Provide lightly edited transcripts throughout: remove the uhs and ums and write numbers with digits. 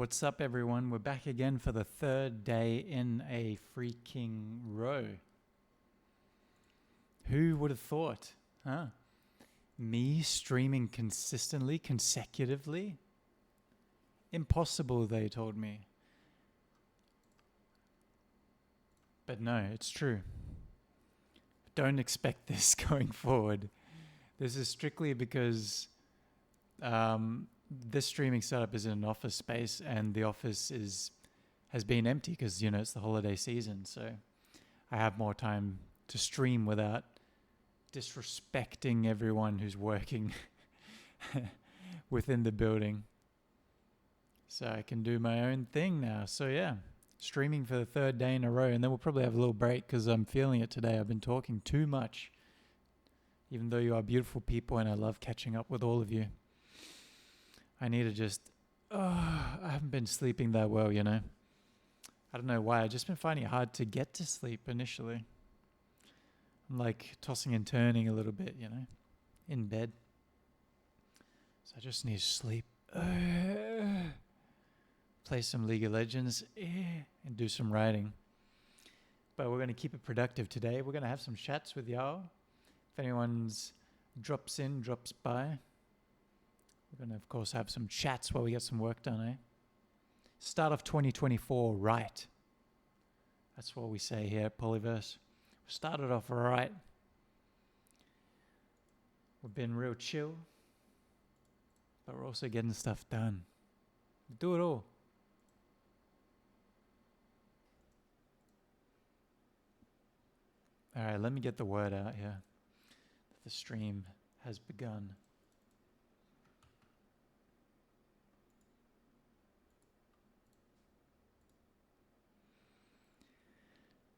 What's up, everyone? We're back again for the third day in a freaking row. Who would have thought, huh? Me streaming consistently, consecutively? Impossible, they told me. But no, it's true. Don't expect this going forward. This is strictly because this streaming setup is in an office space, and the office has been empty because, it's the holiday season. So I have more time to stream without disrespecting everyone who's working within the building. So I can do my own thing now. So yeah, streaming for the third day in a row, and then we'll probably have a little break because I'm feeling it today. I've been talking too much, even though you are beautiful people and I love catching up with all of you. I need to just, I haven't been sleeping that well, I don't know why. I've just been finding it hard to get to sleep initially. I'm like tossing and turning a little bit, in bed. So I just need to sleep. Play some League of Legends and do some writing. But we're going to keep it productive today. We're going to have some chats with y'all. If anyone's drops by. We're going to, of course, have some chats while we get some work done, Start of 2024 right. That's what we say here at Pollyverse. We started off right. We've been real chill, but we're also getting stuff done. Do it all. All right, let me get the word out here that the stream has begun.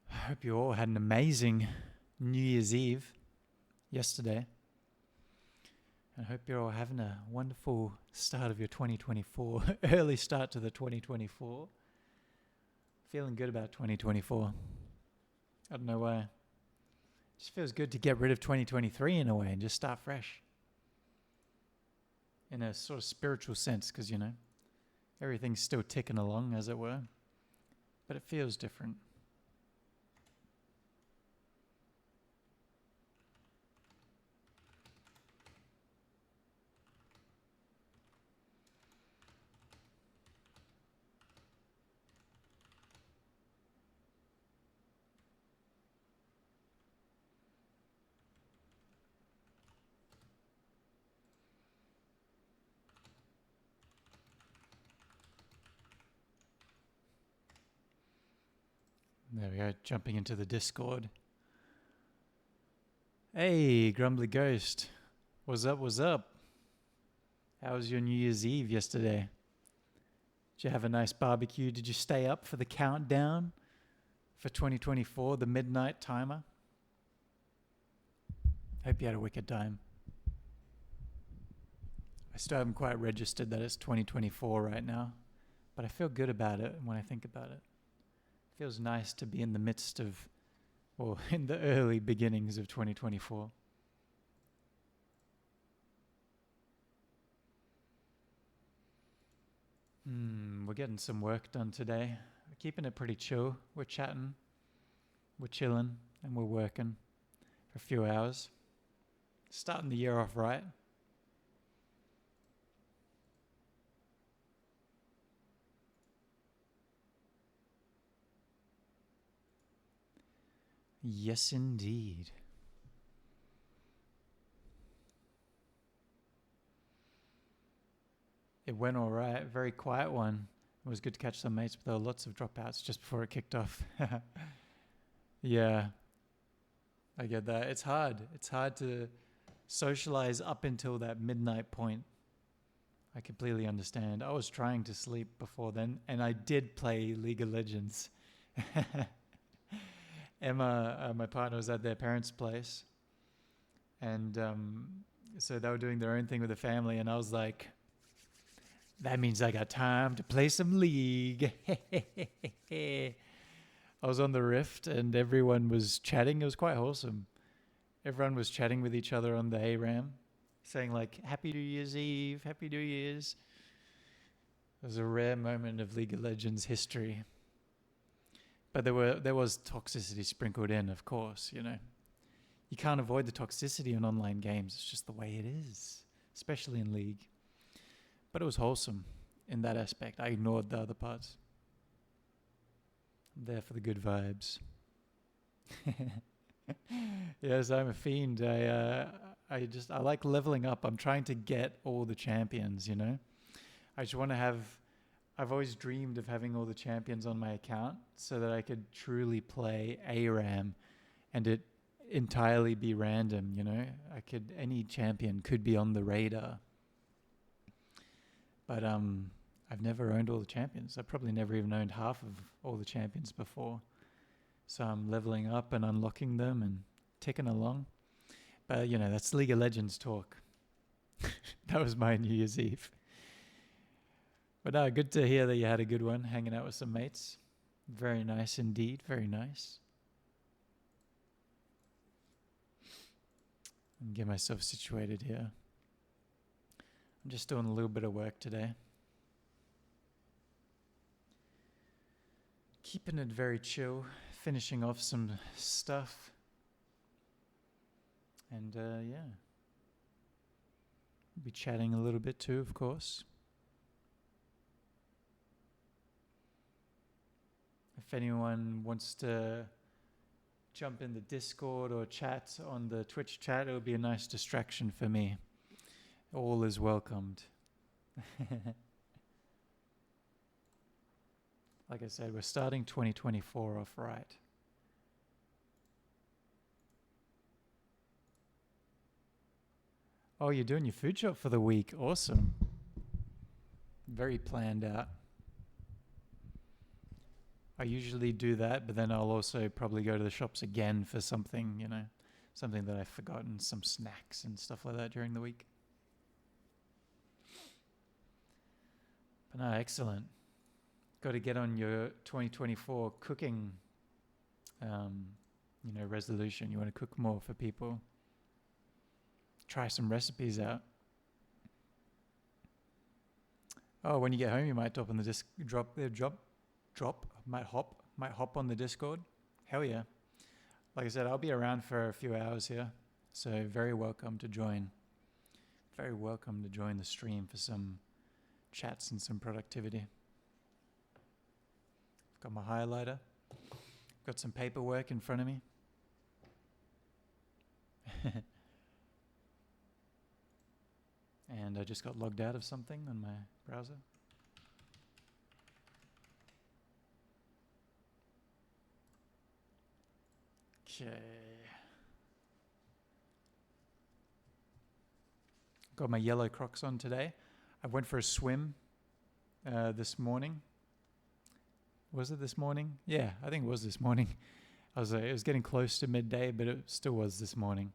I hope you all had an amazing New Year's Eve yesterday. I hope you're all having a wonderful start of your 2024, early start to the 2024. Feeling good about 2024. I don't know why. It just feels good to get rid of 2023 in a way and just start fresh. In a sort of spiritual sense, because, everything's still ticking along, as it were. But it feels different. There we go, jumping into the Discord. Hey, Grumbly Ghost. What's up? How was your New Year's Eve yesterday? Did you have a nice barbecue? Did you stay up for the countdown for 2024, the midnight timer? Hope you had a wicked time. I still haven't quite registered that it's 2024 right now, but I feel good about it when I think about it. Feels nice to be in the midst of, or in the early beginnings of 2024. We're getting some work done today. We're keeping it pretty chill. We're chatting, we're chilling, and we're working for a few hours. Starting the year off right. Yes, indeed. It went all right. Very quiet one. It was good to catch some mates, but there were lots of dropouts just before it kicked off. Yeah, I get that. It's hard. It's hard to socialize up until that midnight point. I completely understand. I was trying to sleep before then, and I did play League of Legends. Emma, my partner, was at their parents' place, and so they were doing their own thing with the family, and I was like, that means I got time to play some League. I was on the Rift, and everyone was chatting. It was quite wholesome. Everyone was chatting with each other on the ARAM, saying like, Happy New Year's Eve, Happy New Year's. It was a rare moment of League of Legends history. But there was toxicity sprinkled in, of course, you know. You can't avoid the toxicity in online games. It's just the way it is, especially in League. But it was wholesome in that aspect. I ignored the other parts. I'm there for the good vibes. Yes, I'm a fiend. I like leveling up. I'm trying to get all the champions, you know. I just want to have. I've always dreamed of having all the champions on my account so that I could truly play ARAM and it entirely be random, you know. Any champion could be on the radar. But I've never owned all the champions. I've probably never even owned half of all the champions before. So I'm leveling up and unlocking them and ticking along. But, you know, that's League of Legends talk. That was my New Year's Eve. But no, good to hear that you had a good one, hanging out with some mates. Very nice indeed, very nice. And get myself situated here. I'm just doing a little bit of work today. Keeping it very chill, finishing off some stuff. And yeah. We'll be chatting a little bit too, of course. If anyone wants to jump in the Discord or chat on the Twitch chat, it would be a nice distraction for me. All is welcomed. Like I said, we're starting 2024 off right. Oh, you're doing your food shop for the week. Awesome. Very planned out. I usually do that, but then I'll also probably go to the shops again for something, you know, something that I've forgotten, some snacks and stuff like that during the week. But no, excellent. Got to get on your 2024 cooking, resolution. You want to cook more for people. Try some recipes out. Oh, when you get home, you might drop on the might hop on the Discord. Hell yeah. Like I said, I'll be around for a few hours here. So very welcome to join. Very welcome to join the stream for some chats and some productivity. Got my highlighter. Got some paperwork in front of me. And I just got logged out of something on my browser. Okay. Got my yellow Crocs on today. I went for a swim this morning. Was it this morning? Yeah, I think it was this morning. It was getting close to midday, but it still was this morning.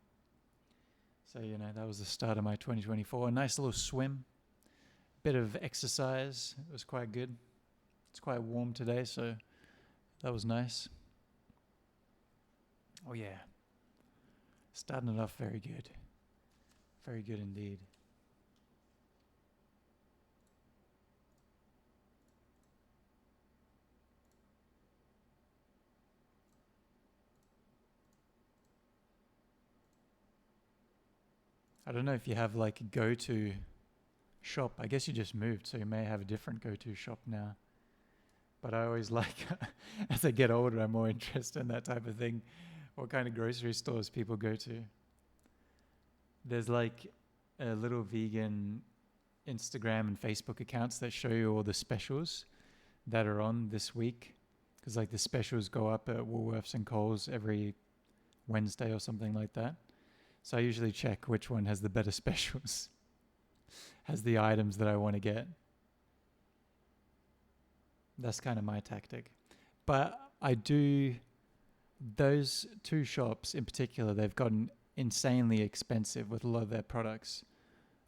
So, you know, that was the start of my 2024. A nice little swim, bit of exercise. It was quite good. It's quite warm today, so that was nice. Oh, yeah. Starting it off very good. Very good indeed. I don't know if you have like a go-to shop. I guess you just moved, so you may have a different go-to shop now. But I always like, as I get older, I'm more interested in that type of thing. What kind of grocery stores people go to. There's like a little vegan Instagram and Facebook accounts that show you all the specials that are on this week. Because like the specials go up at Woolworths and Coles every Wednesday or something like that. So I usually check which one has the better specials, has the items that I want to get. That's kind of my tactic. But those two shops in particular, they've gotten insanely expensive with a lot of their products,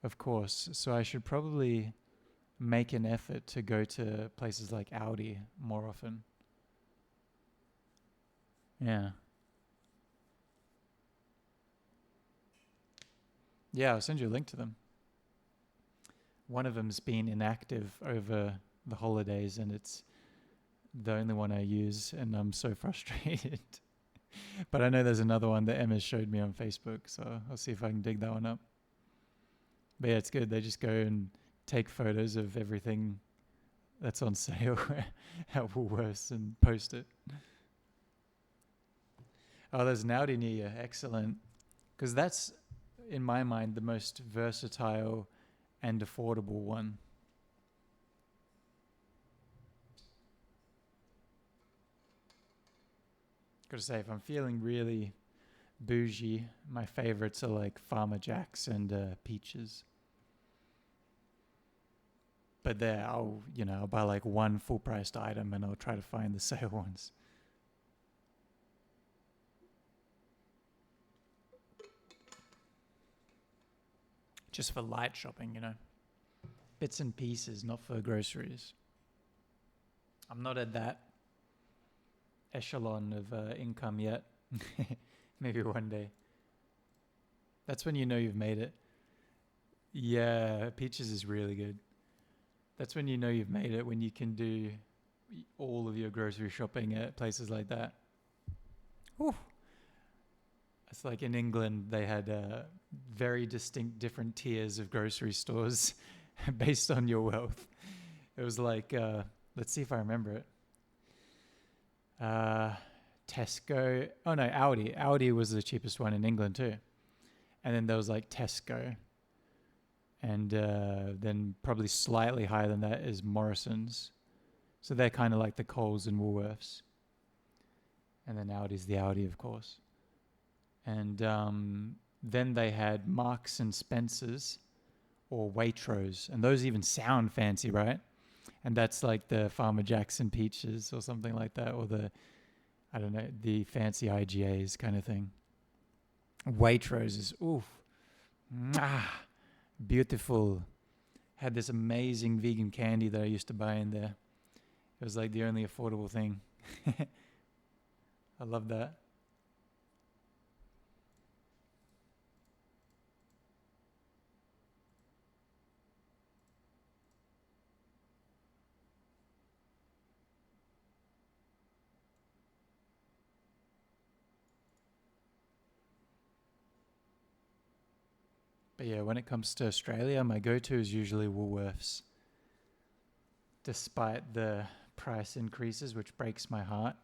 of course. So I should probably make an effort to go to places like Aldi more often. Yeah. Yeah, I'll send you a link to them. One of them's been inactive over the holidays, and it's the only one I use, and I'm so frustrated. But I know there's another one that Emma showed me on Facebook, so I'll see if I can dig that one up. But yeah, it's good. They just go and take photos of everything that's on sale at Woolworths and post it. Oh, there's an Audi near you. Excellent. Because that's, in my mind, the most versatile and affordable one. Gotta say, if I'm feeling really bougie, my favorites are like Farmer Jacks and Peaches. But there, I'll buy like one full-priced item and I'll try to find the sale ones. Just for light shopping, bits and pieces, not for groceries. I'm not at that echelon of income yet. Maybe one day. That's when you know you've made it. Yeah, Peaches is really good. That's when you know you've made it, when you can do all of your grocery shopping at places like that. Whew. It's like in England, they had very distinct different tiers of grocery stores based on your wealth. It was like, let's see if I remember it. Tesco. Oh no, Audi. Audi was the cheapest one in England too. And then there was like Tesco. And then probably slightly higher than that is Morrison's. So they're kind of like the Coles and Woolworths. And then Audi's the Audi, of course. And then they had Marks and Spencer's or Waitrose. And those even sound fancy, right? And that's like the Farmer Jackson Peaches or something like that. Or the fancy IGAs kind of thing. Waitrose is, oof. Beautiful. Had this amazing vegan candy that I used to buy in there. It was like the only affordable thing. I love that. But yeah, when it comes to Australia, my go-to is usually Woolworths. Despite the price increases, which breaks my heart,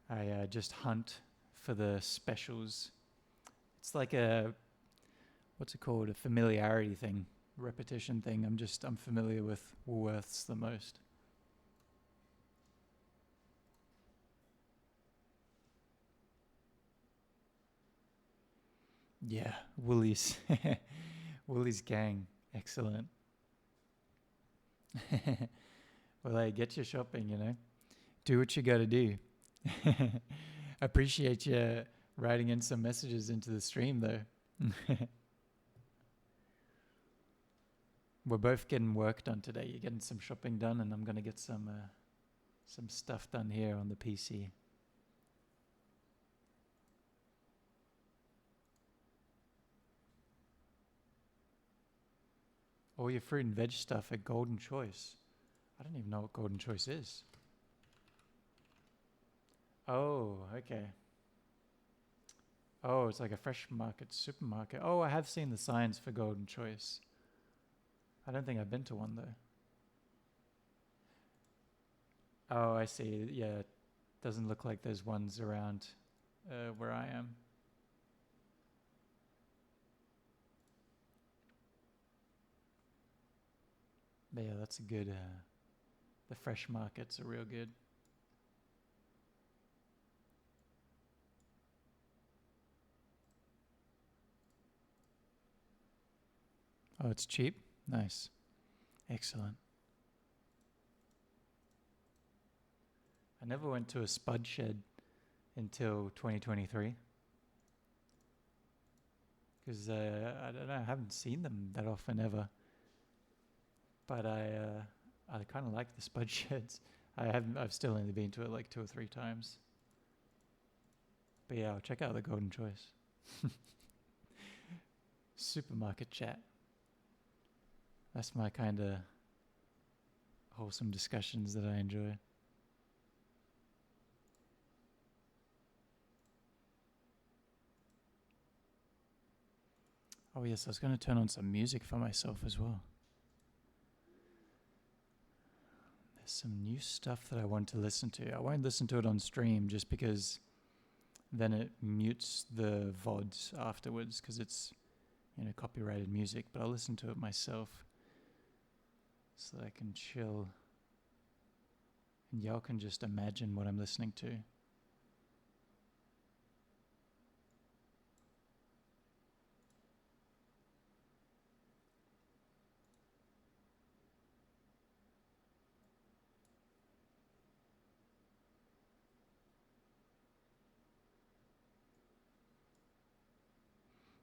I just hunt for the specials. It's like what's it called? A familiarity thing, repetition thing. I'm familiar with Woolworths the most. Yeah, Woolies. Woolies gang. Excellent. Well, hey, get your shopping, Do what you got to do. Appreciate you writing in some messages into the stream, though. We're both getting work done today. You're getting some shopping done, and I'm going to get some stuff done here on the PC. All your fruit and veg stuff at Golden Choice. I don't even know what Golden Choice is. Oh, okay. Oh, it's like a fresh market supermarket. Oh, I have seen the signs for Golden Choice. I don't think I've been to one though. Oh, I see. Yeah, doesn't look like there's ones around where I am. But yeah, that's a good, the fresh markets are real good. Oh, it's cheap? Nice. Excellent. I never went to a spud shed until 2023. Because I don't know, I haven't seen them that often ever. But I kind of like the spud sheds. I've still only been to it like 2 or 3 times. But yeah, I'll check out the Golden Choice. Supermarket chat. That's my kind of wholesome discussions that I enjoy. Oh yes, I was going to turn on some music for myself as well. There's some new stuff that I want to listen to. I won't listen to it on stream just because then it mutes the VODs afterwards because it's, copyrighted music, but I'll listen to it myself so that I can chill and y'all can just imagine what I'm listening to.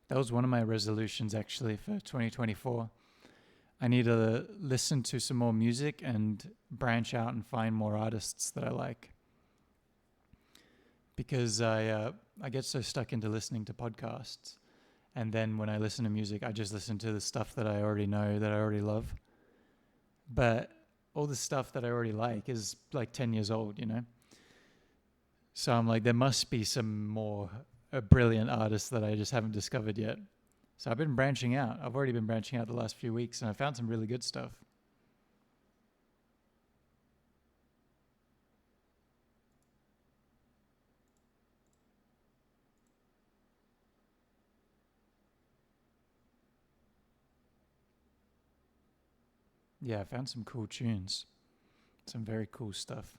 That was one of my resolutions actually for 2024. I need to listen to some more music and branch out and find more artists that I like. Because I get so stuck into listening to podcasts. And then when I listen to music, I just listen to the stuff that I already know, that I already love. But all the stuff that I already like is like 10 years old, So I'm like, there must be some more brilliant artists that I just haven't discovered yet. So I've been branching out. I've already been branching out the last few weeks, and I found some really good stuff. Yeah, I found some cool tunes. Some very cool stuff.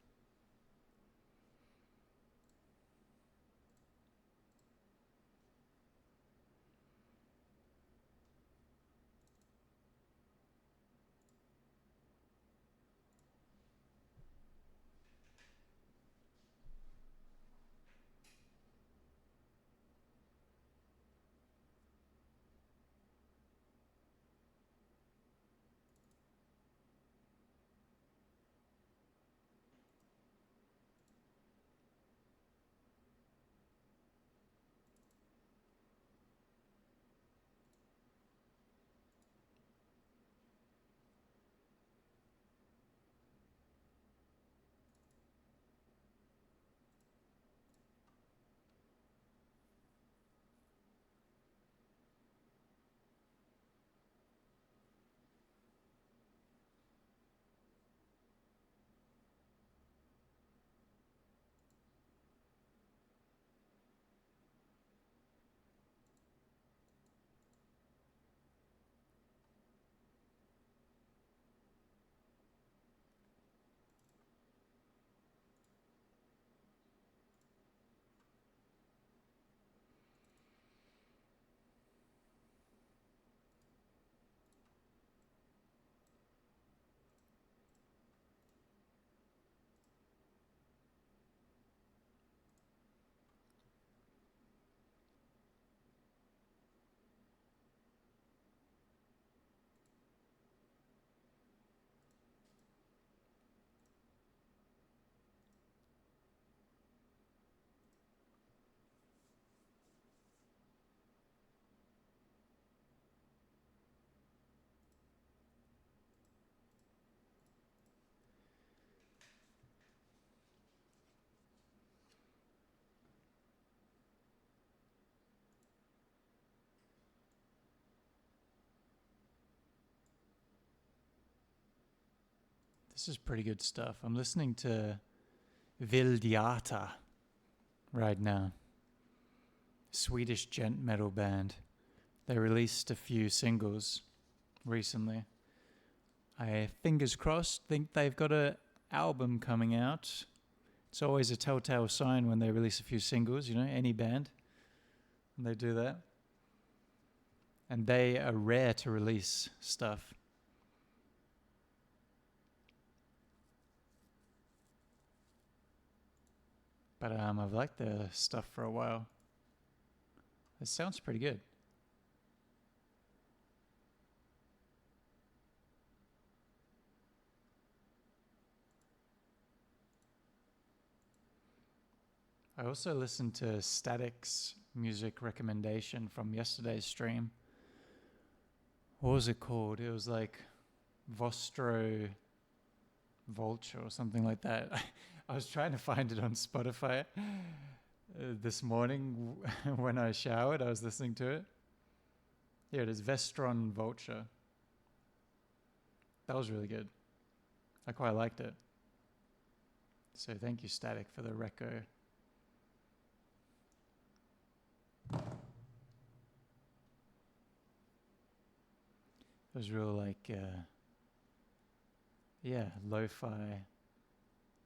This is pretty good stuff. I'm listening to Vildiata right now. Swedish gent metal band. They released a few singles recently. I, fingers crossed, think they've got an album coming out. It's always a telltale sign when they release a few singles, any band. And they do that. And they are rare to release stuff. But I've liked the stuff for a while. It sounds pretty good. I also listened to Static's music recommendation from yesterday's stream. What was it called? It was like Vostro Vulture or something like that. I was trying to find it on Spotify this morning when I showered. I was listening to it. Here it is, Vestron Vulture. That was really good. I quite liked it. So thank you, Static, for the reco. It was real like, yeah, lo-fi.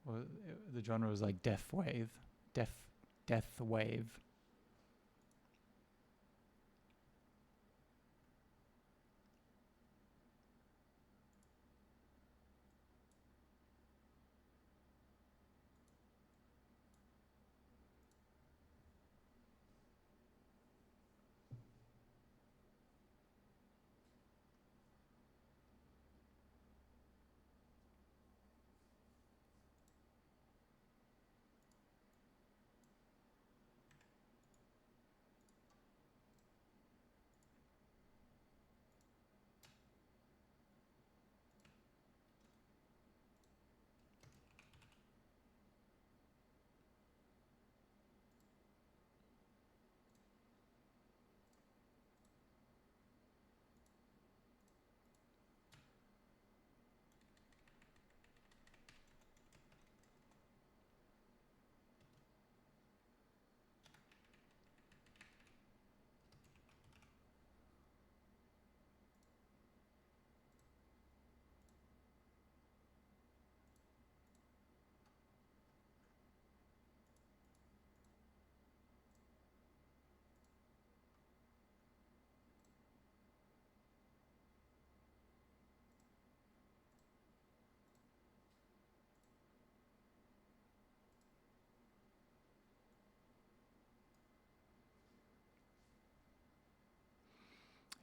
Well, the genre was like death wave. Death wave.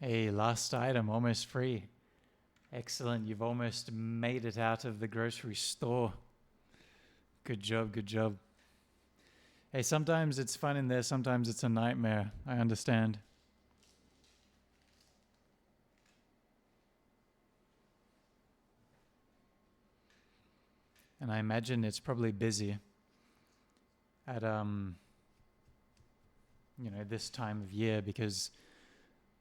Hey, last item, almost free. Excellent, you've almost made it out of the grocery store. Good job, good job. Hey, sometimes it's fun in there, sometimes it's a nightmare. I understand. And I imagine it's probably busy at this time of year, because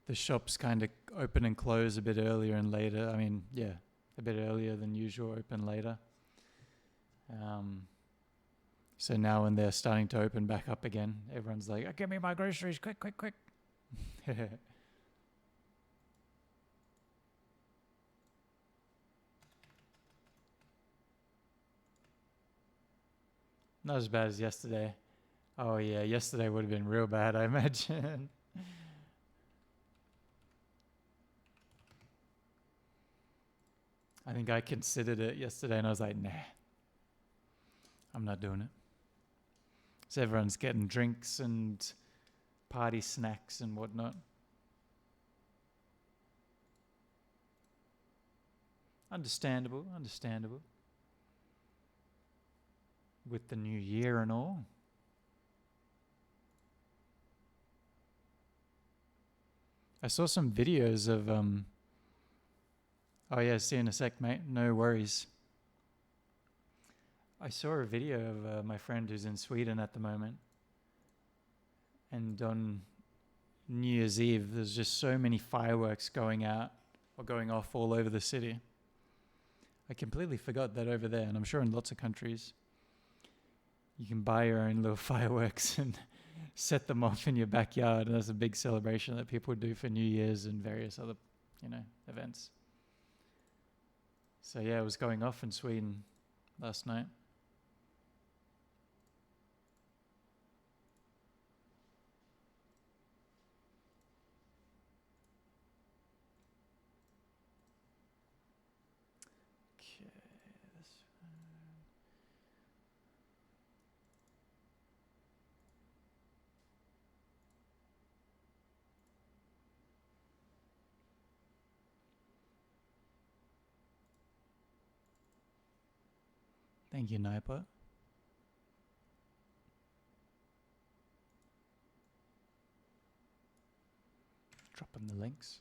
the shops kind of open and close a bit earlier and later. I mean, yeah, a bit earlier than usual, open later. So now when they're starting to open back up again, everyone's like, "Give me my groceries, quick, quick, quick." Not as bad as yesterday. Oh yeah, yesterday would have been real bad, I imagine. I think I considered it yesterday and I was like, nah, I'm not doing it. So everyone's getting drinks and party snacks and whatnot. Understandable. With the new year and all. I saw some videos of oh yeah, see you in a sec, mate. No worries. I saw a video of my friend who's in Sweden at the moment. And on New Year's Eve, there's just so many fireworks going out or going off all over the city. I completely forgot that over there, and I'm sure in lots of countries, you can buy your own little fireworks and set them off in your backyard. And that's a big celebration that people do for New Year's and various other, events. So yeah, it was going off in Sweden last night. Okay, this one. Thank you, Nipa. Dropping the links.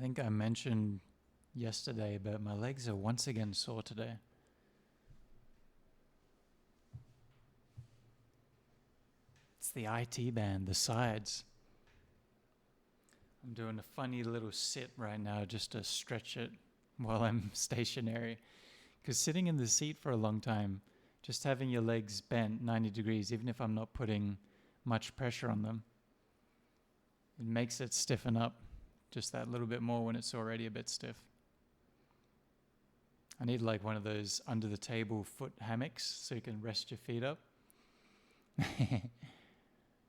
I think I mentioned yesterday, but my legs are once again sore today. It's the IT band, the sides. I'm doing a funny little sit right now just to stretch it while I'm stationary. Because sitting in the seat for a long time, just having your legs bent 90 degrees, even if I'm not putting much pressure on them, it makes it stiffen up just that little bit more when it's already a bit stiff. I need like one of those under the table foot hammocks so you can rest your feet up.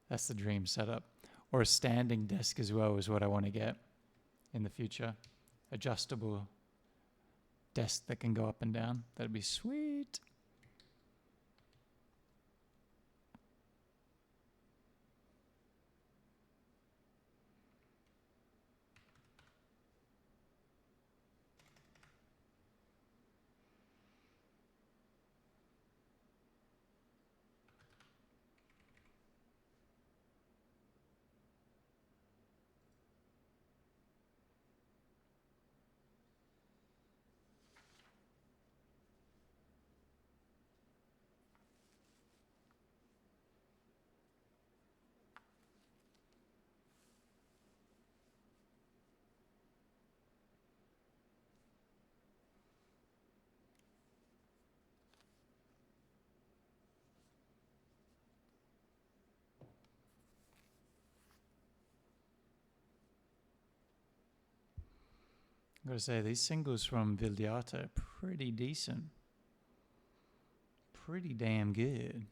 That's the dream setup. Or a standing desk as well is what I want to get in the future. Adjustable desk that can go up and down. That'd be sweet. I've got to say, these singles from Vildiata are pretty decent. Pretty damn good.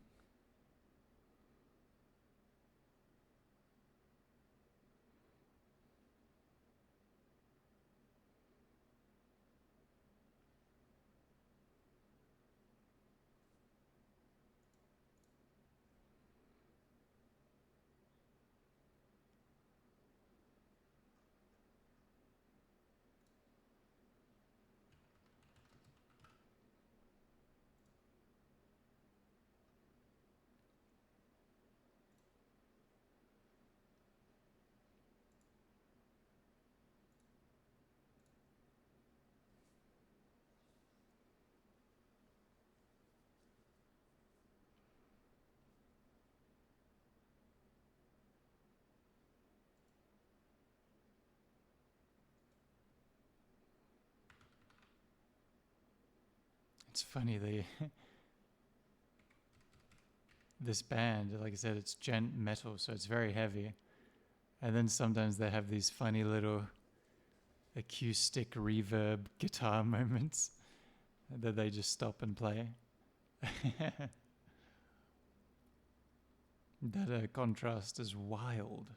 It's funny, this band, like I said, it's gent metal, so it's very heavy. And then sometimes they have these funny little acoustic reverb guitar moments that they just stop and play. That contrast is wild.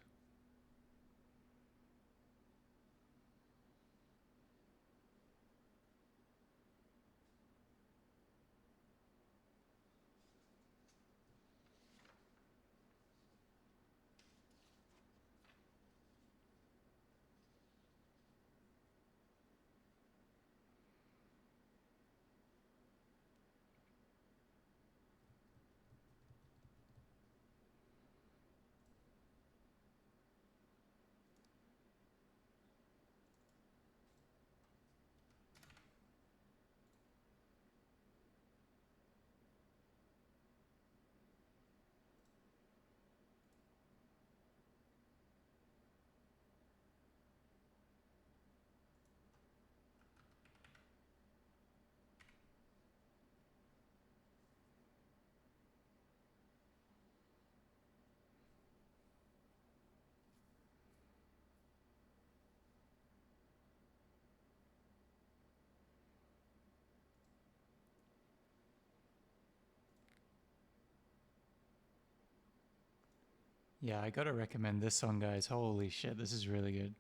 Yeah, I gotta recommend this song, guys. Holy shit, this is really good.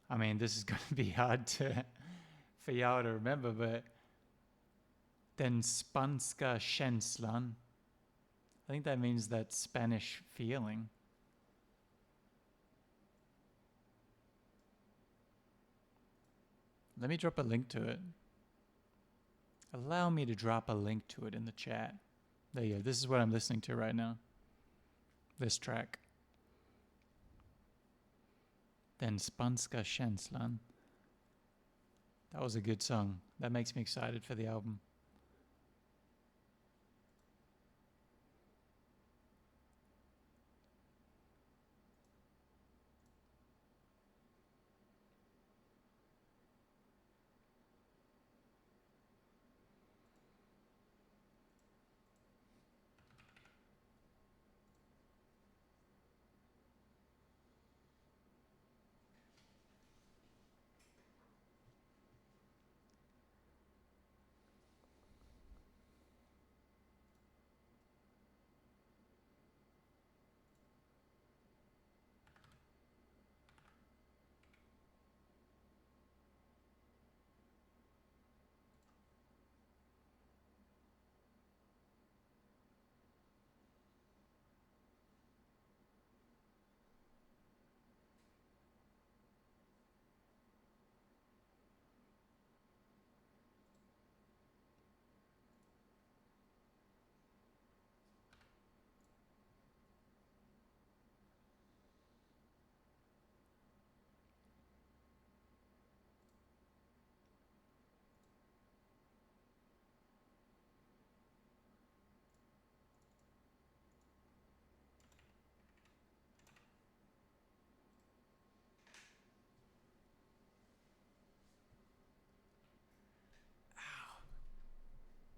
I mean, this is gonna be hard for y'all to remember, but Den Spanska känslan. I think that means that Spanish feeling. Let me drop a link to it. Allow me to drop a link to it in the chat. There you go. This is what I'm listening to right now. This track. Den Spanska Känslan. That was a good song. That makes me excited for the album.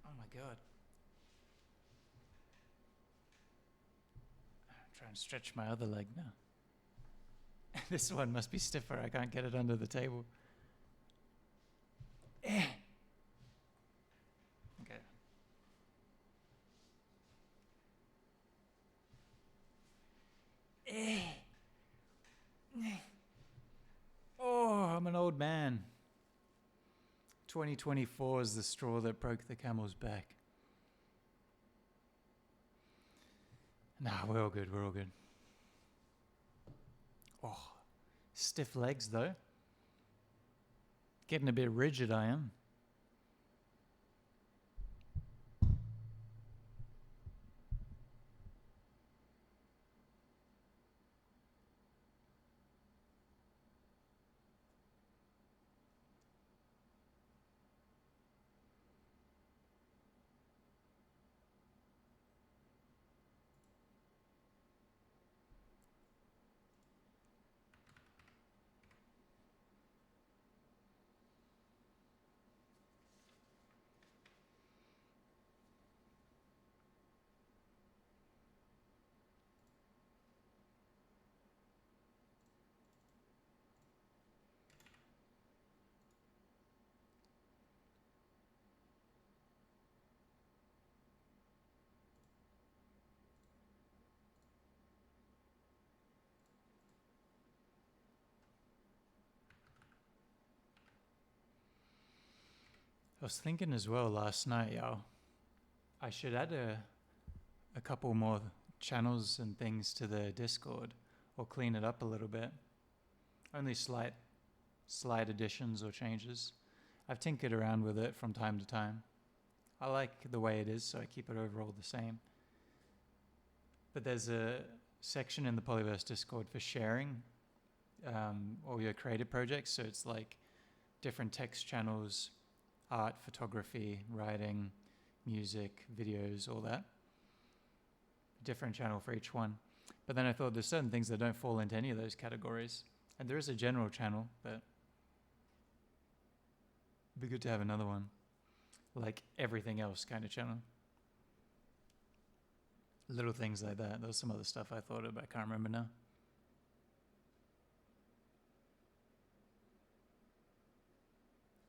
Oh my god. I'm trying to stretch my other leg now. This one must be stiffer. I can't get it under the table. Okay. Oh, I'm an old man. 2024 is the straw that broke the camel's back. Nah, we're all good. We're all good. Oh, stiff legs though. Getting a bit rigid, I am. I was thinking as well last night, yo, I should add a couple more channels and things to the Discord, or clean it up a little bit. Only slight additions or changes. I've tinkered around with it from time to time. I like the way it is, so I keep it overall the same. But there's a section in the Pollyverse Discord for sharing all your creative projects. So it's like different text channels, art, photography, writing, music, videos, all that. Different channel for each one. But then I thought there's certain things that don't fall into any of those categories. And there is a general channel, but it'd be good to have another one. Like everything else kind of channel. Little things like that. There was some other stuff I thought of, but I can't remember now.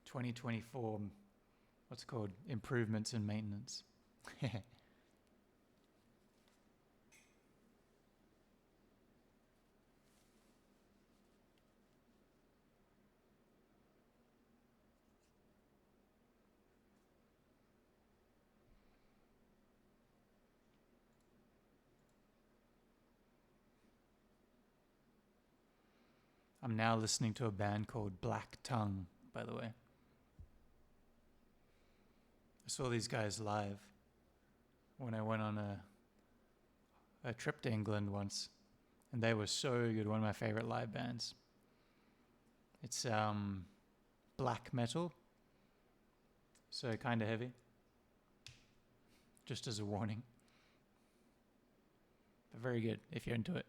(2024), what's it called? Improvements and maintenance. I'm now listening to a band called Black Tongue, by the way. I saw these guys live when I went on a trip to England once, and they were so good, one of my favorite live bands. It's black metal, so kind of heavy. Just as a warning. But very good if you're into it.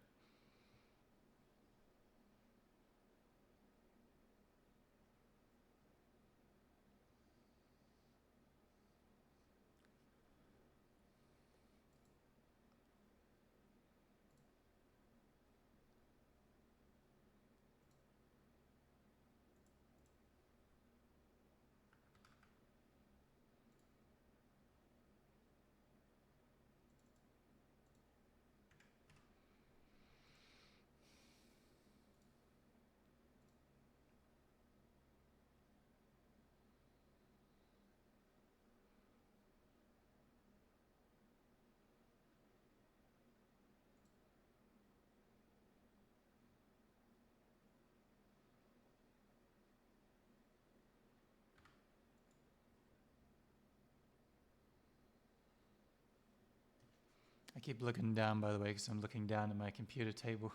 I keep looking down, by the way, because I'm looking down at my computer table.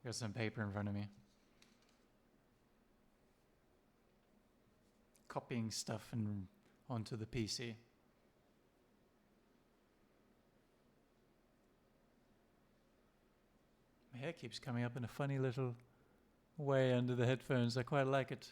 Got some paper in front of me. Copying stuff and onto the PC. My hair keeps coming up in a funny little way under the headphones. I quite like it.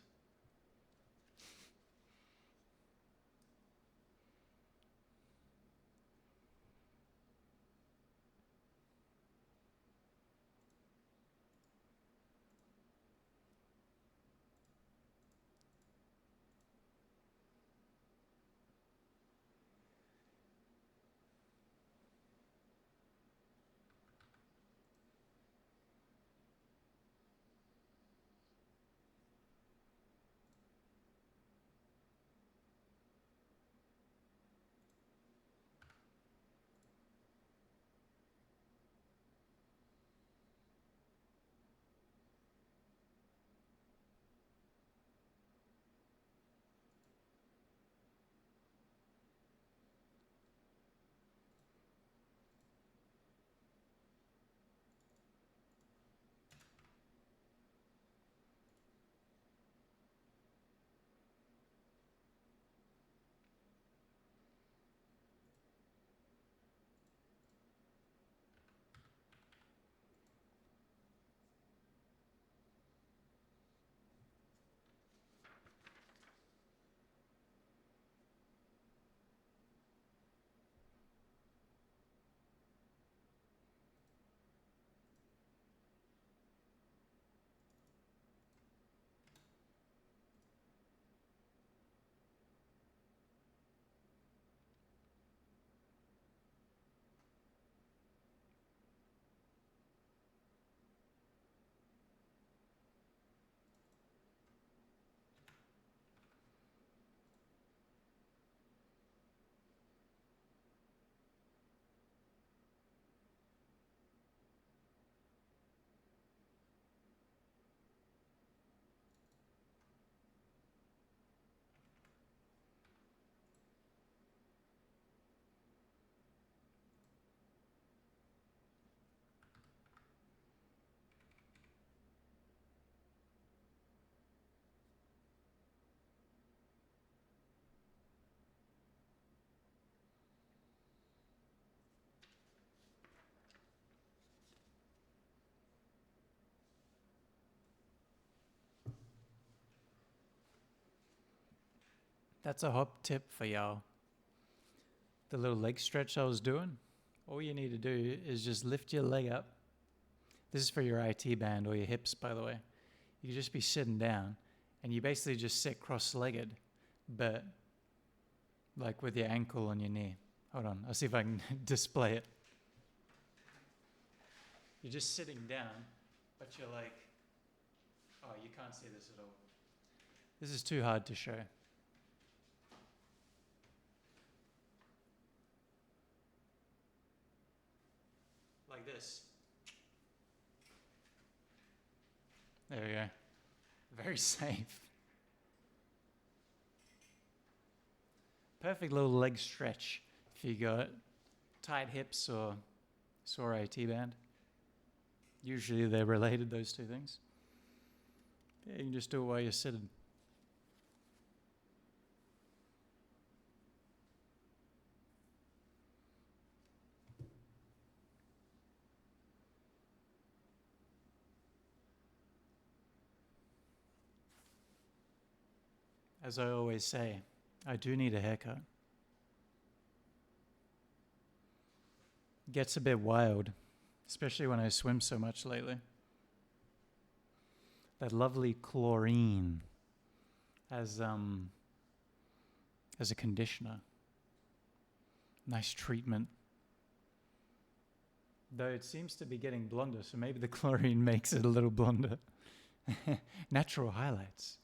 That's a hop tip for y'all. The little leg stretch I was doing, all you need to do is just lift your leg up. This is for your IT band or your hips, by the way. You just be sitting down and you basically just sit cross-legged, but like with your ankle on your knee. Hold on, I'll see if I can display it. You're just sitting down, but you're like, oh, you can't see this at all. This is too hard to show. Like this. There we go. Very safe. Perfect little leg stretch if you got tight hips or sore AT band. Usually they're related, those two things. Yeah, you can just do it while you're sitting. As I always say, I do need a haircut. Gets a bit wild, especially when I swim so much lately. That lovely chlorine as a conditioner. Nice treatment. Though it seems to be getting blonder, so maybe the chlorine makes it a little blonder. Natural highlights.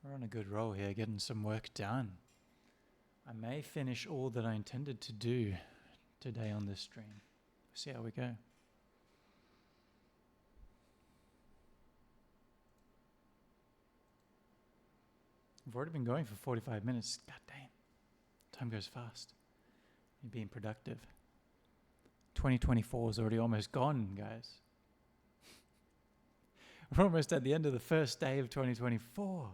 We're on a good roll here, getting some work done. I may finish all that I intended to do today on this stream. See how we go. We've already been going for 45 minutes. God damn. Time goes fast. You're being productive. 2024 is already almost gone, guys. We're almost at the end of the first day of 2024.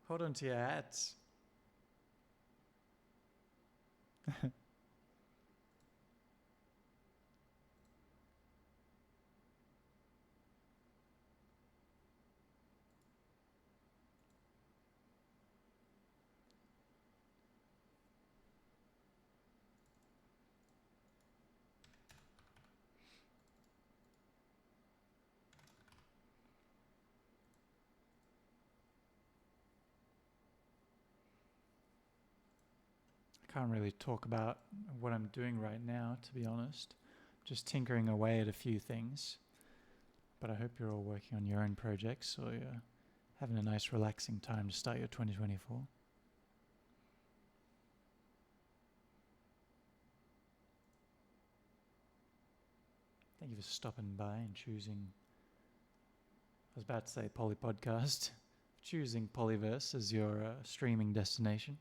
Hold on to your hats. Can't really talk about what I'm doing right now, to be honest. Just tinkering away at a few things. But I hope you're all working on your own projects, or you're having a nice relaxing time to start your 2024. Thank you for stopping by and choosing, I was about to say Poly Podcast, choosing Pollyverse as your streaming destination.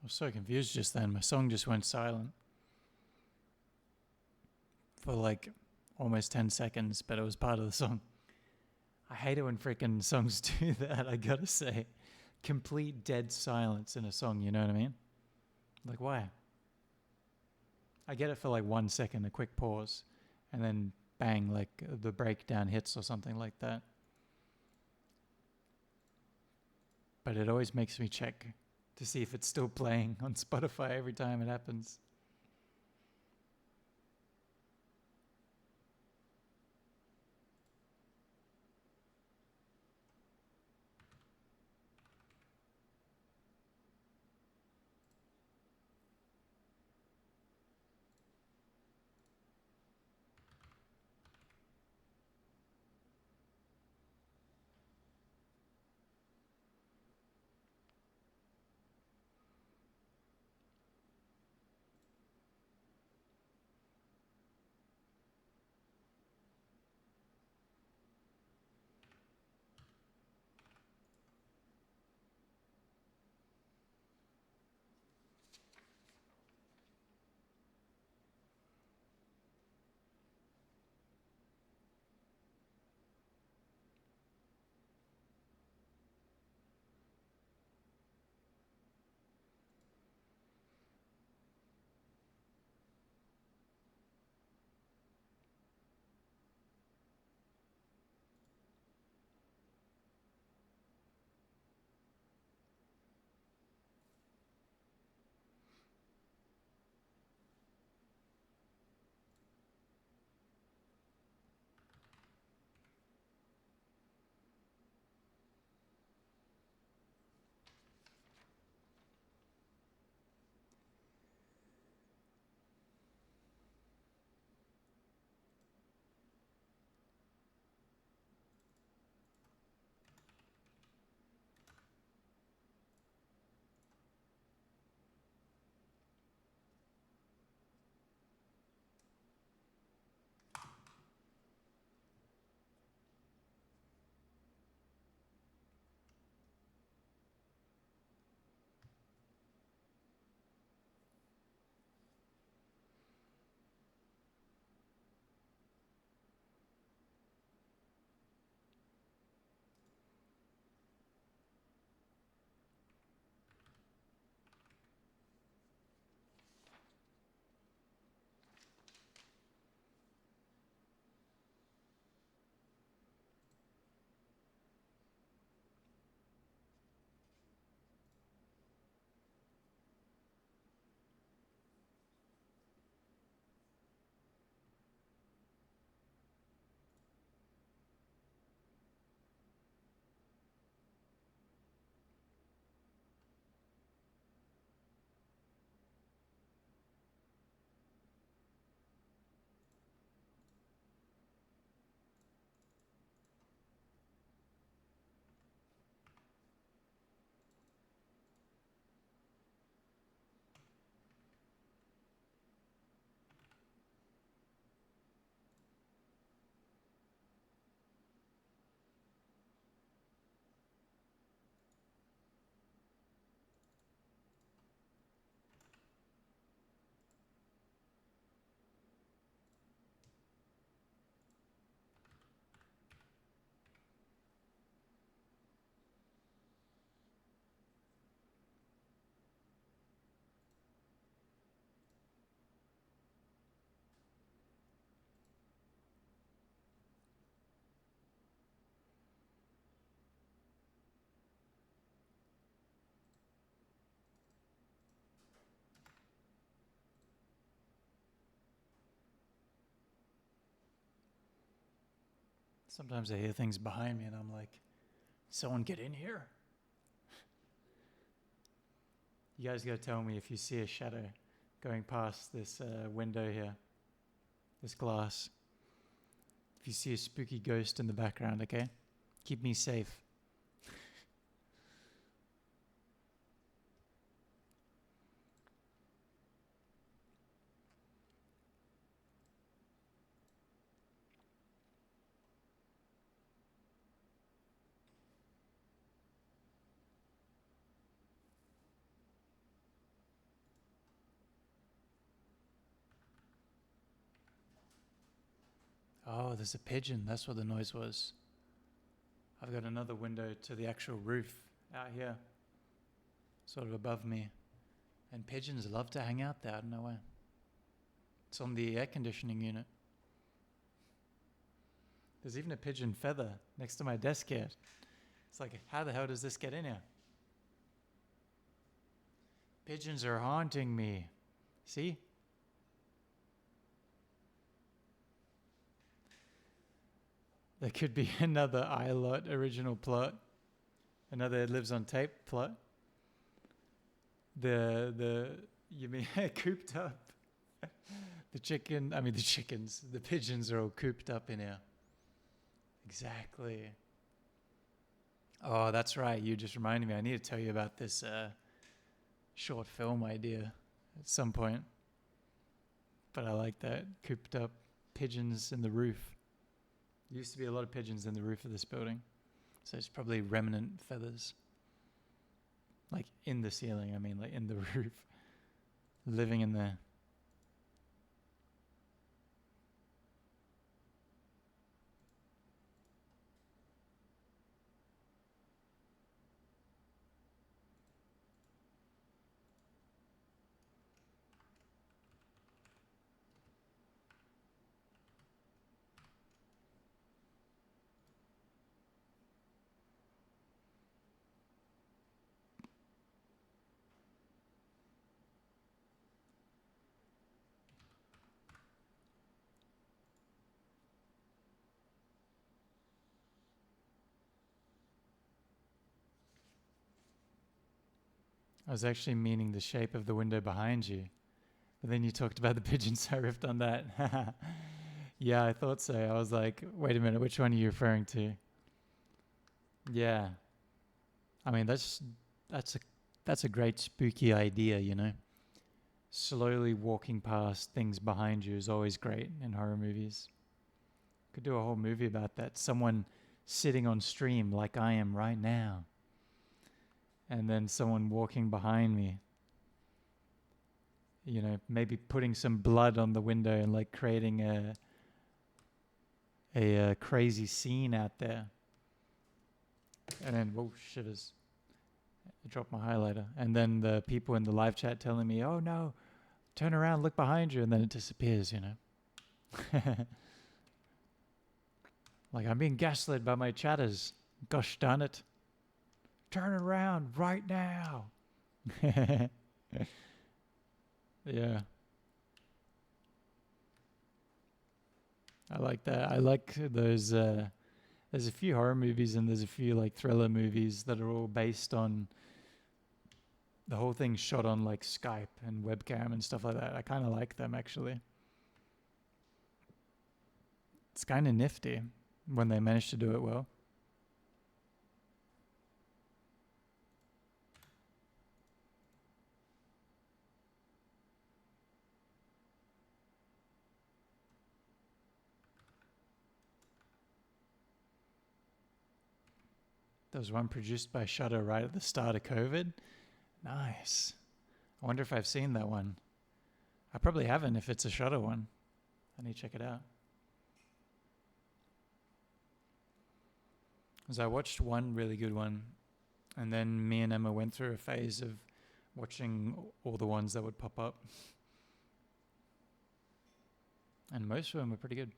was so confused just then. My song just went silent for like almost 10 seconds, but it was part of the song. I hate it when freaking songs do that, I gotta say. Complete dead silence in a song, you know what I mean? Like, why? I get it for like 1 second, a quick pause, and then bang, like the breakdown hits or something like that. But it always makes me check to see if it's still playing on Spotify every time it happens. Sometimes I hear things behind me and I'm like, someone get in here. You guys gotta tell me if you see a shadow going past this window here, this glass. If you see a spooky ghost in the background, okay? Keep me safe. Oh, there's a pigeon. That's what the noise was. I've got another window to the actual roof out here, sort of above me. And pigeons love to hang out there. I don't know why. It's on the air conditioning unit. There's even a pigeon feather next to my desk here. It's like, how the hell does this get in here? Pigeons are haunting me. See? There could be another iLot original plot. Another Lives on Tape plot. You mean cooped up? The chickens. The pigeons are all cooped up in here. Exactly. Oh, that's right. You just reminded me. I need to tell you about this short film idea at some point. But I like that. Cooped up pigeons in the roof. There used to be a lot of pigeons in the roof of this building. So it's probably remnant feathers. Like in the ceiling, like in the roof. Living in there. I was actually meaning the shape of the window behind you. But then you talked about the pigeons, so I riffed on that. Yeah, I thought so. I was like, wait a minute, which one are you referring to? Yeah. That's a great spooky idea, you know? Slowly walking past things behind you is always great in horror movies. Could do a whole movie about that. Someone sitting on stream like I am right now. And then someone walking behind me. You know, maybe putting some blood on the window and like creating a crazy scene out there. And then, whoa, shivers. I dropped my highlighter. And then the people in the live chat telling me, oh no, turn around, look behind you. And then it disappears, you know. Like I'm being gaslit by my chatters. Gosh darn it. Turn around right now. Yeah. I like that. I like those. There's a few horror movies and there's a few like thriller movies that are all based on the whole thing shot on like Skype and webcam and stuff like that. I kind of like them actually. It's kind of nifty when they manage to do it well. There was one produced by Shudder right at the start of COVID. Nice. I wonder if I've seen that one. I probably haven't if it's a Shudder one. I need to check it out. Because I watched one really good one, and then me and Emma went through a phase of watching all the ones that would pop up. And most of them were pretty good.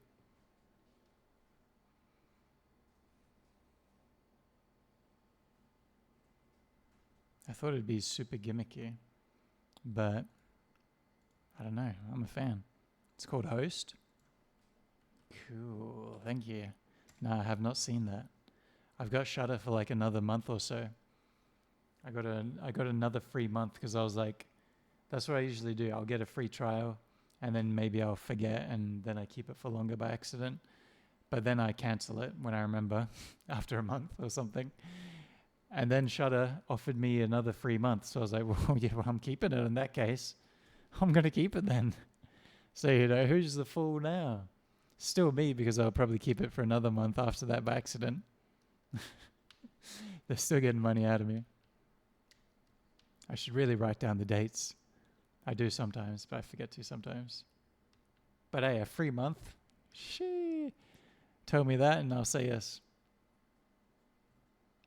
I thought it'd be super gimmicky, but I don't know. I'm a fan. It's called Host. Cool. Thank you. No, I have not seen that. I've got Shudder for like another month or so. I got another free month because I was like, that's what I usually do. I'll get a free trial and then maybe I'll forget and then I keep it for longer by accident. But then I cancel it when I remember after a month or something. And then Shudder offered me another free month. So I was like, well, yeah, I'm keeping it in that case. I'm going to keep it then. So, you know, who's the fool now? Still me, because I'll probably keep it for another month after that by accident. They're still getting money out of me. I should really write down the dates. I do sometimes, but I forget to sometimes. But hey, a free month? Shee. Tell me that and I'll say yes.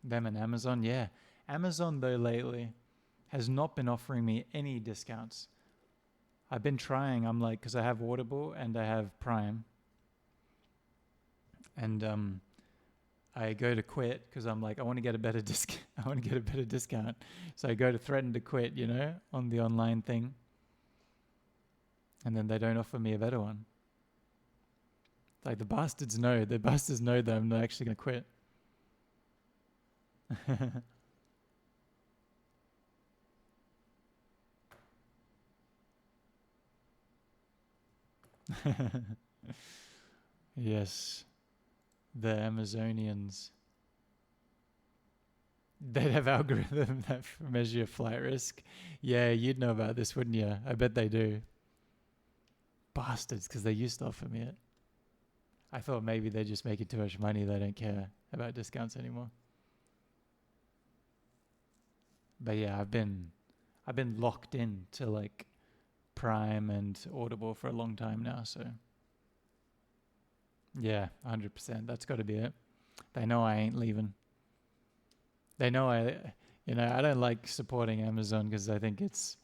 Them and Amazon, yeah. Amazon, though, lately has not been offering me any discounts. I've been trying. I'm like, because I have Audible and I have Prime. And I go to quit because I'm like, I want to get a better discount. I want to get a better discount. So I go to threaten to quit, you know, on the online thing. And then they don't offer me a better one. Like the bastards know. The bastards know that I'm not actually going to quit. Yes. The Amazonians. They'd have algorithm that measure your flight risk. Yeah, you'd know about this, wouldn't you? I bet they do. Bastards, because they used to offer me it. I thought maybe they're just making too much money. They don't care about discounts anymore. But yeah, I've been locked in to like Prime and Audible for a long time now. So yeah, 100%. That's got to be it. They know I ain't leaving. They know I don't like supporting Amazon because I think it's,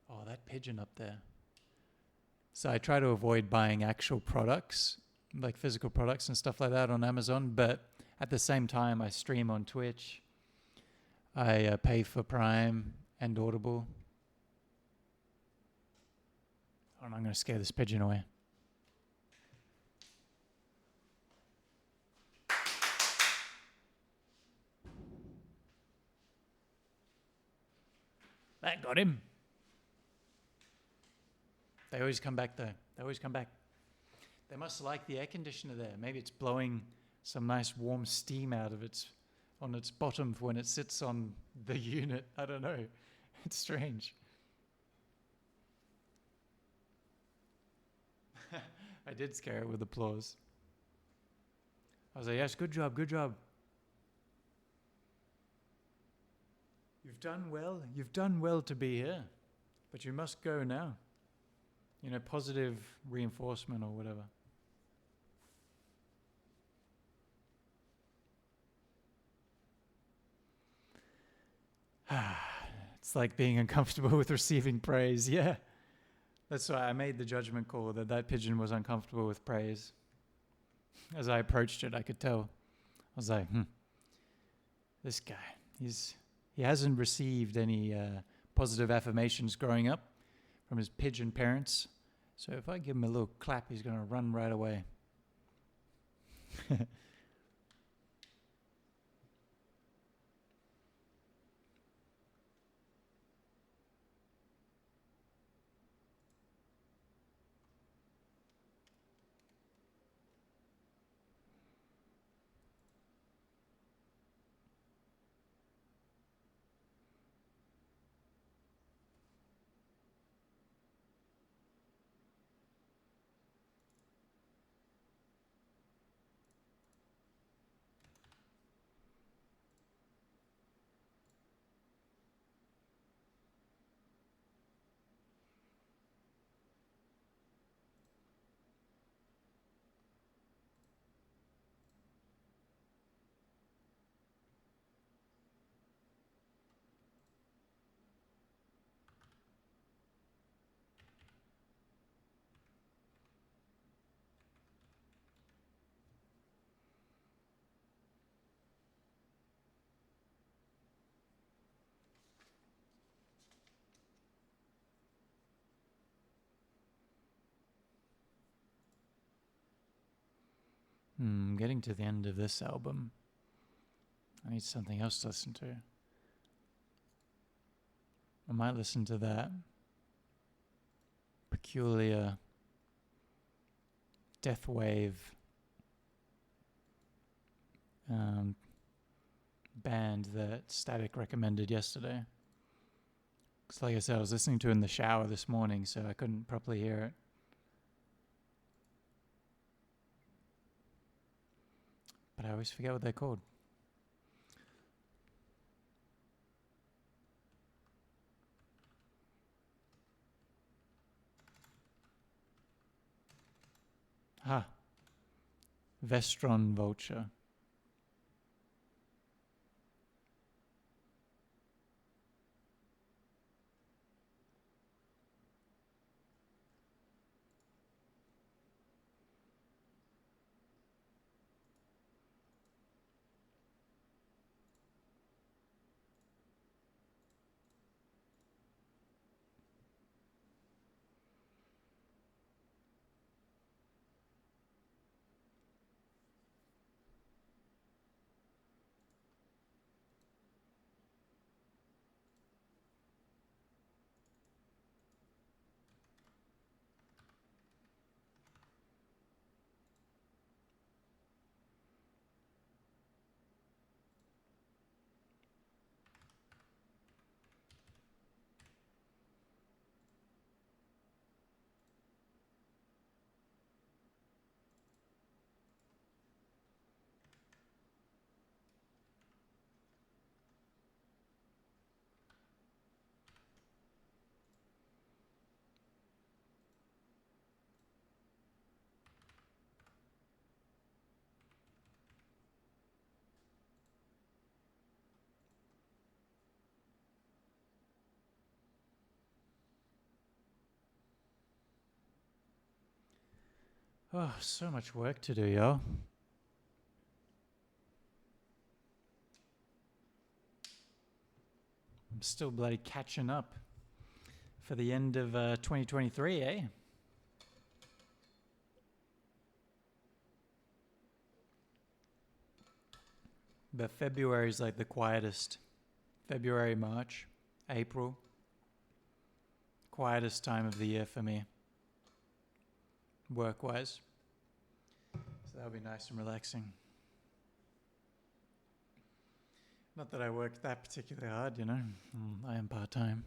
oh, that pigeon up there. So I try to avoid buying actual products, like physical products and stuff like that on Amazon. But at the same time, I stream on Twitch. I pay for Prime and Audible. Oh, and I'm going to scare this pigeon away. That got him. They always come back though. They always come back. They must like the air conditioner there. Maybe it's blowing some nice warm steam out of its, on its bottom when it sits on the unit. I don't know. It's strange. I did scare it with applause. I was like, yes, good job, good job. You've done well. You've done well to be here. But you must go now. You know, positive reinforcement or whatever. It's like being uncomfortable with receiving praise. Yeah. That's why I made the judgment call that pigeon was uncomfortable with praise. As I approached it, I could tell. I was like, this guy, he hasn't received any positive affirmations growing up from his pigeon parents. So if I give him a little clap, he's going to run right away. Getting to the end of this album. I need something else to listen to. I might listen to that peculiar death wave band that Static recommended yesterday. Because like I said, I was listening to it in the shower this morning, so I couldn't properly hear it. But I always forget what they're called. Vestron Vulture. Oh, so much work to do, yo. I'm still bloody catching up for the end of 2023, eh? But February is like the quietest. February, March, April. Quietest time of the year for me, work-wise. So that'll be nice and relaxing. Not that I work that particularly hard, you know. I am part-time.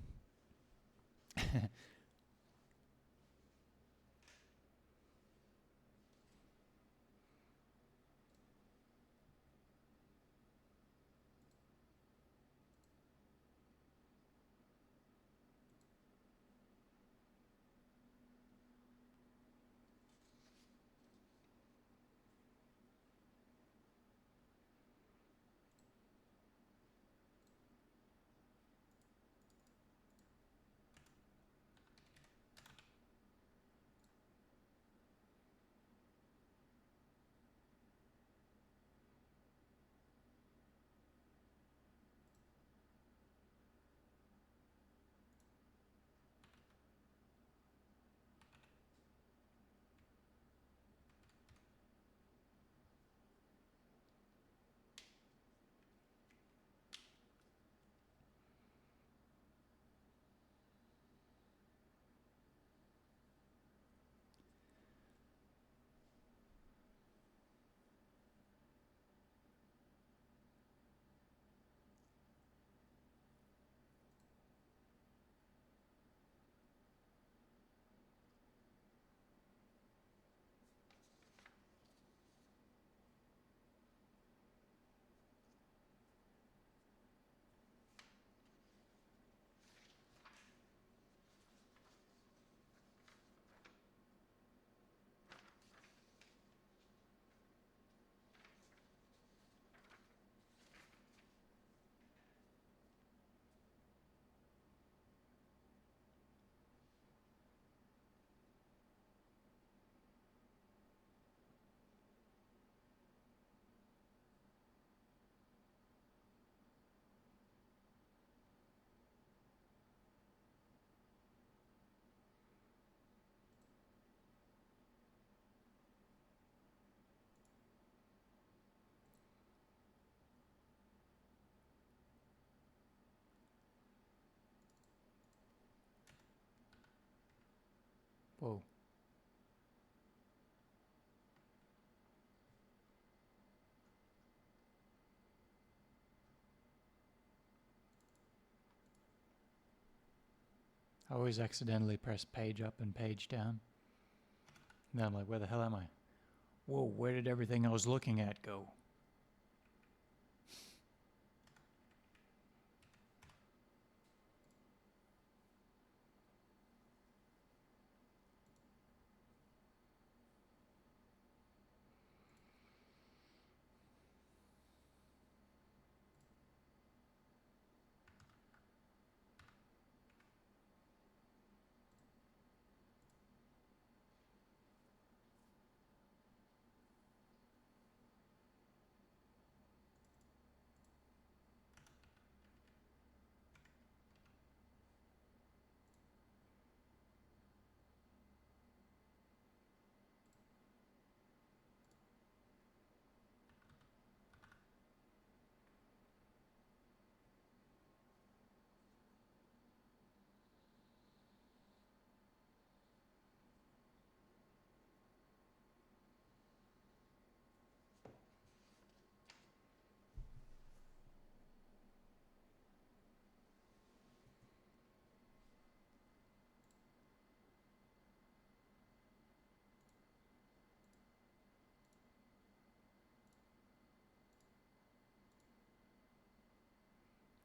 Whoa. I always accidentally press page up and page down. And then I'm like, where the hell am I? Whoa, where did everything I was looking at go?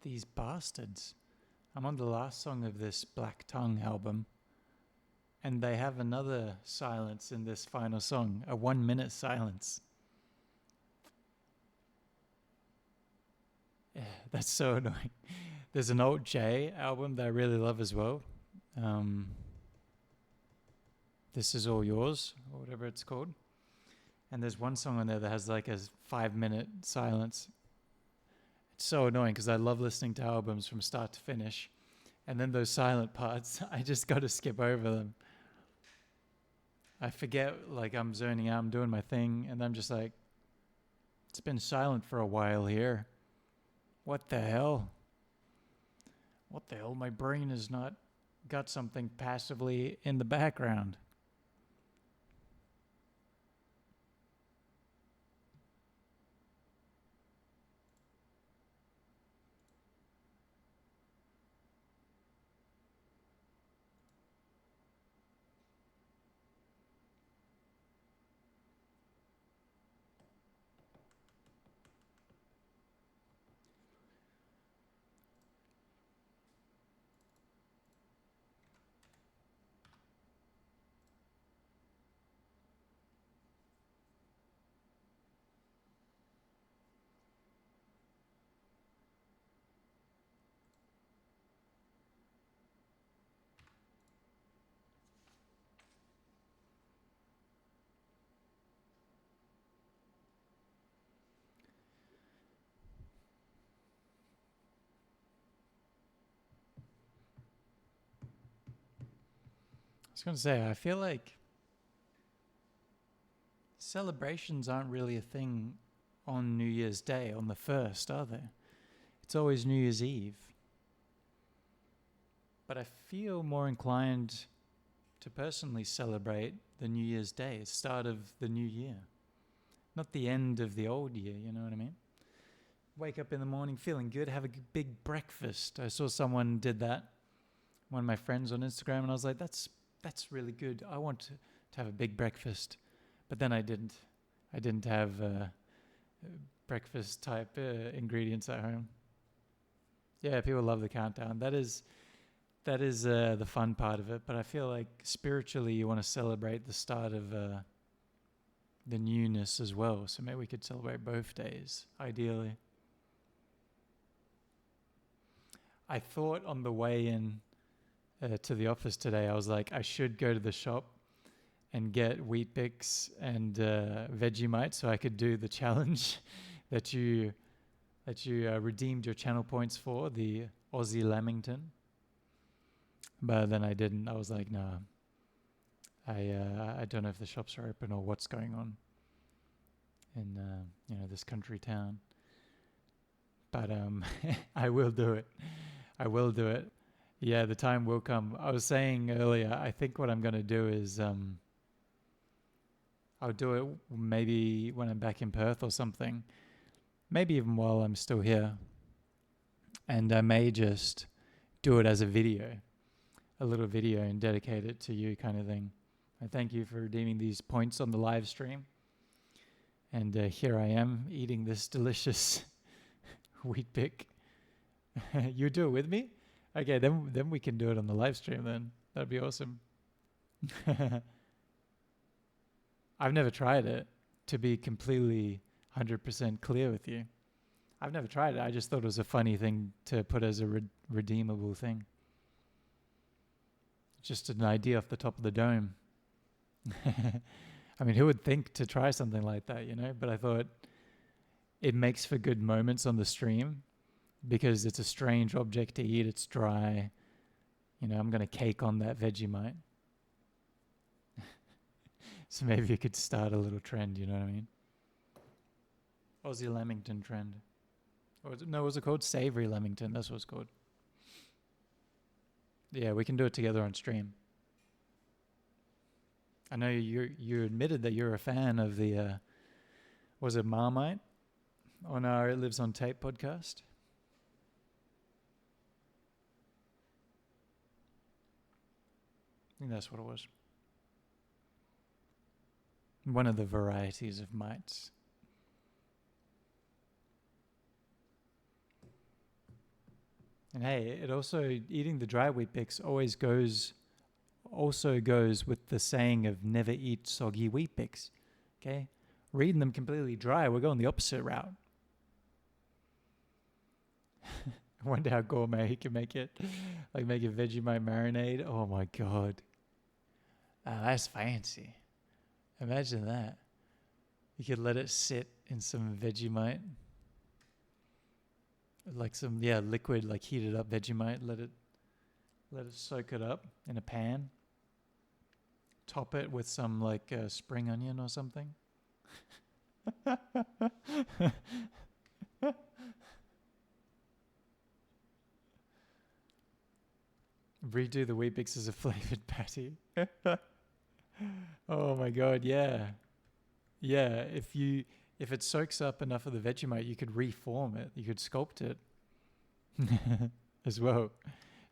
These bastards. I'm on the last song of this Black Tongue album, and they have another silence in this final song, a 1 minute silence. Yeah, that's so annoying. There's an Alt J album that I really love as well. This Is All Yours, or whatever it's called. And there's one song on there that has like a 5 minute silence. It's so annoying because I love listening to albums from start to finish. And then those silent parts, I just got to skip over them. I forget, like I'm zoning out, I'm doing my thing, and I'm just like, it's been silent for a while here. What the hell? What the hell? My brain has not got something passively in the background. I was going to say, I feel like celebrations aren't really a thing on New Year's Day, on the 1st, are they? It's always New Year's Eve. But I feel more inclined to personally celebrate the New Year's Day, start of the new year. Not the end of the old year, you know what I mean? Wake up in the morning feeling good, have a big breakfast. I saw someone did that, one of my friends on Instagram, and I was like, that's really good. I want to have a big breakfast. But then I didn't. I didn't have breakfast type ingredients at home. Yeah, people love the countdown. That is the fun part of it. But I feel like spiritually you want to celebrate the start of the newness as well. So maybe we could celebrate both days, ideally. I thought on the way in to the office today, I was like, I should go to the shop and get Wheat Bix and Vegemite so I could do the challenge that you redeemed your channel points for, the Aussie Lamington. But then I didn't. I was like, nah. I don't know if the shops are open or what's going on in this country town. But I will do it. I will do it. Yeah, the time will come. I was saying earlier, I think what I'm going to do is I'll do it maybe when I'm back in Perth or something. Maybe even while I'm still here. And I may just do it as a video, a little video, and dedicate it to you kind of thing. I thank you for redeeming these points on the live stream. And here I am eating this delicious wheat pick. You do it with me? Okay, then we can do it on the live stream then. That'd be awesome. I've never tried it, to be completely 100% clear with you. I've never tried it. I just thought it was a funny thing to put as a redeemable thing. Just an idea off the top of the dome. I mean, who would think to try something like that, you know? But I thought it makes for good moments on the stream because it's a strange object to eat. It's dry. You know, I'm going to cake on that Vegemite. So maybe you could start a little trend, you know what I mean? Aussie Lamington trend. Or no, was it called? Savory Lamington. That's what it's called. Yeah, we can do it together on stream. I know you admitted that you're a fan of the, was it Marmite? On our It Lives on Tape podcast. I think that's what it was. One of the varieties of mites. And hey, it also, eating the dry wheat bix also goes with the saying of never eat soggy wheat bix. Okay? Reading them completely dry, we're going the opposite route. I wonder how gourmet he can make it. Like make a Vegemite marinade. Oh my god. That's fancy. Imagine that. You could let it sit in some Vegemite. Like some, liquid, like heated up Vegemite. Let it soak it up in a pan. Top it with some like spring onion or something. Redo the Weet Bix as a flavored patty. Oh my god, yeah. Yeah, if it soaks up enough of the Vegemite, you could reform it. You could sculpt it as well.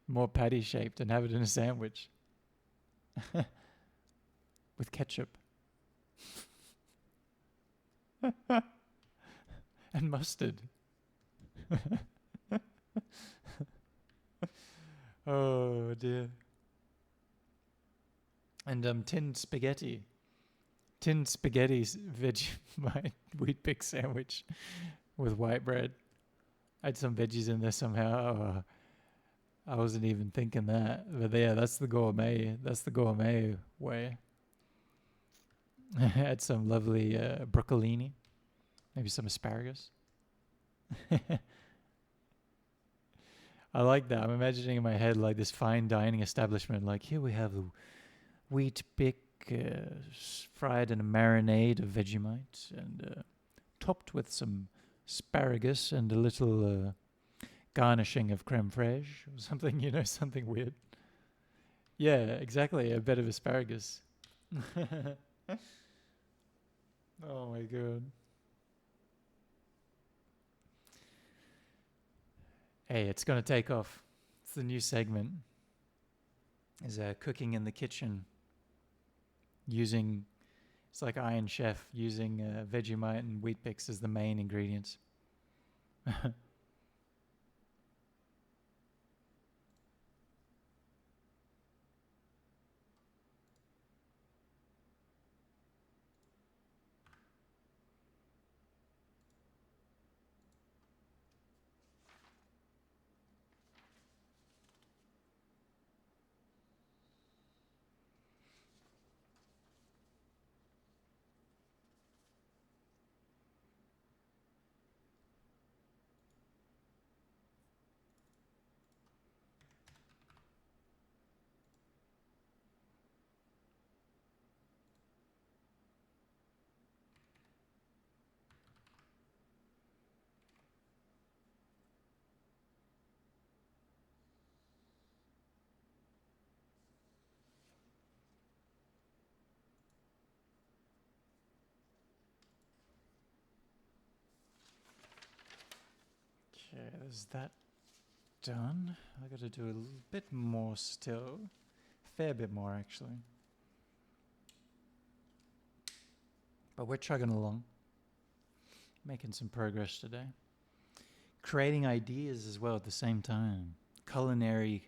More patty shaped and have it in a sandwich. With ketchup. And mustard. Oh dear. And tinned spaghetti. Tinned spaghetti Vegemite Weet Bix sandwich with white bread. I had some veggies in there somehow. Oh, I wasn't even thinking that. But yeah, that's the gourmet. That's the gourmet way. Add some lovely broccolini. Maybe some asparagus. I like that. I'm imagining in my head like this fine dining establishment. Like, here we have a wheat bix fried in a marinade of Vegemite and topped with some asparagus and a little garnishing of creme fraiche or something, something weird. Yeah, exactly. A bed of asparagus. Oh my god. Hey, it's going to take off. It's the new segment. Is cooking in the kitchen using, it's like Iron Chef, using Vegemite and Weet Bix as the main ingredients. Okay, is that done? I got to do a little bit more still. A fair bit more, actually. But we're chugging along. Making some progress today. Creating ideas as well at the same time. Culinary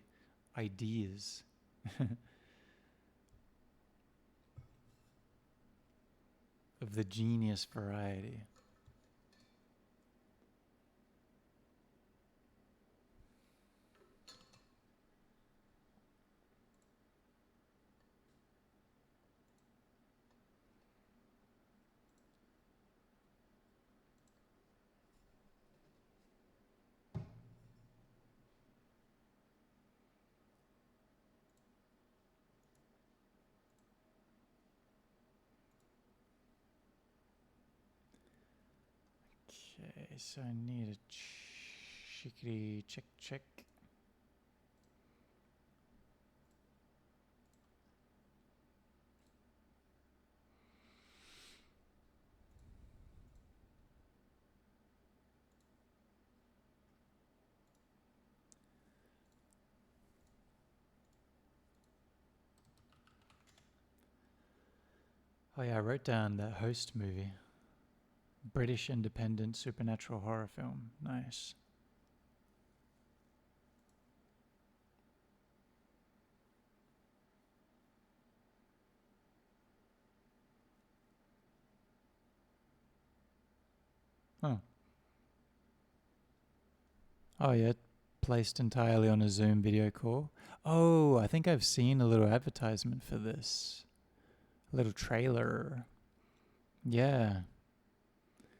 ideas. Of the genius variety. Okay, so I need a chickadee check. Oh yeah, I wrote down that Host movie. British independent supernatural horror film. Nice. Oh yeah, placed entirely on a Zoom video call. Oh, I think I've seen a little advertisement for this. A little trailer. Yeah,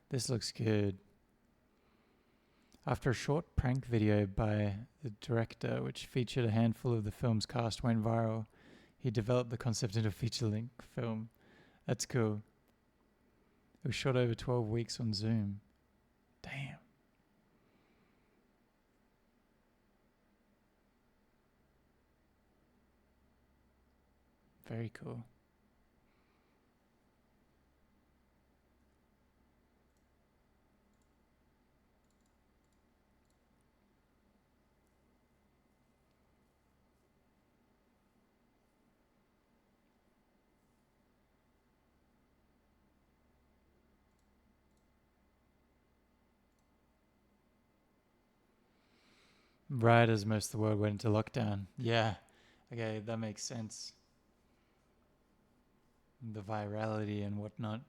this looks good. After a short prank video by the director, which featured a handful of the film's cast, went viral, he developed the concept into a feature-length film. That's cool. It was shot over 12 weeks on Zoom. Damn. Very cool. Right as most of the world went into lockdown. Yeah. Okay, that makes sense. The virality and whatnot.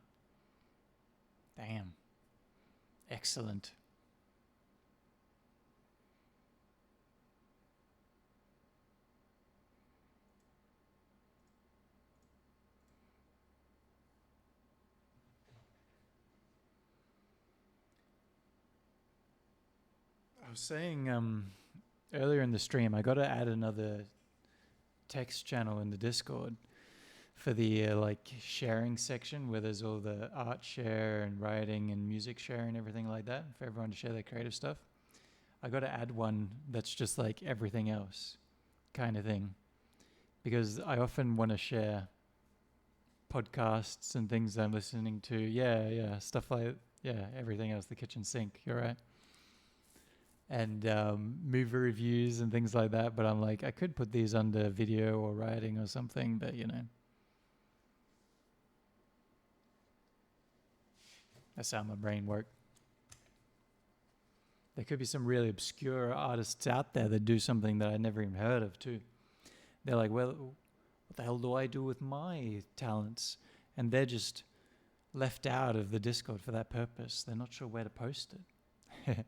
Damn. Excellent. I was saying earlier in the stream, I got to add another text channel in the Discord for the sharing section where there's all the art share and writing and music share and everything like that for everyone to share their creative stuff. I got to add one that's just like everything else kind of thing, because I often want to share podcasts and things I'm listening to. Yeah, stuff like everything else, the kitchen sink. You're right. And movie reviews and things like that. But I'm like, I could put these under video or writing or something, but that's how my brain works. There could be some really obscure artists out there that do something that I never even heard of too. They're like, well, what the hell do I do with my talents? And they're just left out of the Discord for that purpose. They're not sure where to post it.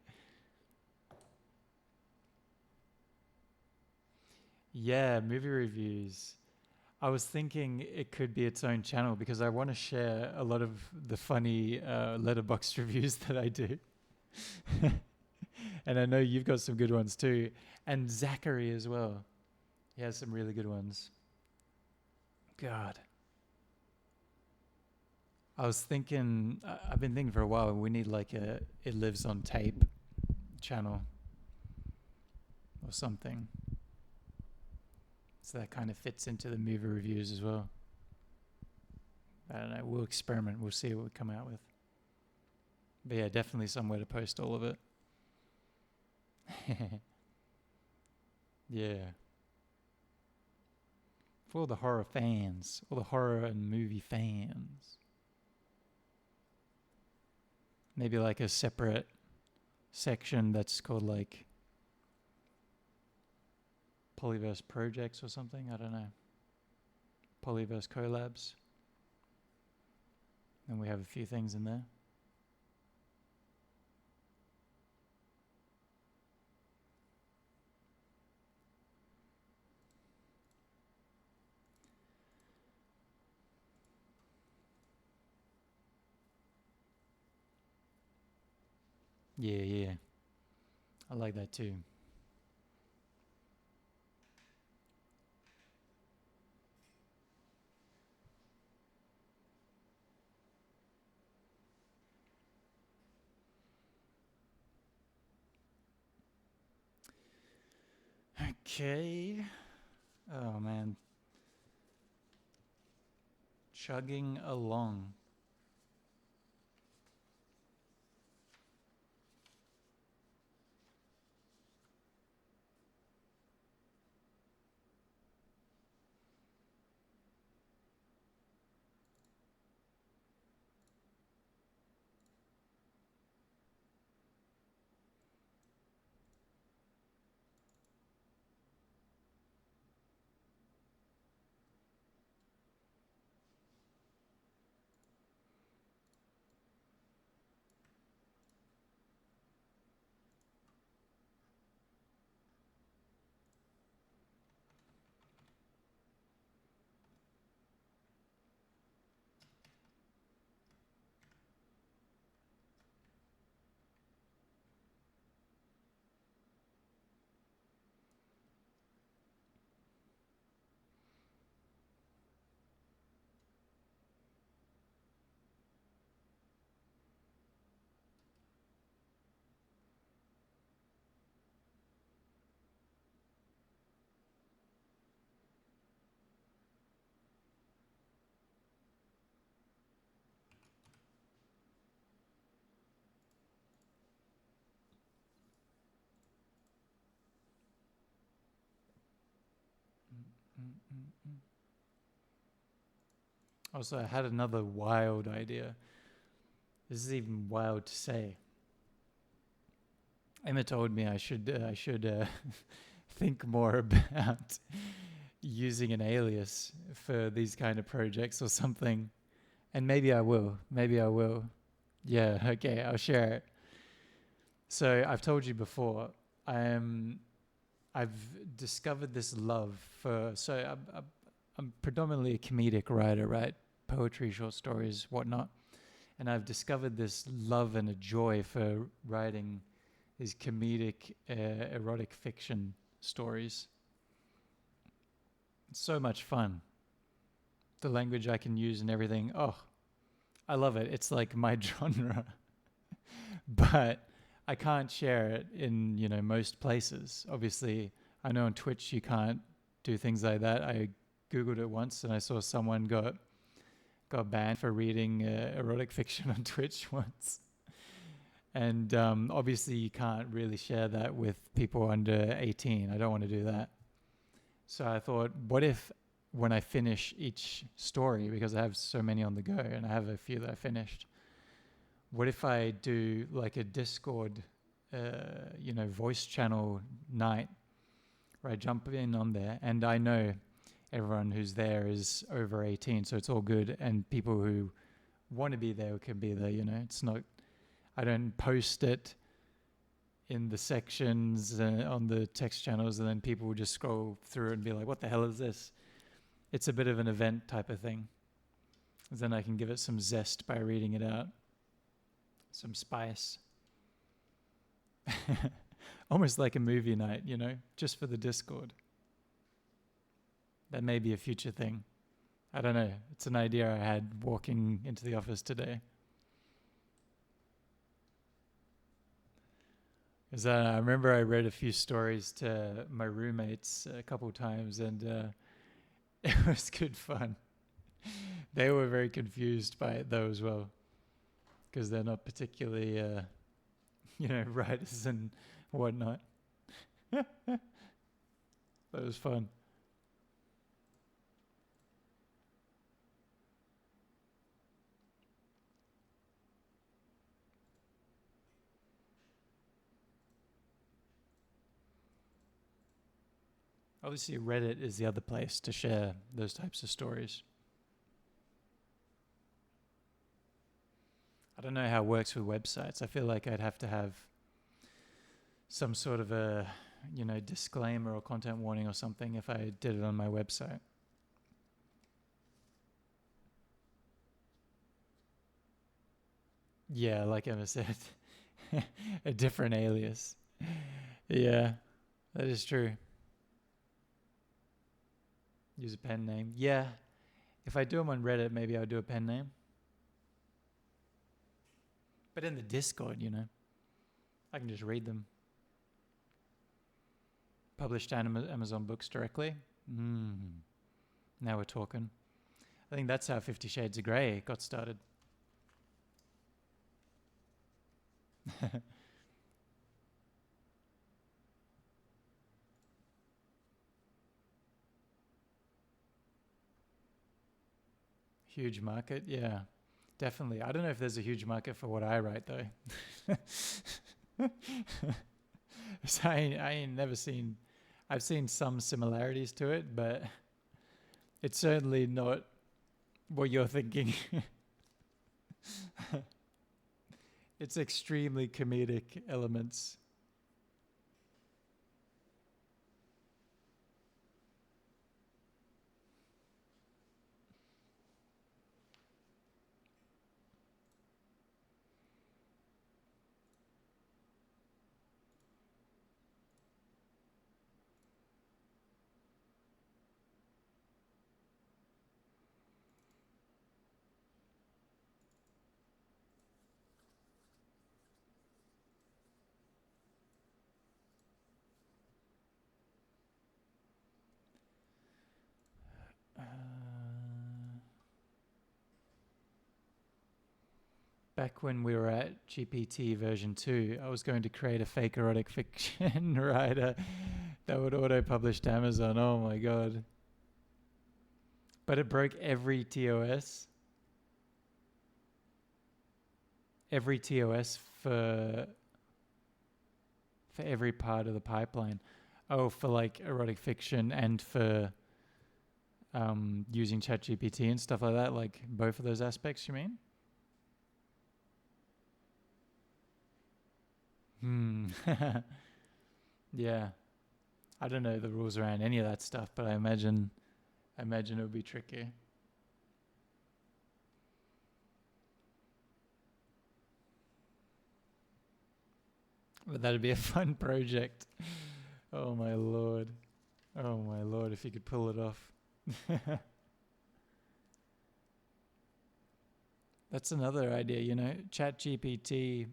Yeah, movie reviews. I was thinking it could be its own channel because I want to share a lot of the funny letterbox reviews that I do. And I know you've got some good ones too. And Zachary as well. He has some really good ones. God. I was thinking, I've been thinking for a while, we need like a It Lives on Tape channel or something. So that kind of fits into the movie reviews as well. I don't know. We'll experiment. We'll see what we come out with. But yeah, definitely somewhere to post all of it. Yeah. For all the horror fans, all the horror and movie fans. Maybe like a separate section that's called like Pollyverse projects or something. I don't know. Pollyverse collabs. And we have a few things in there. Yeah. I like that too. Okay. Oh man. Chugging along. Also, I had another wild idea. This is even wild to say. Emma told me I should think more about using an alias for these kind of projects or something. And maybe I will. Yeah, okay, I'll share it. So I've told you before, I've discovered this love for, so I'm predominantly a comedic writer, right? Poetry, short stories, whatnot. And I've discovered this love and a joy for writing these comedic, erotic fiction stories. It's so much fun. The language I can use and everything. Oh, I love it. It's like my genre. But I can't share it in, most places. Obviously, I know on Twitch you can't do things like that. I Googled it once and I saw someone got banned for reading erotic fiction on Twitch once. And obviously you can't really share that with people under 18. I don't want to do that. So I thought, what if when I finish each story, because I have so many on the go and I have a few that I finished, what if I do like a Discord, voice channel night where I jump in on there and I know everyone who's there is over 18, so it's all good. And people who want to be there can be there, It's not, I don't post it in the sections on the text channels and then people will just scroll through it and be like, what the hell is this? It's a bit of an event type of thing. Then I can give it some zest by reading it out. Some spice. Almost like a movie night, just for the Discord. That may be a future thing. I don't know. It's an idea I had walking into the office today. Because I remember I read a few stories to my roommates a couple of times and it was good fun. They were very confused by it though as well. Because they're not particularly, writers and whatnot. That was fun. Obviously, Reddit is the other place to share those types of stories. I don't know how it works with websites. I feel like I'd have to have some sort of a, disclaimer or content warning or something if I did it on my website. Yeah, like Emma said, a different alias. Yeah, that is true. Use a pen name. Yeah, if I do them on Reddit, maybe I'll do a pen name. But in the Discord, I can just read them. Published on Amazon Books directly. Now we're talking. I think that's how 50 Shades of Grey got started. Huge market, yeah. Definitely. I don't know if there's a huge market for what I write though. So I ain't never seen, I've seen some similarities to it, but it's certainly not what you're thinking. It's extremely comedic elements. Back when we were at GPT version 2, I was going to create a fake erotic fiction writer that would auto-publish to Amazon. Oh my god. But it broke every TOS. Every TOS for every part of the pipeline. Oh, for like erotic fiction and for using ChatGPT and stuff like that, like both of those aspects, you mean? Yeah. I don't know the rules around any of that stuff, but I imagine it would be tricky. But that'd be a fun project. Oh my lord. Oh my lord, if you could pull it off. That's another idea, you know, ChatGPT,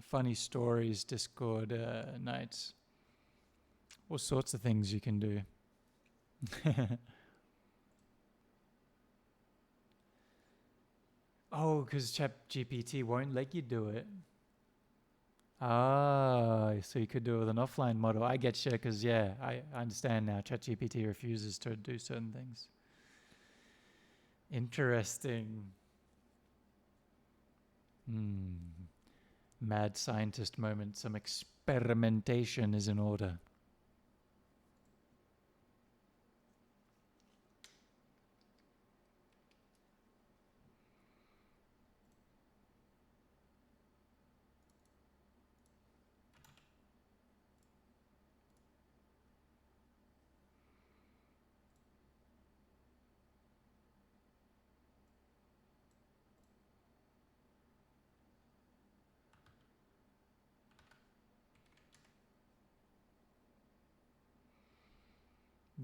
funny stories, Discord nights. All sorts of things you can do. Oh, because ChatGPT won't let you do it. Ah, so you could do it with an offline model. I get you, because yeah, I understand now. ChatGPT refuses to do certain things. Interesting. Mad scientist moment. Some experimentation is in order.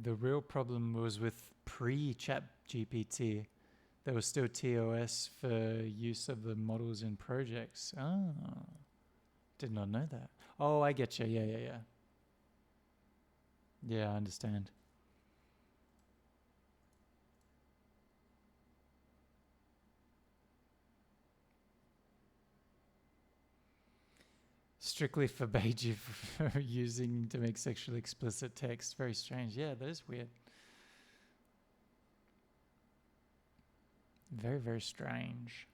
The real problem was with pre-Chat GPT. There was still TOS for use of the models in projects. Oh, did not know that. Oh, I get you. Yeah. Yeah, I understand. Strictly forbade you for using to make sexually explicit text. Very strange. Yeah, that is weird. Very, very strange.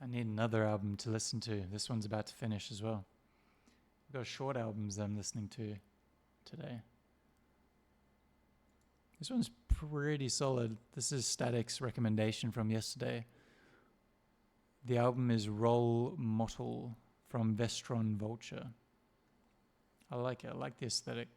I need another album to listen to. This one's about to finish as well. I've got short albums I'm listening to today. This one's pretty solid. This is Static's recommendation from yesterday. The album is Roll Mottle from Vestron Vulture. I like it. I like the aesthetic.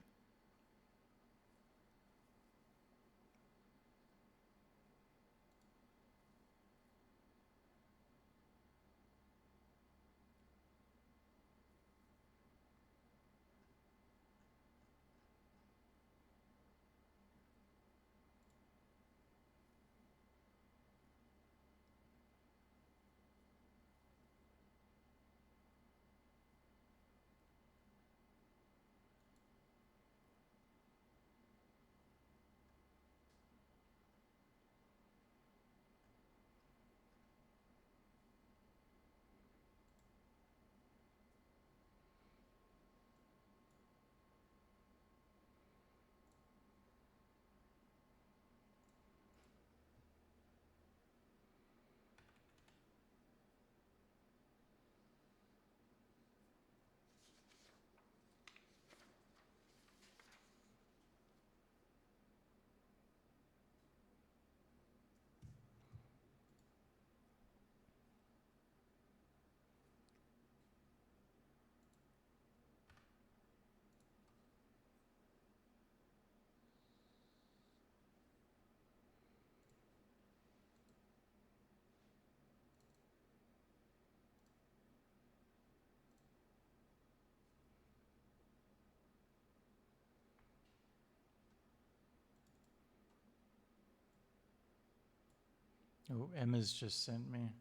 Oh, Emma's just sent me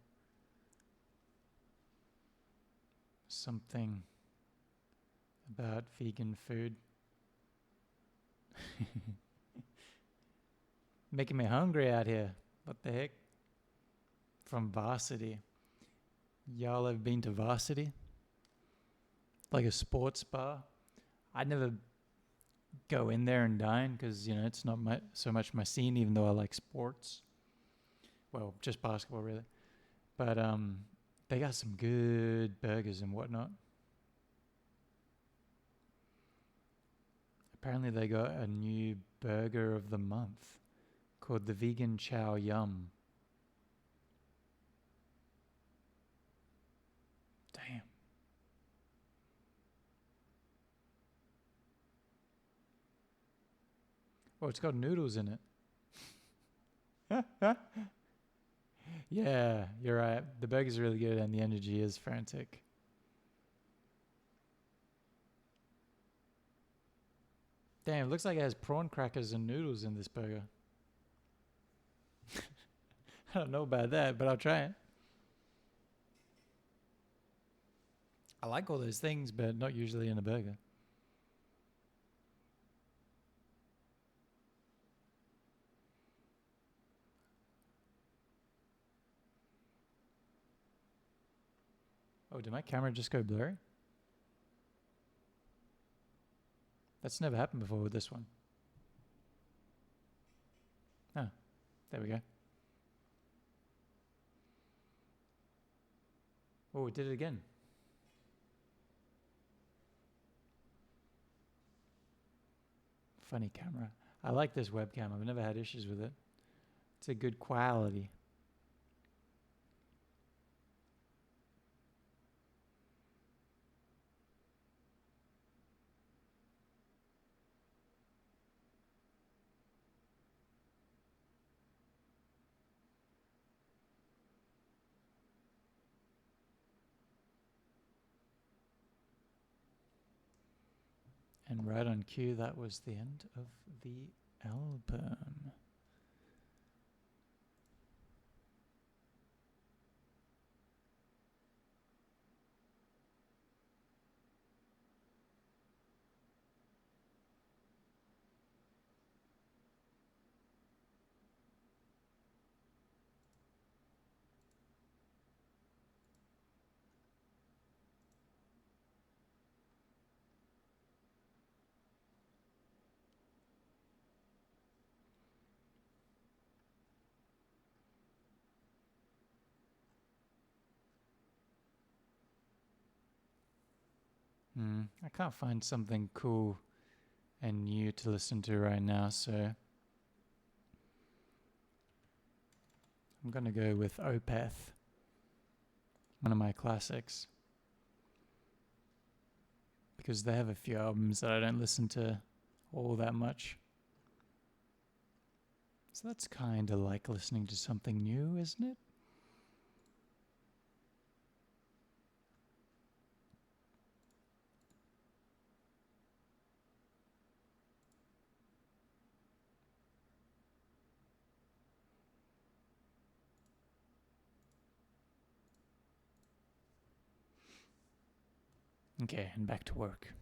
something about vegan food. Making me hungry out here. What the heck? From Varsity. Y'all have been to Varsity? Like a sports bar? I'd never go in there and dine because, you know, it's not so much my scene, even though I like sports. Well, just basketball, really. But they got some good burgers and whatnot. Apparently they got a new burger of the month called the Vegan Chow Yum. Damn. Oh, it's got noodles in it. Yeah, you're right. The burger's really good and the energy is frantic. Damn, it looks like it has prawn crackers and noodles in this burger. I don't know about that, but I'll try it. I like all those things, but not usually in a burger. Oh, did my camera just go blurry? That's never happened before with this one. Oh, there we go. Oh, it did it again. Funny camera. I like this webcam. I've never had issues with it. It's a good quality. And right on cue, that was the end of the album. I can't find something cool and new to listen to right now, so I'm going to go with Opeth, one of my classics, because they have a few albums that I don't listen to all that much. So that's kind of like listening to something new, isn't it? Okay, and back to work.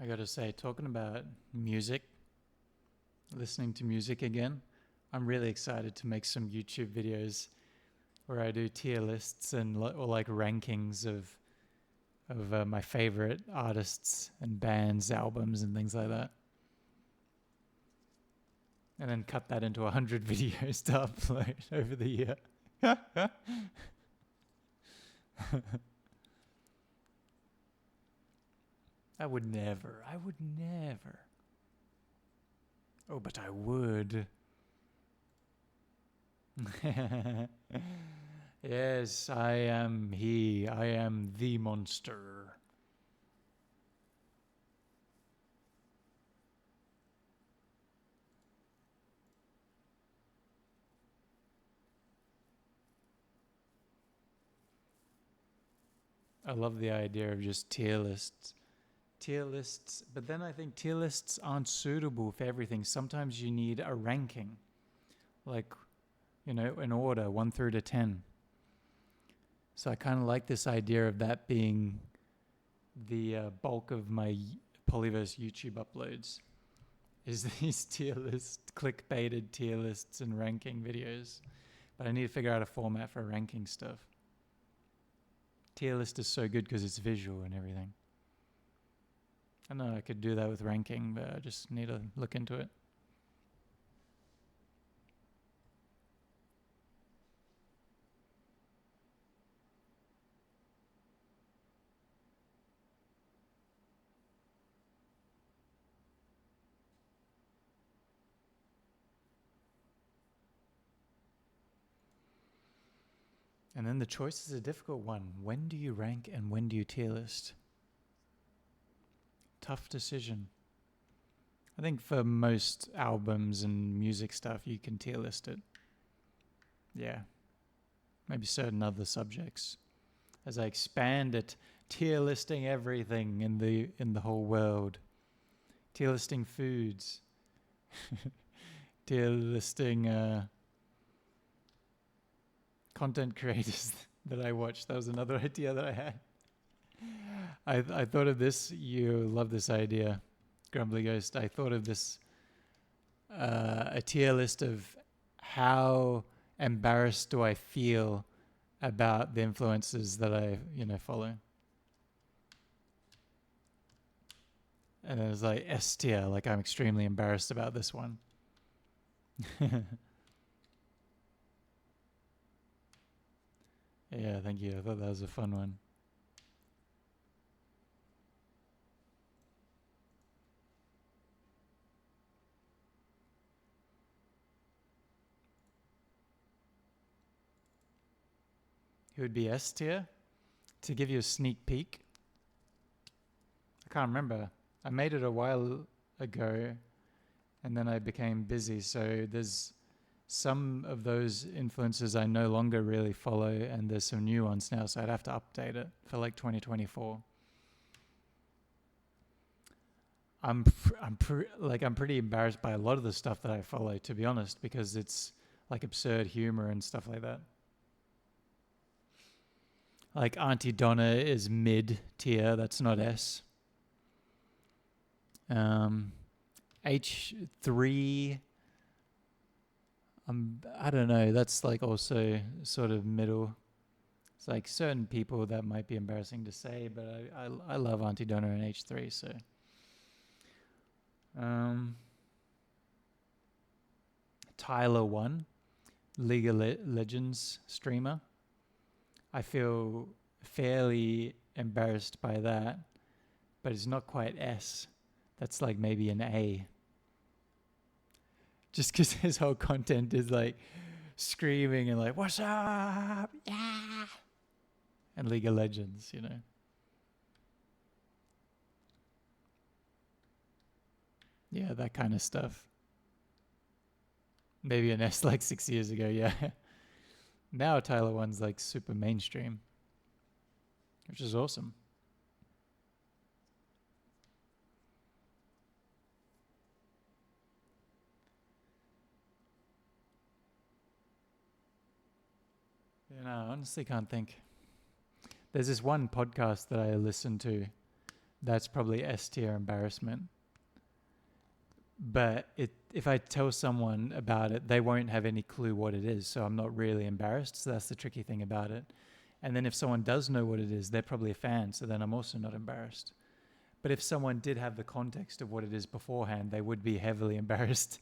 I gotta say, talking about music, listening to music again, I'm really excited to make some YouTube videos where I do tier lists and or like rankings of my favorite artists and bands, albums, and things like that. And then cut that into 100 videos to upload over the year. I would never. Oh, but I would. Yes, I am he. I am the monster. I love the idea of just tier lists. But then I think tier lists aren't suitable for everything. Sometimes you need a ranking, like, an order 1 through to 10. So I kind of like this idea of that being the bulk of my Pollyverse YouTube uploads, is these tier lists, clickbaited tier lists and ranking videos. But I need to figure out a format for ranking stuff. Tier list is so good because it's visual and everything. I know I could do that with ranking, but I just need to look into it. And then the choice is a difficult one. When do you rank and when do you tier list? Tough decision. I think for most albums and music stuff, you can tier list it. Yeah. Maybe certain other subjects. As I expand it, tier listing everything in the whole world. Tier listing foods. Tier listing content creators that I watch. That was another idea that I had. I thought of this. You love this idea, Grumbly Ghost. I thought of this, a tier list of how embarrassed do I feel about the influencers that I, follow. And it was like S tier, like I'm extremely embarrassed about this one. Yeah, thank you. I thought that was a fun one. It would be S tier. To give you a sneak peek, I can't remember. I made it a while ago, and then I became busy. So there's some of those influencers I no longer really follow, and there's some new ones now. So I'd have to update it for like 2024. I'm pretty embarrassed by a lot of the stuff that I follow, to be honest, because it's like absurd humor and stuff like that. Like Auntie Donna is mid tier. That's not S. H3. I don't know. That's like also sort of middle. It's like certain people that might be embarrassing to say, but I love Auntie Donna and H3. So. Tyler 1, League of Legends streamer. I feel fairly embarrassed by that, but it's not quite S. That's like maybe an A. Just because his whole content is like screaming and like, what's up? Yeah. And League of Legends, Yeah, that kind of stuff. Maybe an S like 6 years ago, yeah. Now Tyler 1's like super mainstream, which is awesome. I honestly can't think. There's this one podcast that I listen to That's probably S tier embarrassment. But if I tell someone about it, they won't have any clue what it is. So I'm not really embarrassed. So that's the tricky thing about it. And then if someone does know what it is, they're probably a fan. So then I'm also not embarrassed. But if someone did have the context of what it is beforehand, they would be heavily embarrassed.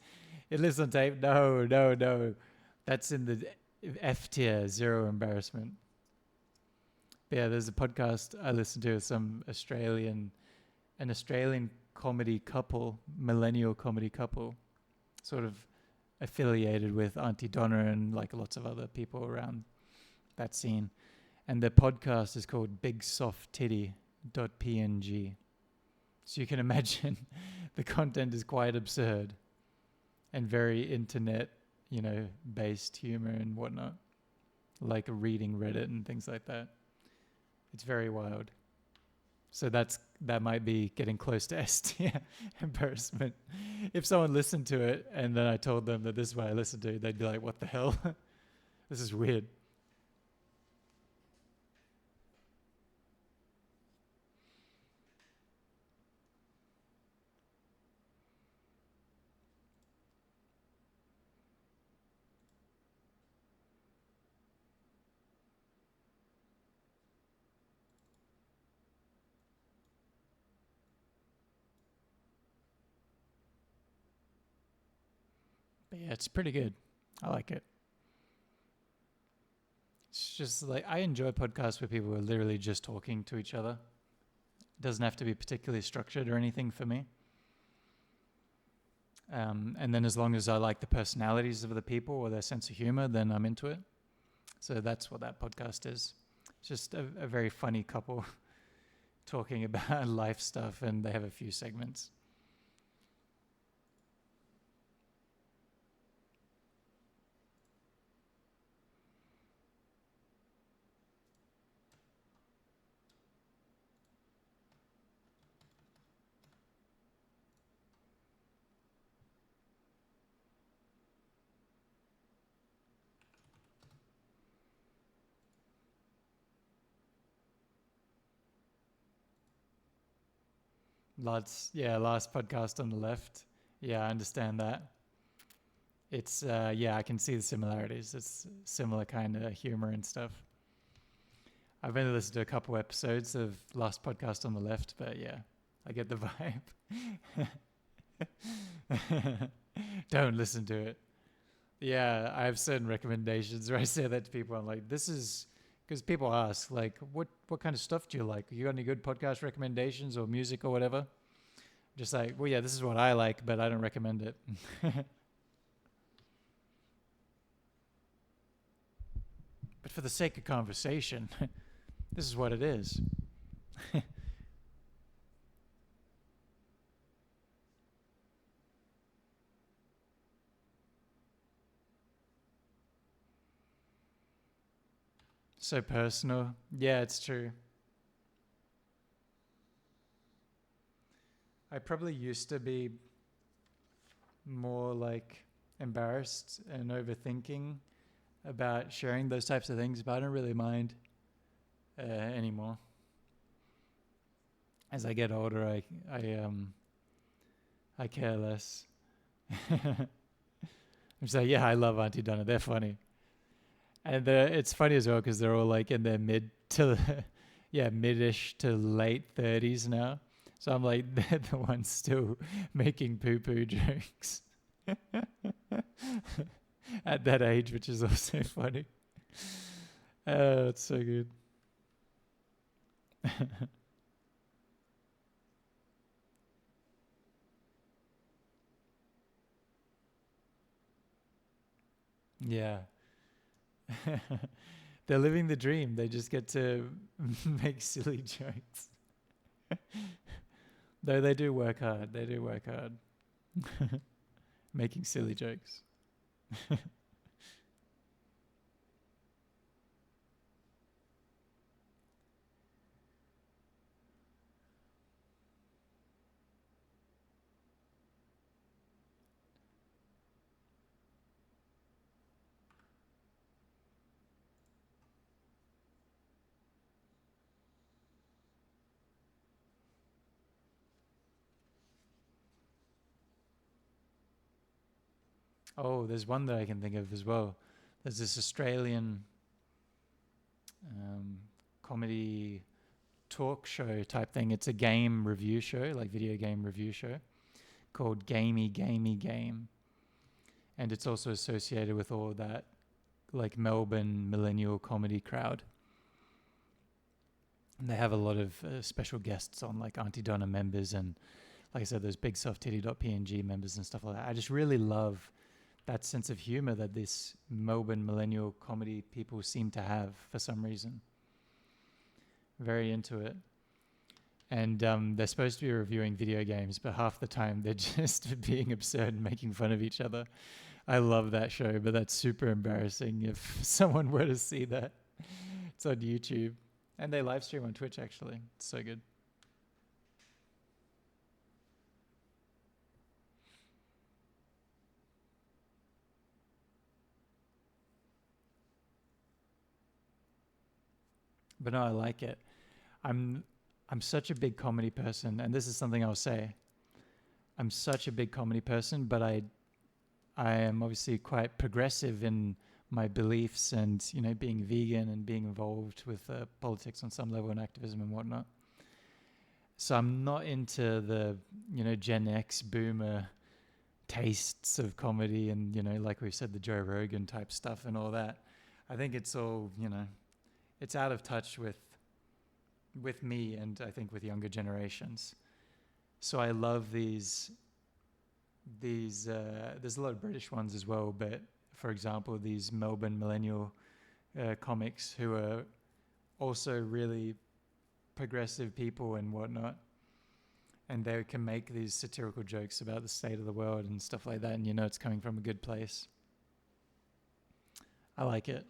It lives on tape. No, no, no. That's in the F tier, zero embarrassment. But yeah, there's a podcast I listen to with an Australian comedy couple, millennial comedy couple, sort of affiliated with Auntie Donna and like lots of other people around that scene. And the podcast is called BigSoftTitty.png. So you can imagine the content is quite absurd and very internet, based humor and whatnot, like reading Reddit and things like that. It's very wild. So that might be getting close to S tier embarrassment. If someone listened to it and then I told them that this is what I listened to, they'd be like, what the hell? This is weird. But yeah, it's pretty good. I like it. It's just like, I enjoy podcasts where people are literally just talking to each other. It doesn't have to be particularly structured or anything for me. And then as long as I like the personalities of the people or their sense of humor, then I'm into it. So that's what that podcast is. It's just a very funny couple talking about life stuff, and they have a few segments. Last podcast on the left. Yeah, I understand that. It's, I can see the similarities. It's similar kind of humor and stuff. I've only listened to a couple episodes of last podcast on the left, but yeah, I get the vibe. Don't listen to it. Yeah, I have certain recommendations where I say that to people. I'm like, this is because people ask, like, what kind of stuff do you like? You got any good podcast recommendations or music or whatever? Just like, well, yeah, this is what I like, but I don't recommend it. But for the sake of conversation, this is what it is. So personal. Yeah, it's true. I probably used to be more like embarrassed and overthinking about sharing those types of things, but I don't really mind anymore. As I get older, I care less. I'm just like, yeah, I love Auntie Donna. They're funny, and it's funny as well because they're all like in their midish to late 30s now. So I'm like, they're the ones still making poo-poo jokes at that age, which is also funny. Oh, it's so good. Yeah. They're living the dream. They just get to make silly jokes. Though they do work hard. They do work hard. Making silly jokes. Oh, there's one that I can think of as well. There's this Australian comedy talk show type thing. It's a game review show, like video game review show, called Gamey Game. And it's also associated with all that like Melbourne millennial comedy crowd. And they have a lot of special guests on, like Auntie Donna members and, like I said, those big softtitty.png members and stuff like that. I just really love that sense of humor that this Melbourne millennial comedy people seem to have for some reason. Very into it. And they're supposed to be reviewing video games, but half the time they're just being absurd and making fun of each other. I love that show, but that's super embarrassing if someone were to see that. It's on YouTube. And they live stream on Twitch, actually. It's so good. But no, I like it. I'm such a big comedy person, and this is something I'll say. I'm such a big comedy person, but I am obviously quite progressive in my beliefs and, you know, being vegan and being involved with politics on some level and activism and whatnot. So I'm not into the, you know, Gen X boomer tastes of comedy and, you know, like we said, the Joe Rogan type stuff and all that. I think it's all, you know, it's out of touch with me and I think with younger generations. So I love these there's a lot of British ones as well, but for example, these Melbourne millennial comics who are also really progressive people and whatnot, and they can make these satirical jokes about the state of the world and stuff like that, and you know it's coming from a good place. I like it.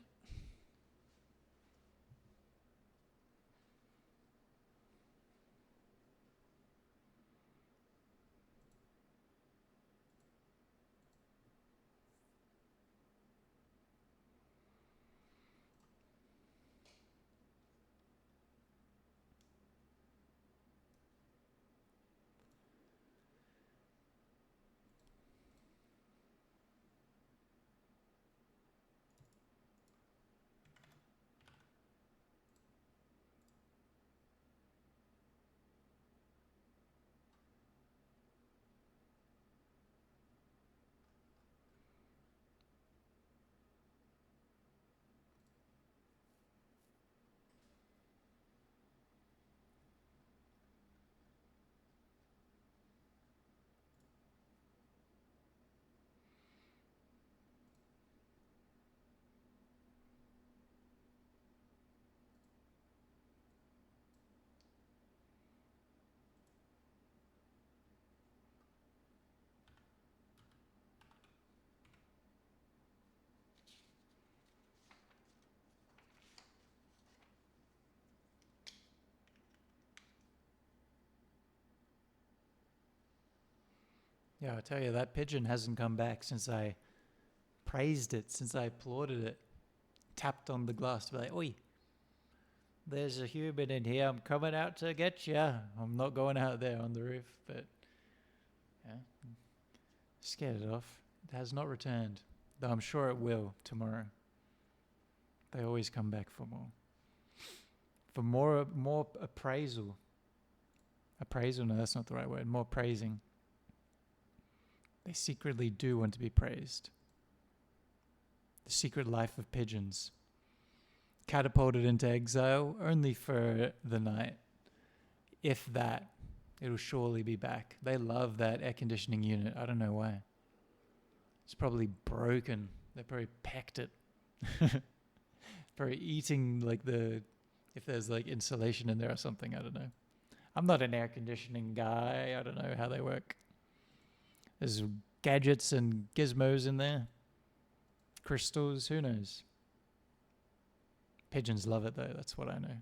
Yeah, I tell you, that pigeon hasn't come back since I praised it, since I applauded it, tapped on the glass to be like, oi, there's a human in here, I'm coming out to get you. I'm not going out there on the roof, but yeah, scared it off. It has not returned, though I'm sure it will tomorrow. They always come back for more. For more appraisal. Appraisal? No, that's not the right word. More praising. They secretly do want to be praised. The secret life of pigeons. Catapulted into exile only for the night. If that, it'll surely be back. They love that air conditioning unit. I don't know why. It's probably broken. They probably packed it. Probably eating like if there's like insulation in there or something. I don't know. I'm not an air conditioning guy. I don't know how they work. There's gadgets and gizmos in there. Crystals, who knows? Pigeons love it though, that's what I know.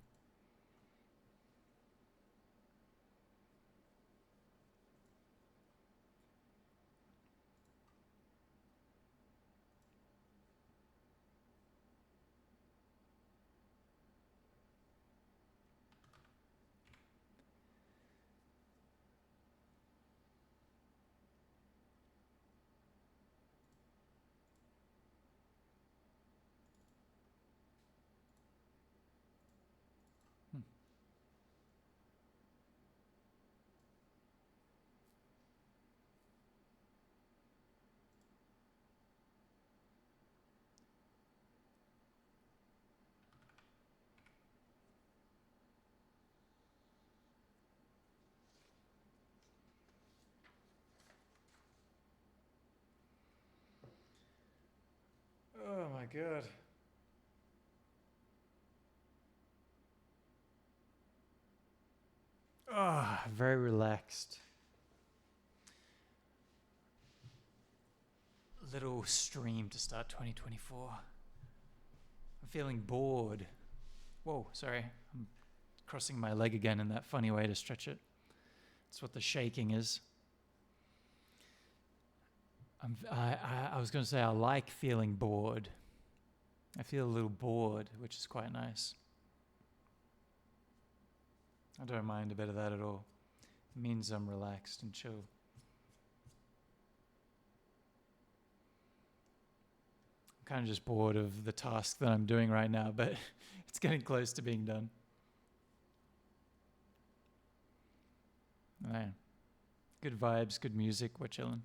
Oh my god. Oh, very relaxed. Little stream to start 2024. I'm feeling bored. Whoa, sorry. I'm crossing my leg again in that funny way to stretch it. That's what the shaking is. I was going to say I like feeling bored. I feel a little bored, which is quite nice. I don't mind a bit of that at all. It means I'm relaxed and chill. I'm kind of just bored of the task that I'm doing right now, but it's getting close to being done. Yeah. Good vibes, good music, we're chilling.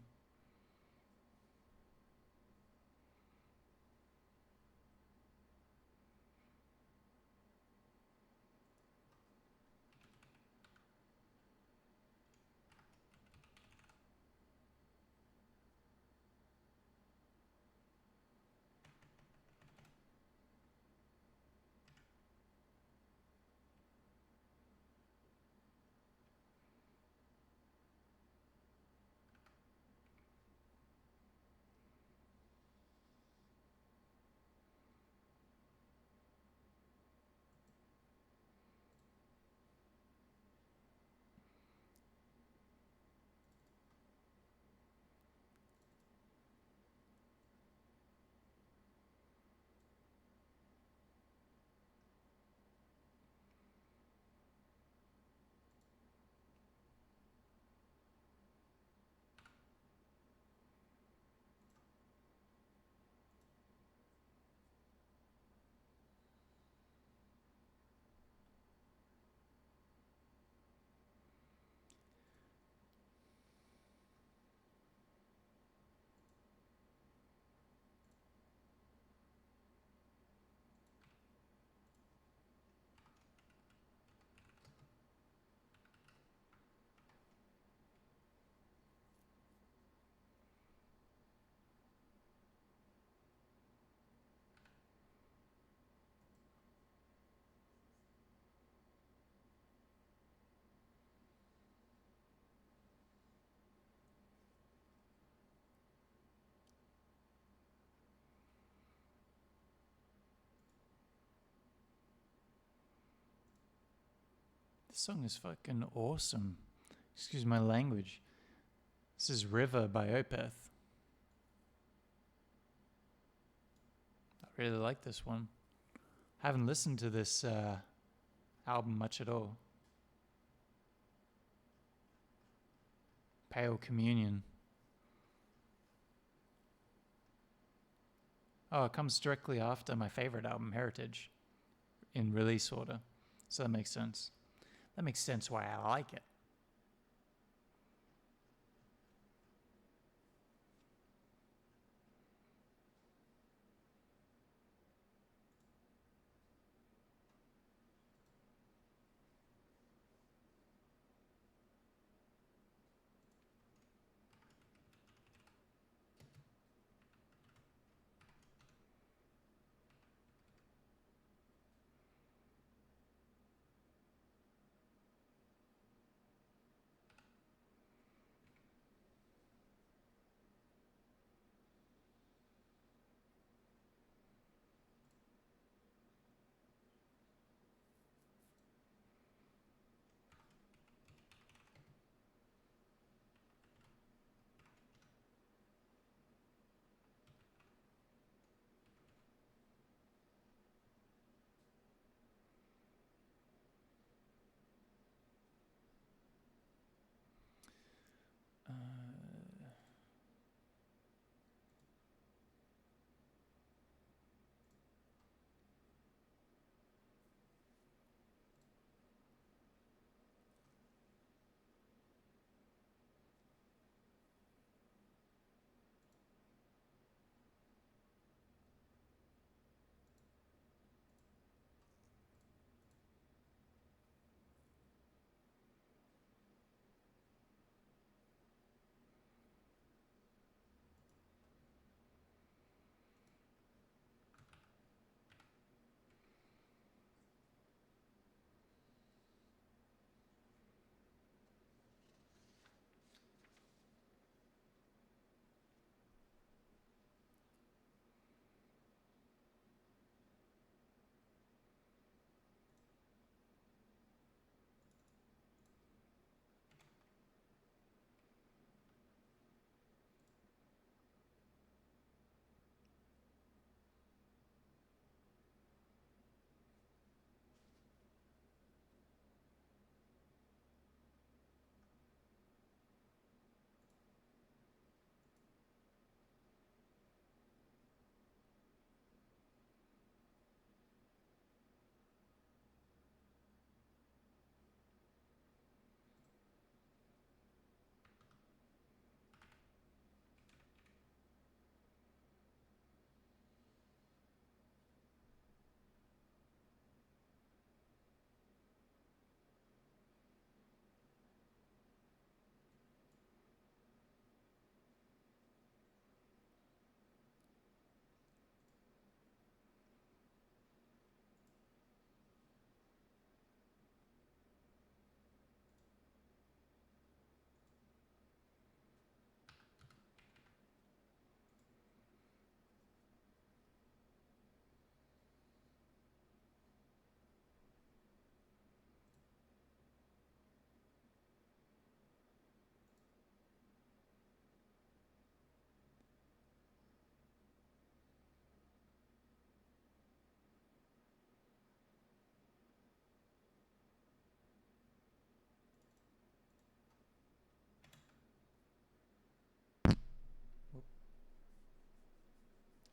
This song is fucking awesome. Excuse my language. This is River by Opeth. I really like this one. I haven't listened to this album much at all. Pale Communion. Oh, it comes directly after my favorite album, Heritage, in release order. So that makes sense. That makes sense why I like it.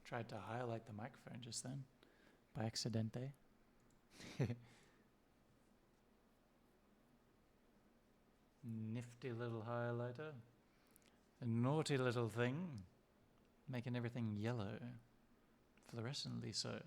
Tried to highlight the microphone just then by accidente. Nifty little highlighter. A naughty little thing. Making everything yellow. Fluorescently so.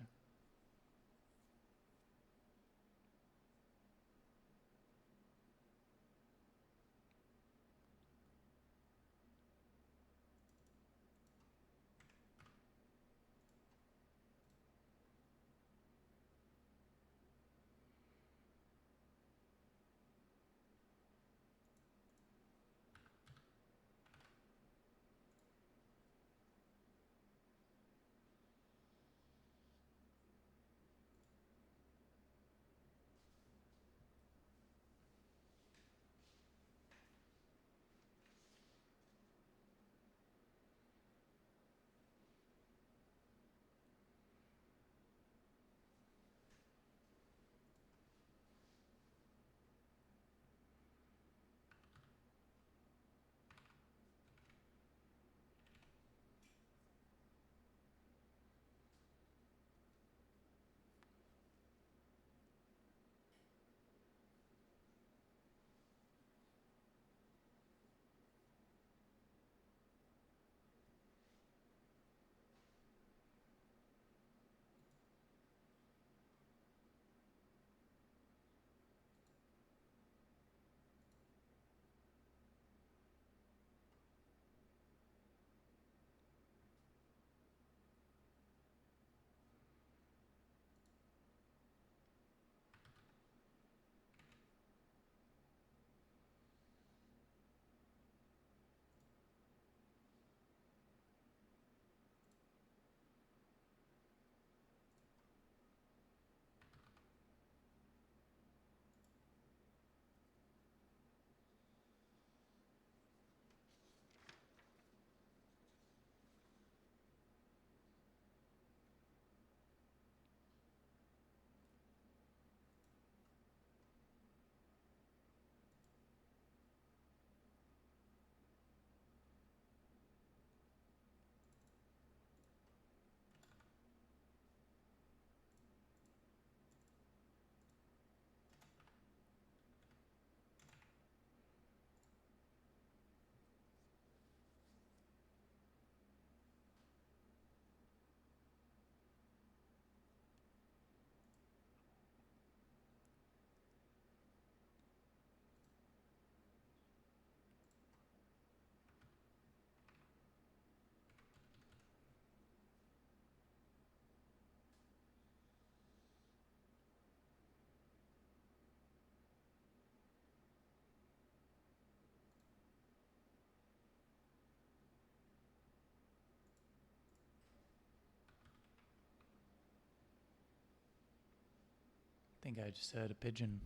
I think I just heard a pigeon.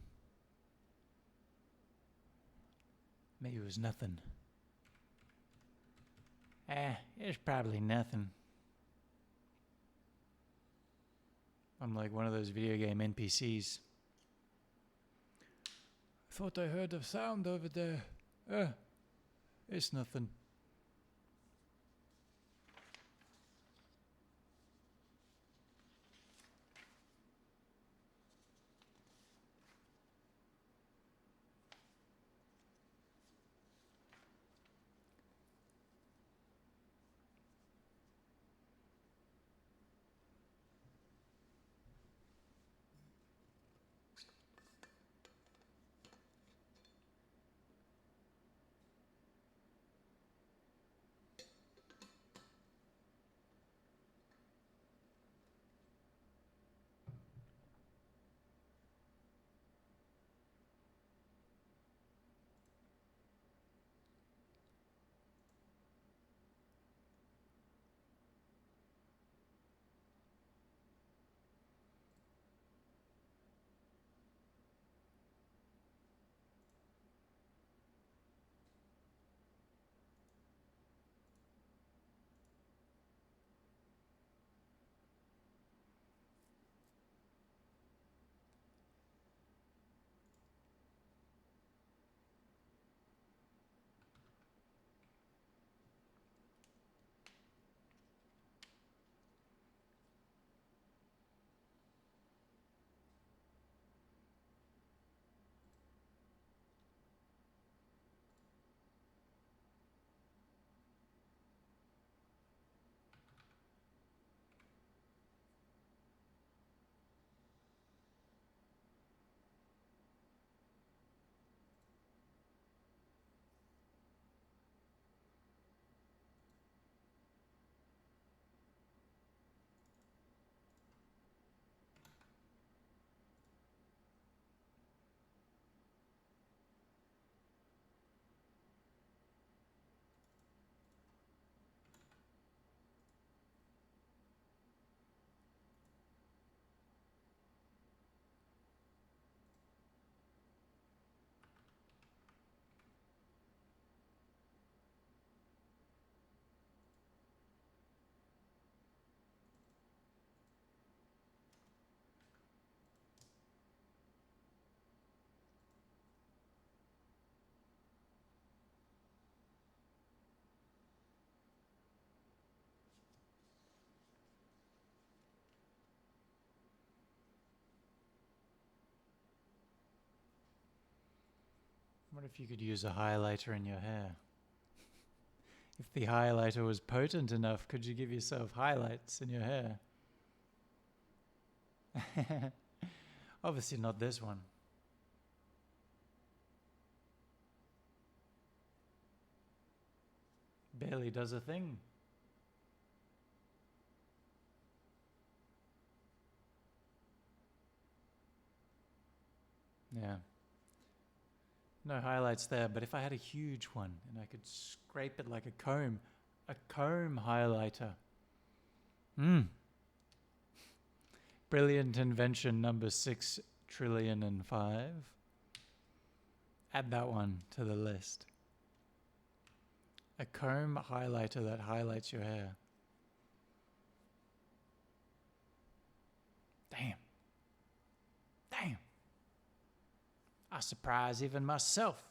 Maybe it was nothing. It's probably nothing. I'm like one of those video game NPCs. I thought I heard a sound over there. It's nothing. What if you could use a highlighter in your hair? If the highlighter was potent enough, could you give yourself highlights in your hair? Obviously not this one. Barely does a thing. Yeah. No highlights there, but if I had a huge one and I could scrape it like a comb highlighter. Brilliant invention number 6,000,005,000,005. Add that one to the list. A comb highlighter that highlights your hair. Damn. I surprise even myself.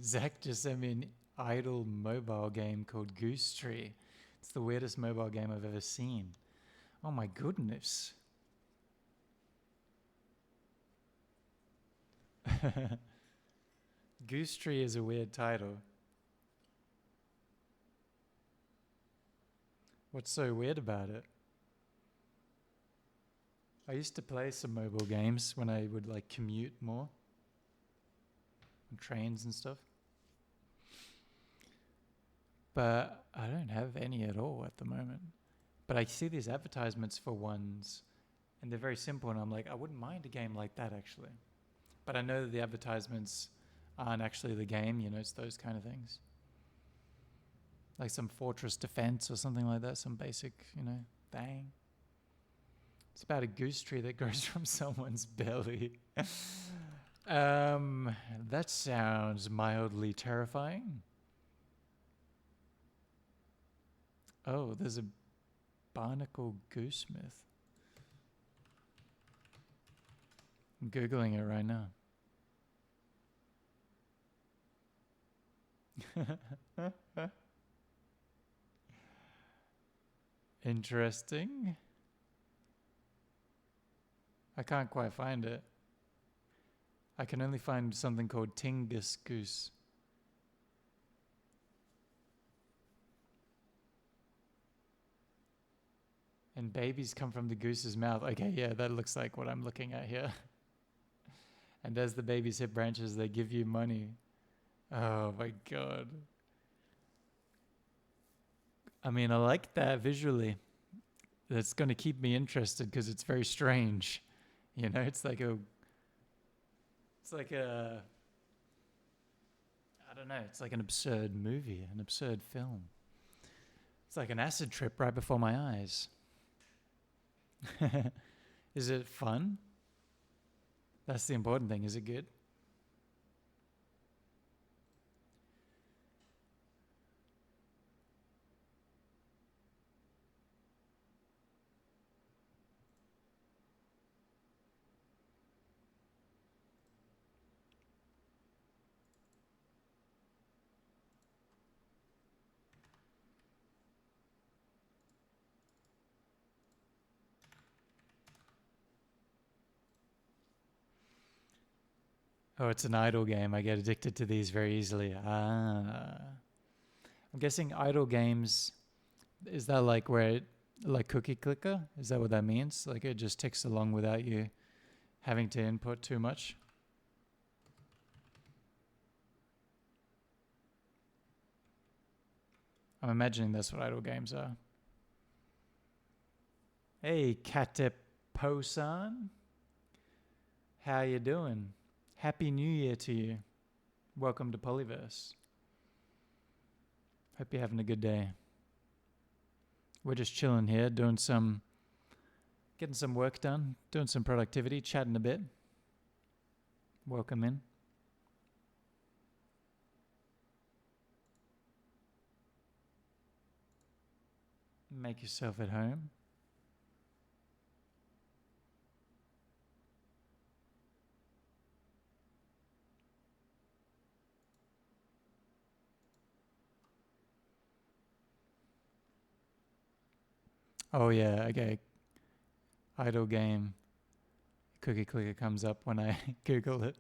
Zach just sent me an idle mobile game called Goose Tree. It's the weirdest mobile game I've ever seen. Oh my goodness. Goose Tree is a weird title. What's so weird about it? I used to play some mobile games when I would like commute more. On trains and stuff. But I don't have any at all at the moment. But I see these advertisements for ones and they're very simple and I'm like, I wouldn't mind a game like that actually. But I know that the advertisements aren't actually the game, you know, it's those kind of things. Like some Fortress Defense or something like that, some basic, you know, thing. It's about a goose tree that grows from someone's belly. That sounds mildly terrifying. Oh, there's a barnacle goose myth. I'm Googling it right now. Interesting. I can't quite find it. I can only find something called Tingus goose. And babies come from the goose's mouth. Okay, yeah, that looks like what I'm looking at here. And as the babies hit branches, they give you money. Oh my God. I mean, I like that visually. That's going to keep me interested because it's very strange. You know, it's like a, I don't know, it's like an absurd movie, an absurd film. It's like an acid trip right before my eyes. Is it fun? That's the important thing. Is it good? Oh, it's an idle game. I get addicted to these very easily. I'm guessing idle games, is that like where it, like cookie clicker? Is that what that means? Like it just ticks along without you having to input too much? I'm imagining that's what idle games are. Hey, Katepo-san. How you doing? Happy New Year to you. Welcome to Pollyverse. Hope you're having a good day. We're just chilling here, getting some work done, doing some productivity, chatting a bit. Welcome in. Make yourself at home. Oh yeah, okay. Idle game. Cookie clicker comes up when I Google it.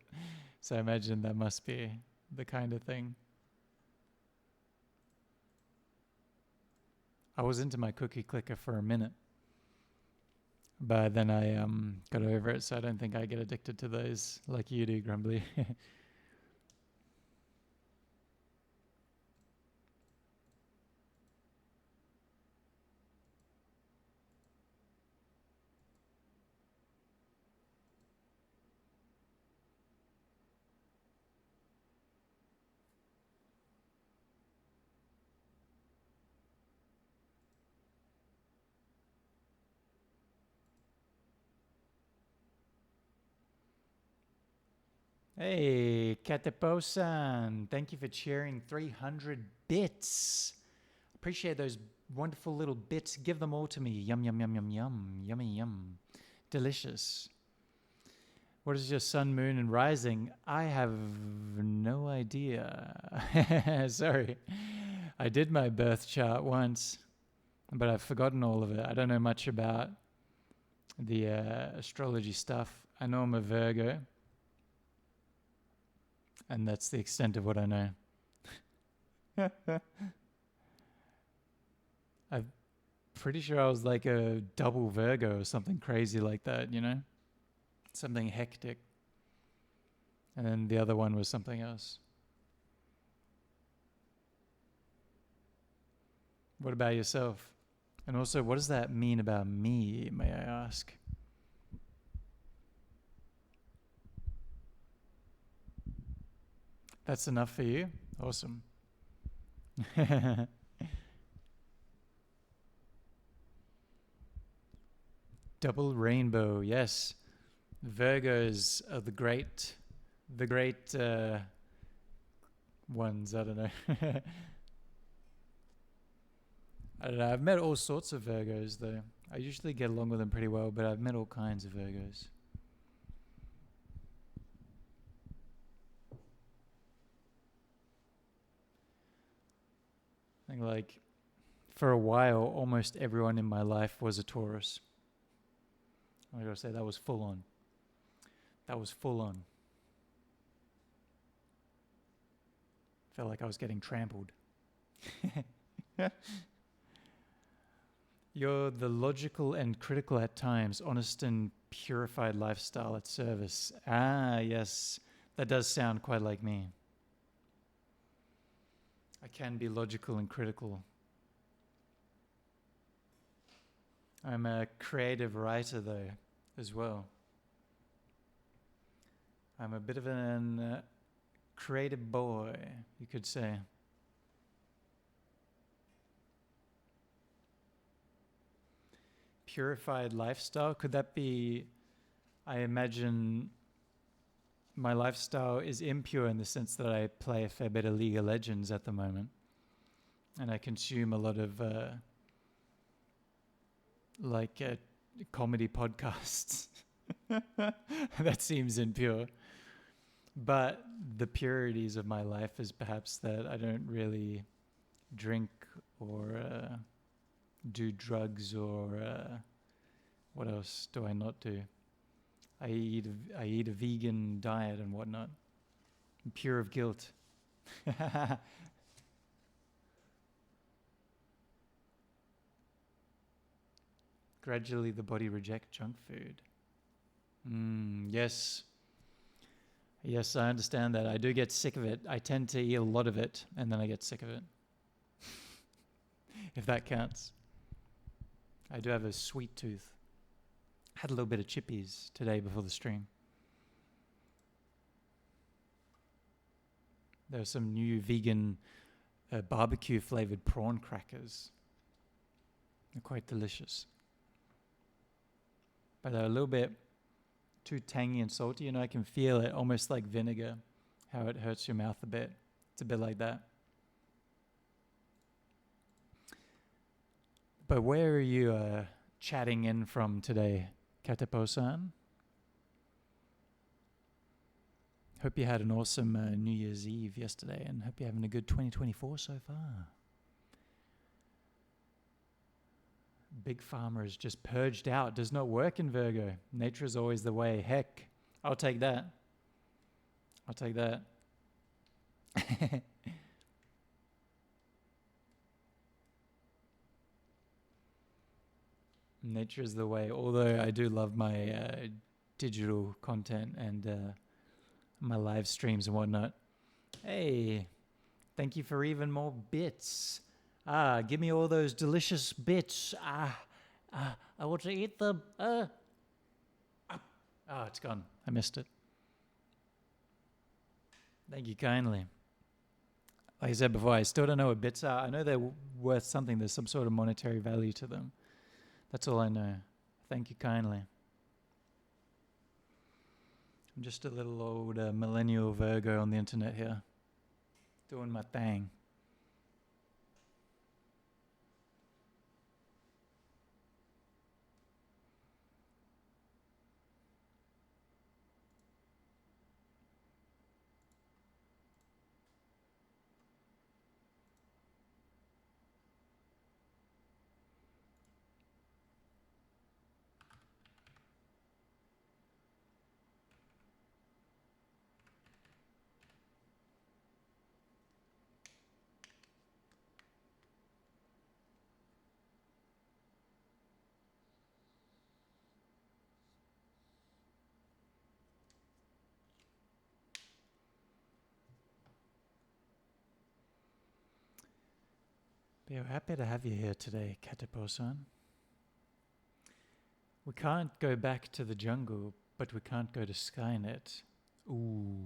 So I imagine that must be the kind of thing. I was into my cookie clicker for a minute. But then I got over it, so I don't think I get addicted to those like you do, Grumbly. Hey, Katepo-san, thank you for cheering 300 bits. Appreciate those wonderful little bits. Give them all to me. Yum, yum, yum, yum, yum. Yummy, yum. Delicious. What is your sun, moon, and rising? I have no idea. Sorry. I did my birth chart once, but I've forgotten all of it. I don't know much about the astrology stuff. I know I'm a Virgo. And that's the extent of what I know. I'm pretty sure I was like a double Virgo or something crazy like that, you know? Something hectic. And then the other one was something else. What about yourself? And also, what does that mean about me, may I ask? That's enough for you? Awesome. Double rainbow, yes. Virgos are the great ones. I don't know. I don't know. I've met all sorts of Virgos though. I usually get along with them pretty well, but I've met all kinds of Virgos. I think like for a while, almost everyone in my life was a Taurus. I gotta say that was full on. That was full on. Felt like I was getting trampled. You're the logical and critical at times, honest and purified lifestyle at service. Ah, yes. That does sound quite like me. I can be logical and critical. I'm a creative writer, though, as well. I'm a bit of an creative boy, you could say. Purified lifestyle, could that be, I imagine my lifestyle is impure in the sense that I play a fair bit of League of Legends at the moment. And I consume a lot of comedy podcasts. That seems impure. But the purities of my life is perhaps that I don't really drink or do drugs or what else do I not do? I eat a vegan diet and whatnot. I'm pure of guilt. Gradually the body rejects junk food. Yes. Yes, I understand that. I do get sick of it. I tend to eat a lot of it and then I get sick of it. If that counts. I do have a sweet tooth. Had a little bit of chippies today before the stream. There are some new vegan barbecue flavored prawn crackers. They're quite delicious. But they're a little bit too tangy and salty. You know, I can feel it almost like vinegar, how it hurts your mouth a bit. It's a bit like that. But where are you chatting in from today, Katapo-san? Hope you had an awesome New Year's Eve yesterday and hope you're having a good 2024 so far. Big Pharma is just purged out. Does not work in Virgo. Nature is always the way. Heck, I'll take that. I'll take that. Nature is the way. Although I do love my digital content and my live streams and whatnot. Hey, thank you for even more bits. Give me all those delicious bits. I want to eat them. It's gone. I missed it. Thank you kindly. Like I said before, I still don't know what bits are. I know they're worth something. There's some sort of monetary value to them. That's all I know. Thank you kindly. I'm just a little old millennial Virgo on the internet here. Doing my thing. We're happy to have you here today, Katapo-san. We can't go back to the jungle, but we can't go to Skynet. Ooh.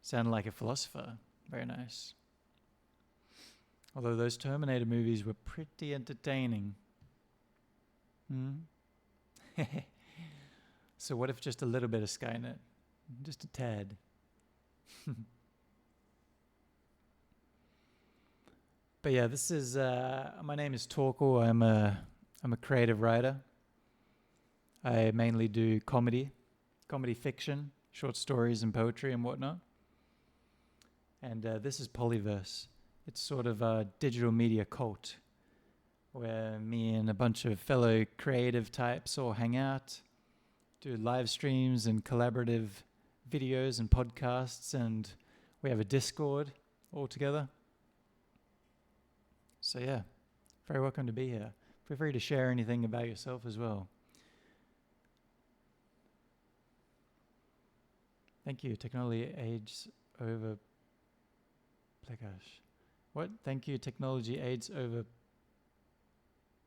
Sounded like a philosopher. Very nice. Although those Terminator movies were pretty entertaining. So what if just a little bit of Skynet? Just a tad. But yeah, this is, my name is Torkel. I'm a creative writer. I mainly do comedy fiction, short stories and poetry and whatnot. And this is Pollyverse. It's sort of a digital media cult where me and a bunch of fellow creative types all hang out, do live streams and collaborative videos and podcasts, and we have a Discord all together. So yeah, very welcome to be here. Feel free to share anything about yourself as well. Thank you. Technology aids over Plekash. What? Thank you. Technology aids over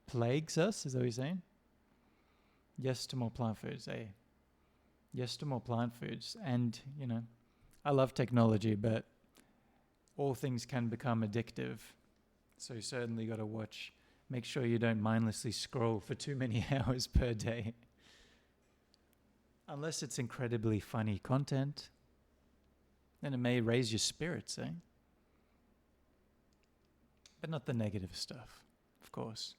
plagues us? Is that what you're saying? Yes to more plant foods, eh? Yes to more plant foods. And, you know, I love technology, but all things can become addictive. So you certainly got to watch. Make sure you don't mindlessly scroll for too many hours per day. Unless it's incredibly funny content, then it may raise your spirits, eh? But not the negative stuff, of course.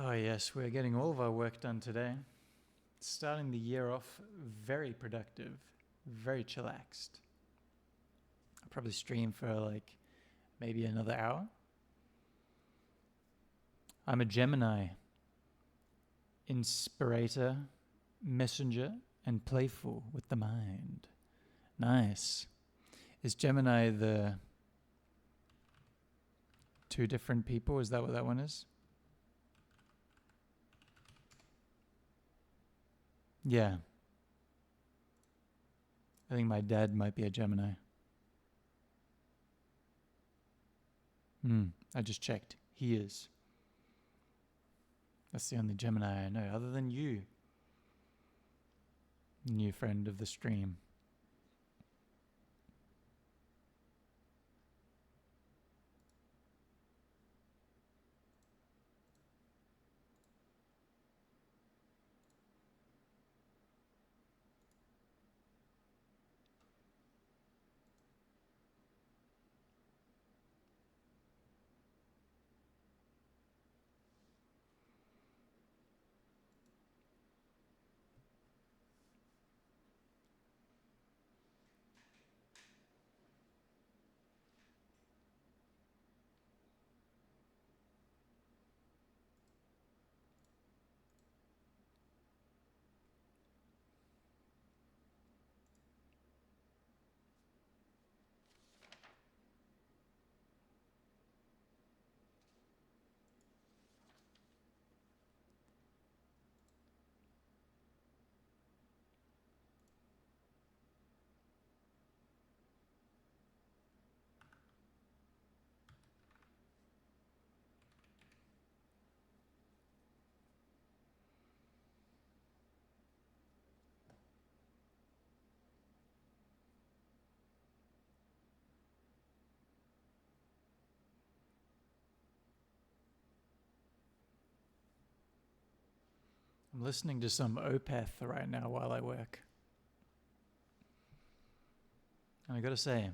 Oh yes, we're getting all of our work done today. Starting the year off very productive, very chillaxed. I'll probably stream for like maybe another hour. I'm a Gemini. Inspirator, messenger, and playful with the mind. Nice. Is Gemini the two different people? Is that what that one is? Yeah. I think my dad might be a Gemini. I just checked. He is. That's the only Gemini I know, other than you. New friend of the stream. I'm listening to some Opeth right now while I work. And I gotta say,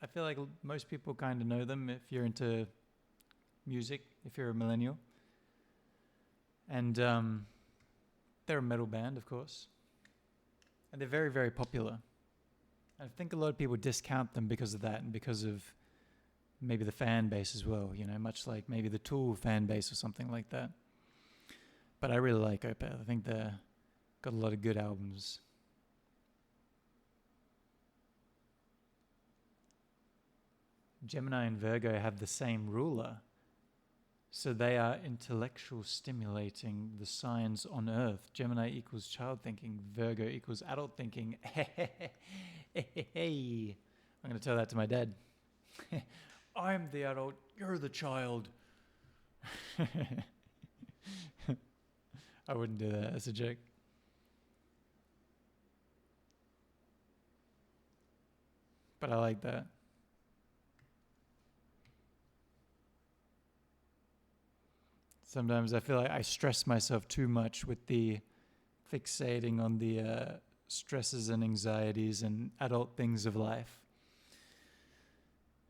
I feel like most people kind of know them if you're into music, if you're a millennial. And they're a metal band, of course. And they're very, very popular. I think a lot of people discount them because of that and because of maybe the fan base as well, you know, much like maybe the Tool fan base or something like that. But I really like Opeth. I think they've got a lot of good albums. Gemini and Virgo have the same ruler. So they are intellectual stimulating the signs on Earth. Gemini equals child thinking. Virgo equals adult thinking. Hey, I'm going to tell that to my dad. I'm the adult. You're the child. I wouldn't do that as a joke. But I like that. Sometimes I feel like I stress myself too much with the fixating on the stresses and anxieties and adult things of life.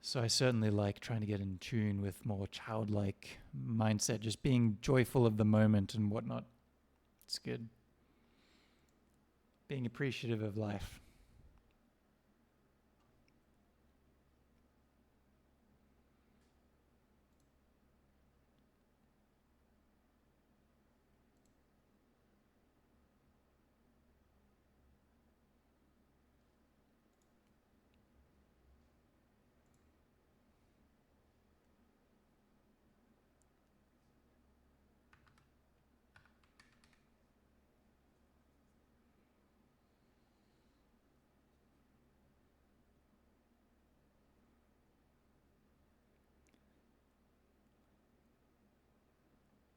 So I certainly like trying to get in tune with more childlike mindset, just being joyful of the moment and whatnot. It's good. Being appreciative of life.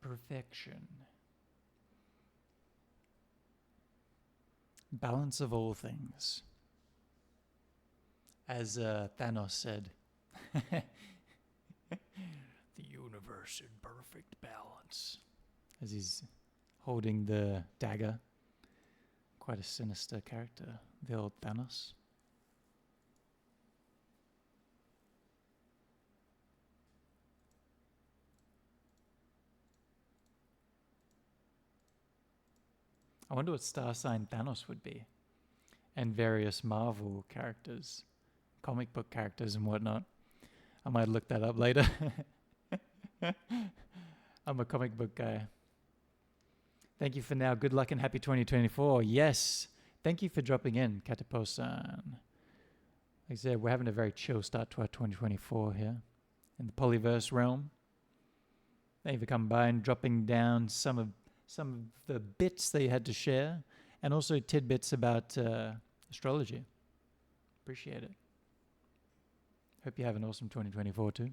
Perfection. Balance of all things. As Thanos said, the universe in perfect balance. As he's holding the dagger. Quite a sinister character, the old Thanos. I wonder what star sign Thanos would be. And various Marvel characters, comic book characters and whatnot. I might look that up later. I'm a comic book guy. Thank you for now. Good luck and happy 2024. Yes. Thank you for dropping in, Katapo-san. Like I said, we're having a very chill start to our 2024 here in the Pollyverse realm. Thank you for coming by and dropping down some of the bits that you had to share, and also tidbits about astrology. Appreciate it. Hope you have an awesome 2024 too.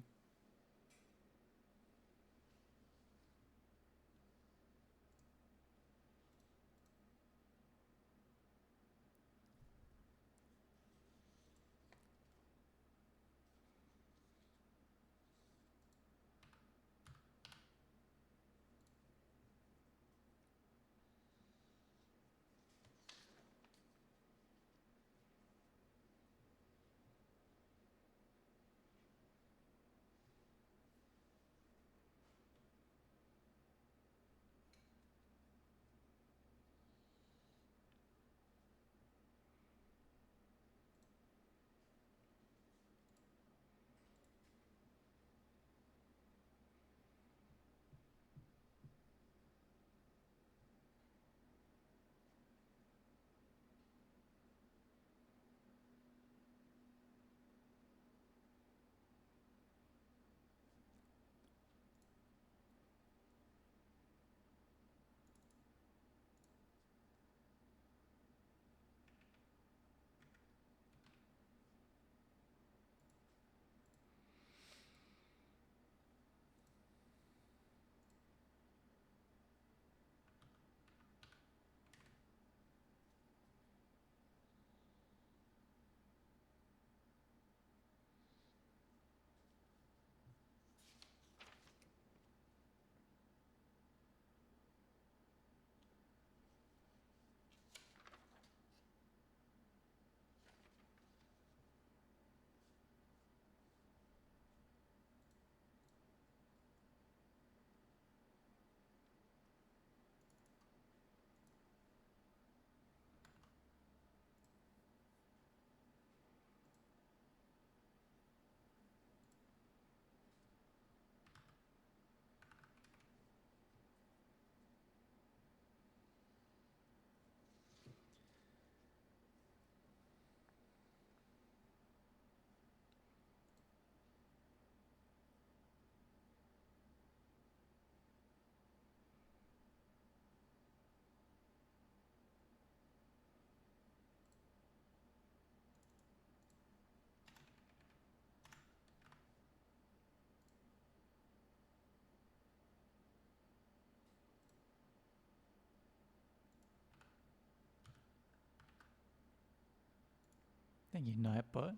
Thank you, Nightbot.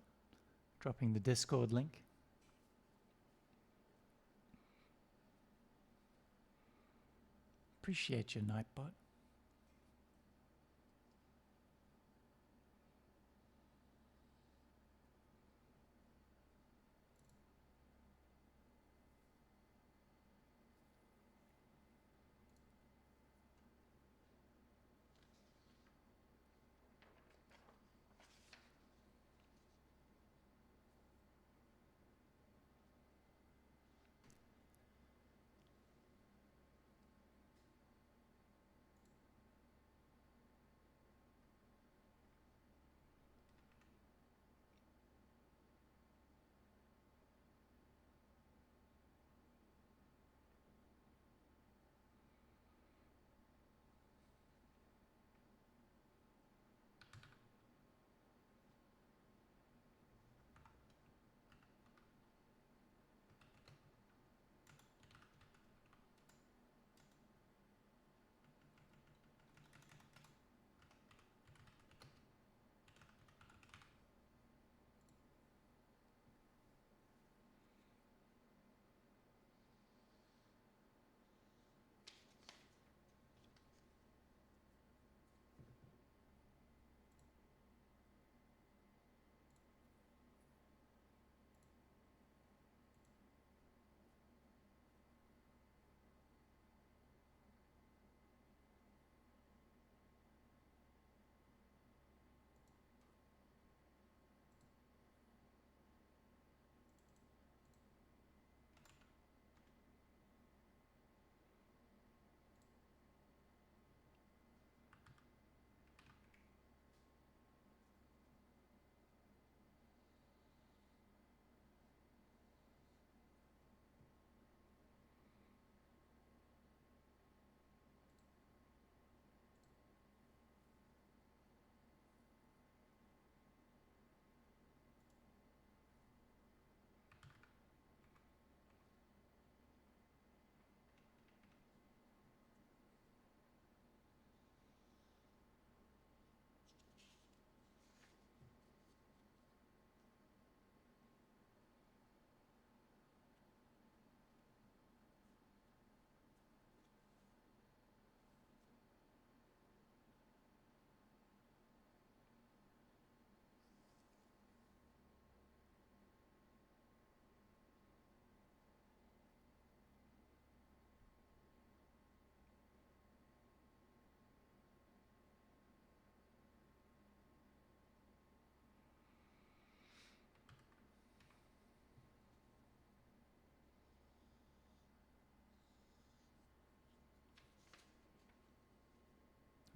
Dropping the Discord link. Appreciate you, Nightbot.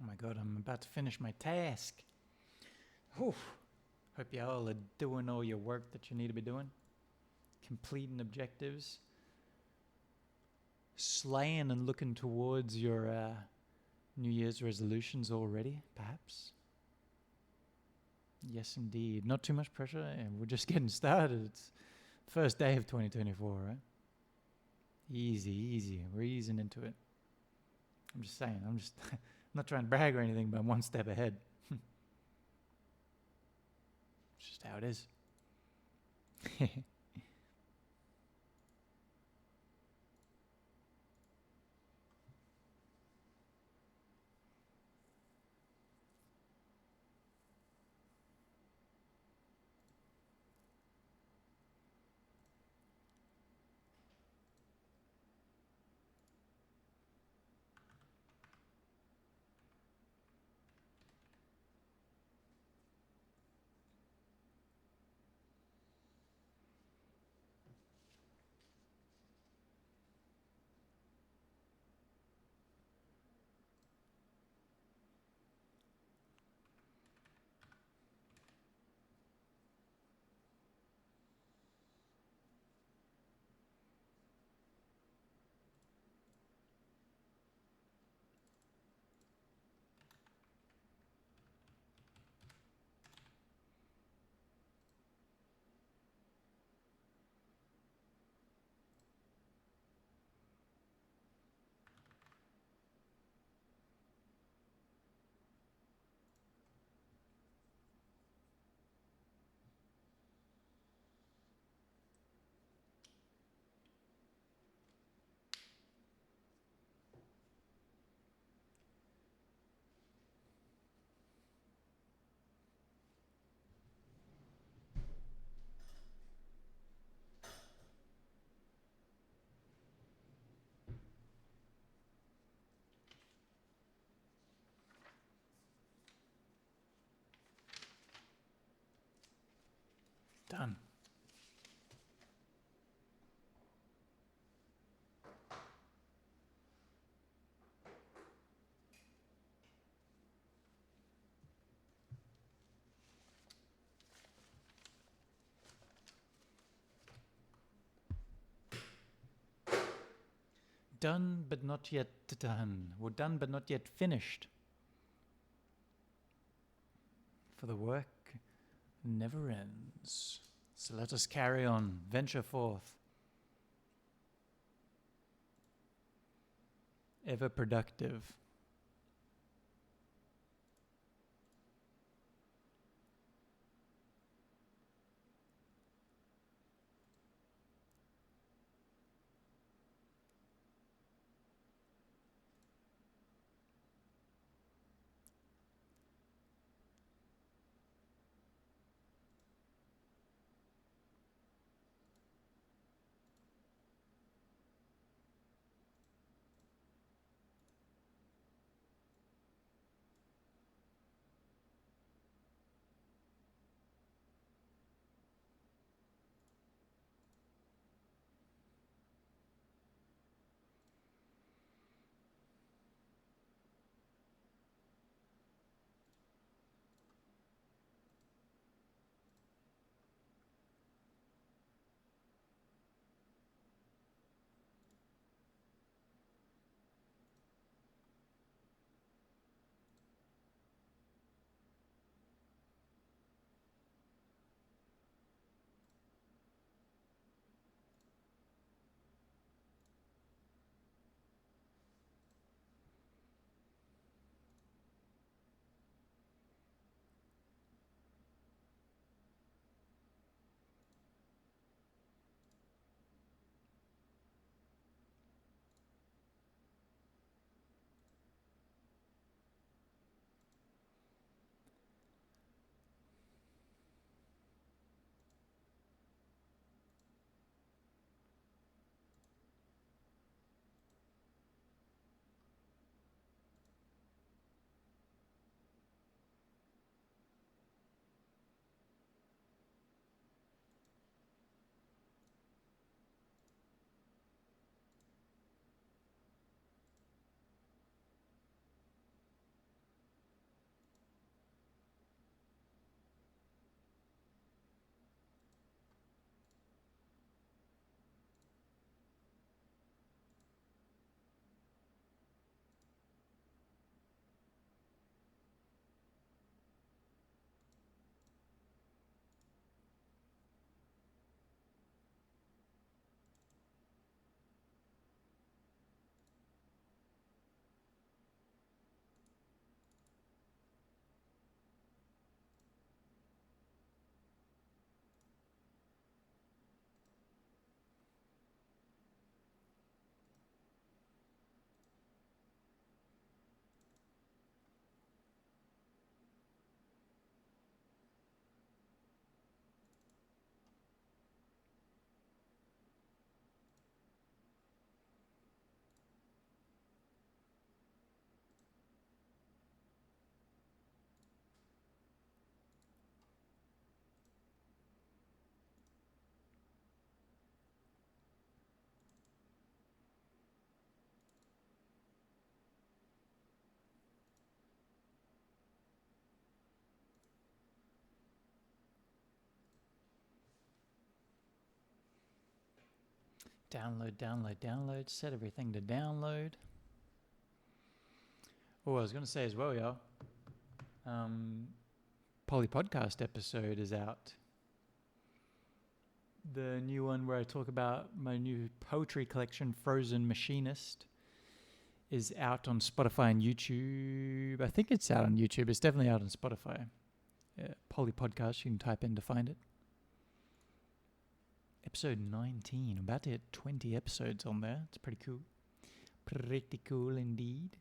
Oh my god, I'm about to finish my task. Whew. Hope you all are doing all your work that you need to be doing. Completing objectives. Slaying and looking towards your New Year's resolutions already, perhaps. Yes, indeed. Not too much pressure, and we're just getting started. It's the first day of 2024, right? Easy, easy. We're easing into it. I'm just saying. I'm not trying to brag or anything, but I'm one step ahead. It's just how it is. Done. Done but not yet done. Or done but not yet finished. For the work never ends. So let us carry on, venture forth. Ever productive. Download, download, download. Set everything to download. Oh, I was going to say as well, y'all. Polly podcast episode is out. The new one where I talk about my new poetry collection, Frozen Machinist, is out on Spotify and YouTube. I think it's out on YouTube. It's definitely out on Spotify. Polly podcast, you can type in to find it. Episode 19. About to hit 20 episodes on there. It's pretty cool. Pretty cool indeed.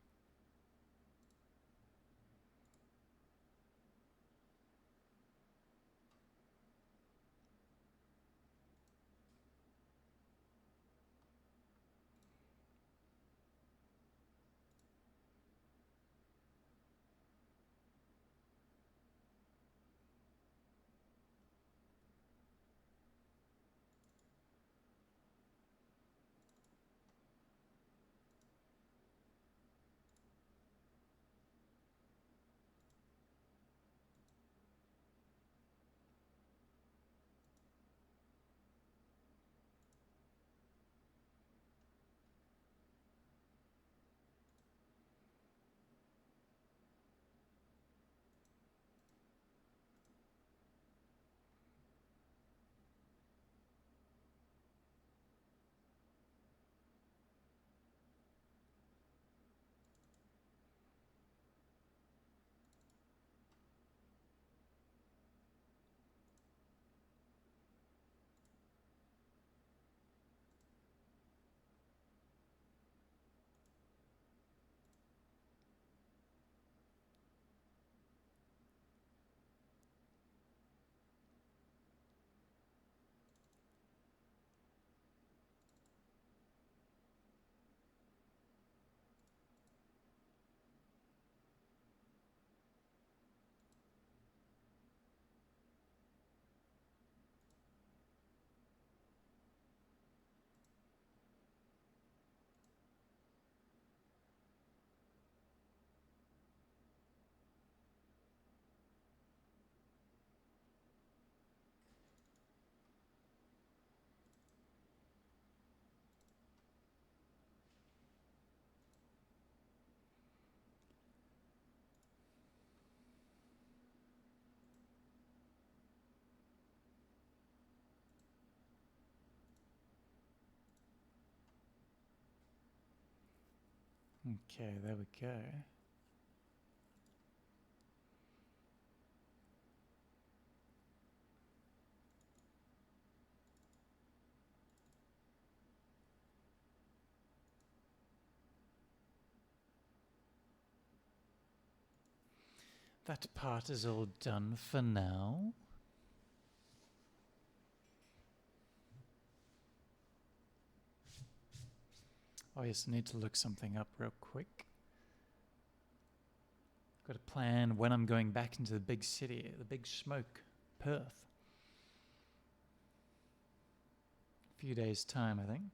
Okay, there we go. That part is all done for now. Oh yes, I need to look something up real quick. Got a plan when I'm going back into the big city, the big smoke, Perth. A few days' time, I think.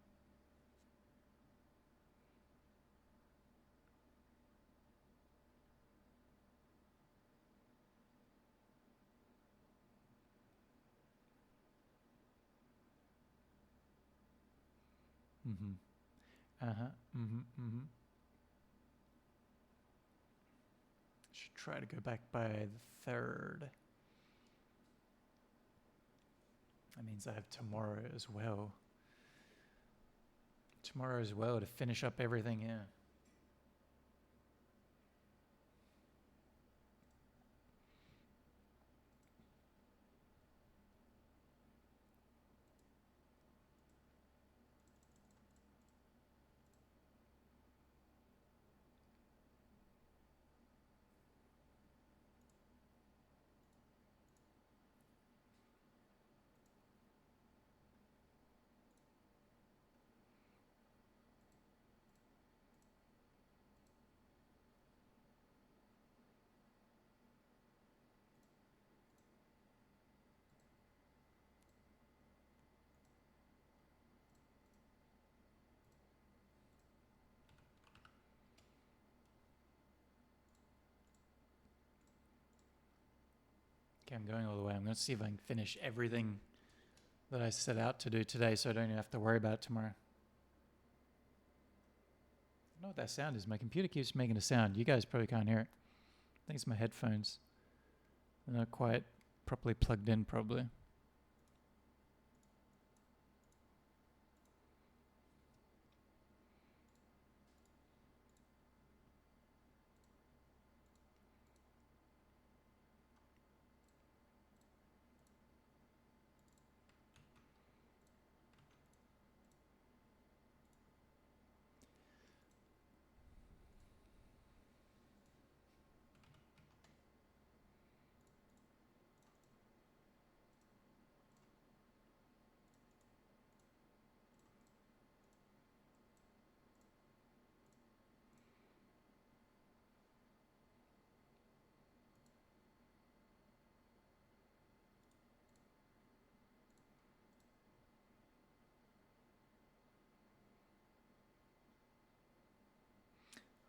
Should try to go back by the 3rd. That means I have tomorrow as well. Tomorrow as well to finish up everything here. Okay, I'm going all the way. I'm going to see if I can finish everything that I set out to do today so I don't even have to worry about it tomorrow. I don't know what that sound is. My computer keeps making a sound. You guys probably can't hear it. I think it's my headphones. They're not quite properly plugged in, probably.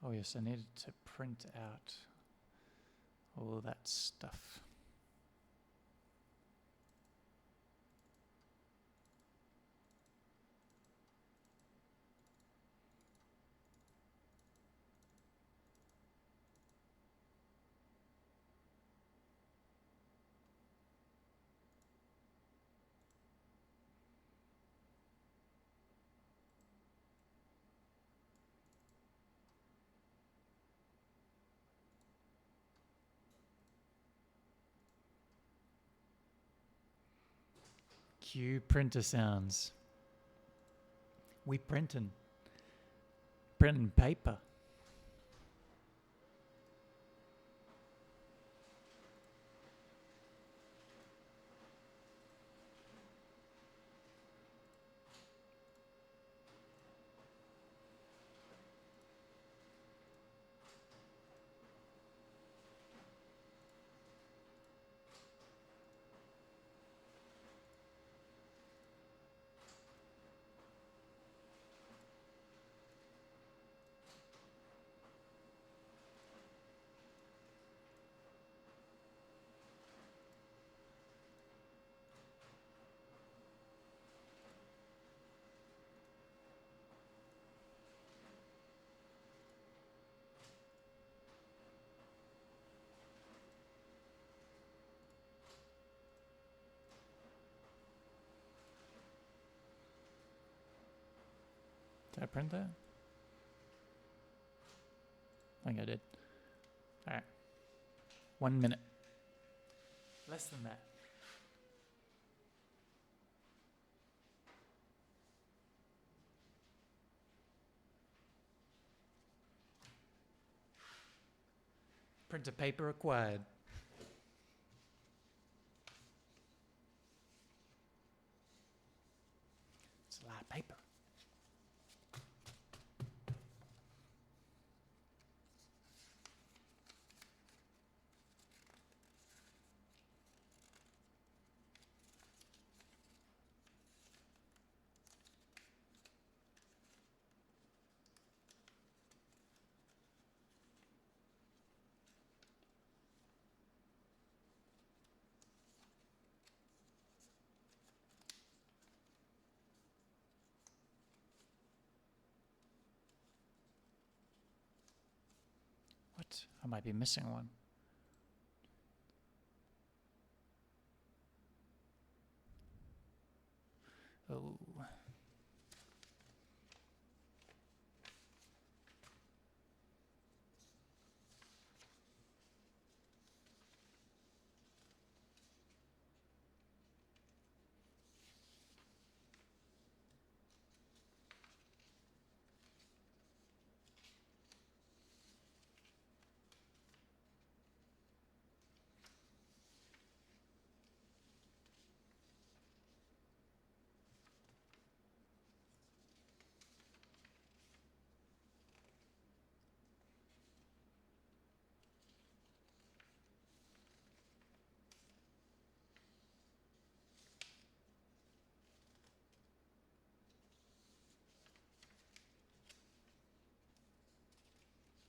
Oh yes, I needed to print out all of that stuff. Cue printer sounds. We printing paper. Did I print that? think I did. All right. 1 minute. Less than that. Printer paper acquired. It's a lot of paper. What? I might be missing one. Oh.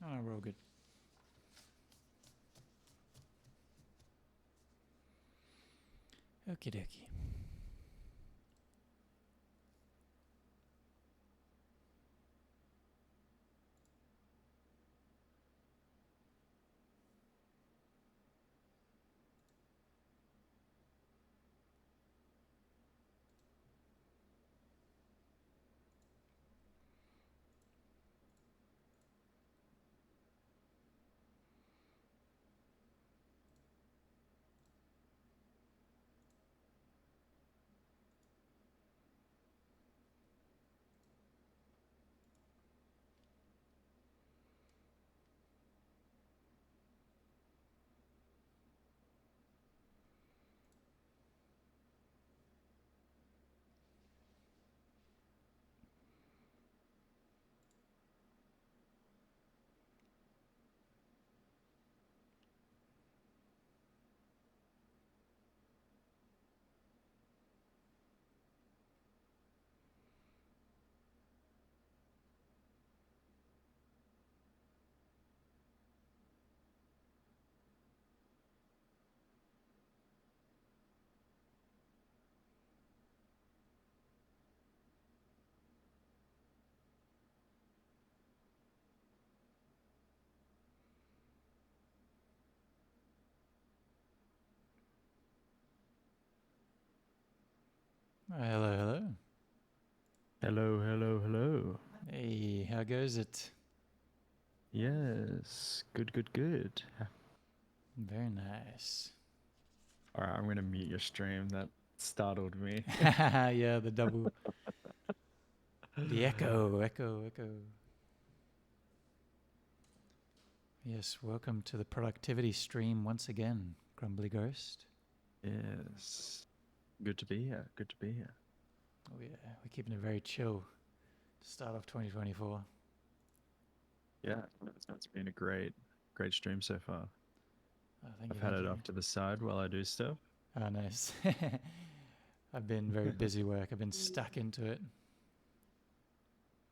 Oh, we're all good. Okie dokie. Oh, hello, hello. Hello, hello, hello. Hey, how goes it? Yes, good, good, good. Very nice. All right, I'm gonna mute your stream. That startled me. Yeah, the double. The echo. Yes, welcome to the productivity stream once again, Grumbly Ghost. Yes, good to be here. Good to be here. Oh yeah, we're keeping it very chill to start off 2024. Yeah, it's been a great stream so far. Oh, thank I've you, had thank it you. off to the side while I do stuff. Oh, nice. I've been very busy work. I've been stuck into it.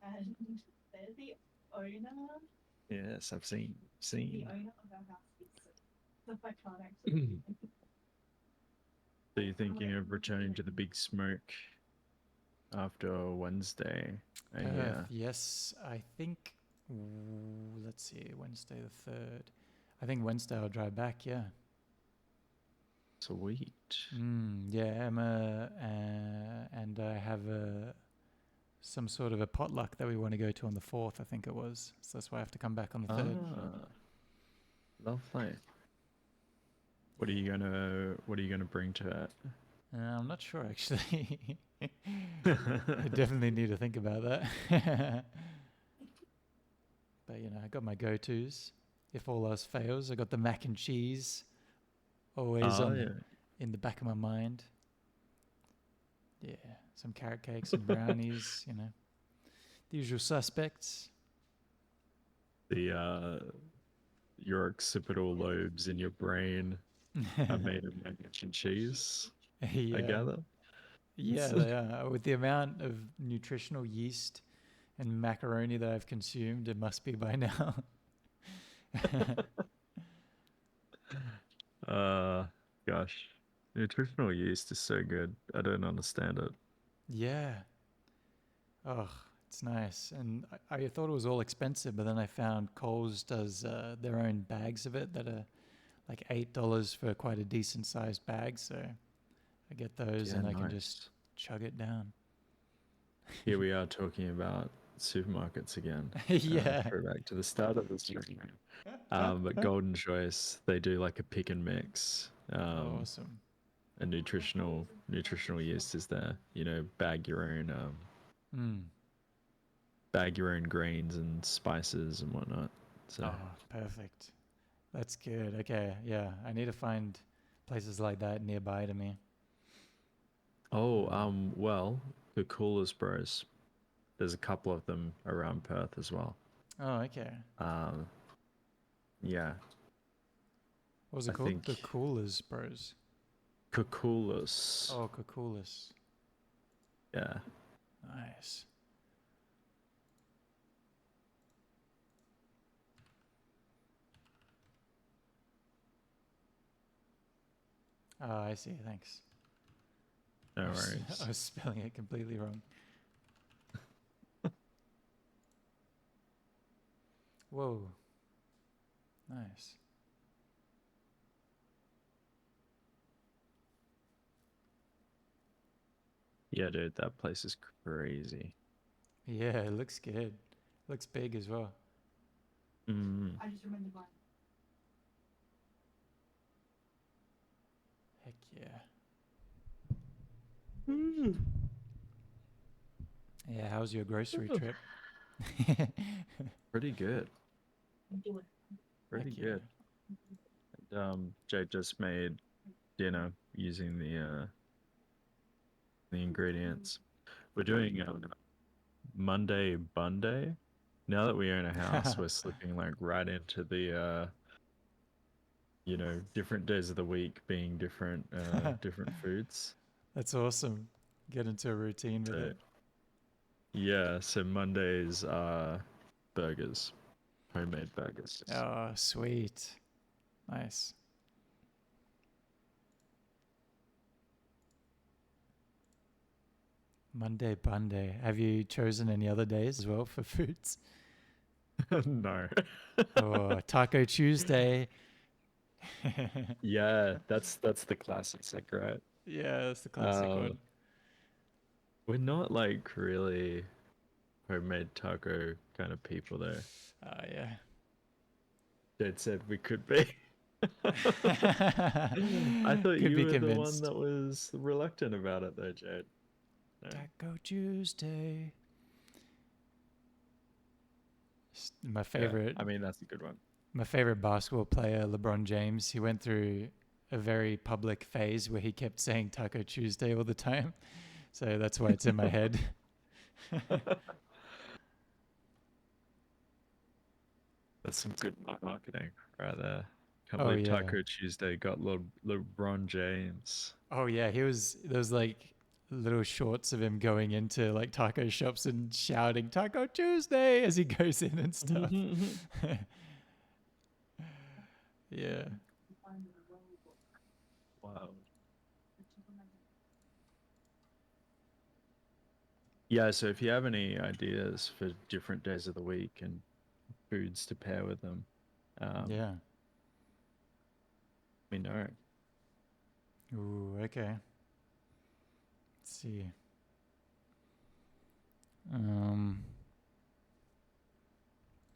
And they're the owner. Yes, I've seen. The owner of our house is sick, so I can't actually. So you're thinking of returning to the big smoke after Wednesday? Perth, yes. I think, let's see, Wednesday the 3rd. I think Wednesday I'll drive back, yeah. Sweet. Yeah, Emma and I have some sort of a potluck that we want to go to on the 4th, I think it was. So that's why I have to come back on the 3rd. Ah, lovely. What are you gonna bring to it? I'm not sure actually. I definitely need to think about that. But I got my go-tos. If all else fails, I got the mac and cheese always Oh yeah. in the back of my mind. Yeah, some carrot cakes and brownies, the usual suspects. The your occipital lobes in your brain are made of mac and cheese, I Yeah. gather. Yeah, they are. With the amount of nutritional yeast and macaroni that I've consumed, it must be by now. Gosh. Nutritional yeast is so good. I don't understand it. Yeah. Oh, it's nice. And I thought it was all expensive, but then I found Coles does their own bags of it that are like $8 for quite a decent sized bag. So I get those Yeah, and I can nice. just chug it down. Here we are talking about supermarkets again. Yeah. Throw back to the start of this journey. But Golden Choice, they do like a pick and mix. Awesome. And nutritional yeast is there. Bag your own grains and spices and whatnot. So Oh, perfect. That's good. Okay, yeah. I need to find places like that nearby to me. well, the Coolest Bros. There's a couple of them around Perth as well. Oh, okay. Yeah. What was it I called? think The Coolers Bros. Coolest. Oh, Coolers. Yeah. Nice. Oh, I see. Thanks. No I was worries. spelling it completely wrong. Whoa. Nice. Yeah, dude, that place is crazy. Yeah, it looks good. Looks big as well. Mm. I just remembered mine. Heck yeah. Yeah, how's your grocery trip? Pretty good. Do it. Pretty Heck yeah. good. And, Jake just made dinner using the ingredients. We're doing Monday Bun Day. Now that we own a house, we're slipping like right into the different days of the week being different foods. That's awesome. Get into a routine with So, it. yeah, so Mondays are burgers, homemade burgers. Oh, sweet. Nice. Monday, Bunday. Have you chosen any other days as well for foods? No. Or Taco Tuesday? Yeah, that's the classic, right? Yeah, that's the classic one. We're not like really homemade taco kind of people though. Yeah. Dad said we could be. I thought Could you be were the one convinced. that was reluctant about it though, Jade. No. Taco Tuesday. My Yeah, favorite, I mean, that's a good one. my favorite basketball player, LeBron James. He went through a very public phase where he kept saying Taco Tuesday all the time, so that's why it's in my head. That's some good marketing right there. Can't Oh believe yeah. Taco Tuesday got LeBron James. Oh yeah. There was like little shorts of him going into like taco shops and shouting Taco Tuesday as he goes in and stuff. Yeah. Find the roll book. Wow. The tip of my head. Yeah, so if you have any ideas for different days of the week and foods to pair with them, Yeah. let me know. Ooh, okay. Let's see.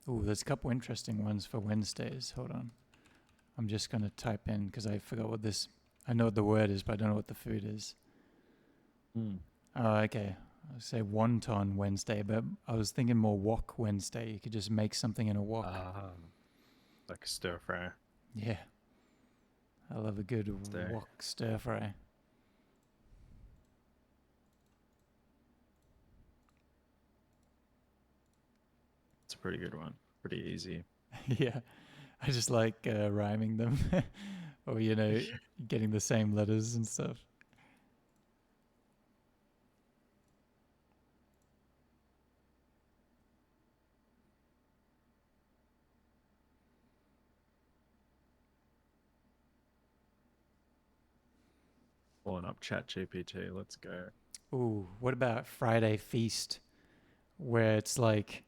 Oh, there's a couple interesting ones for Wednesdays. Hold on. I'm just going to type in because I forgot what this. I know what the word is, but I don't know what the food is. Mm. Oh, okay. I'll say wonton Wednesday, but I was thinking more wok Wednesday. You could just make something in a wok. Like a stir fry. Yeah. I love a good Stir. wok stir fry. It's a pretty good one. Pretty easy. Yeah. I just like rhyming them or, getting the same letters and stuff. Pulling up Chat GPT. Let's go. Ooh, what about Friday Feast, where it's like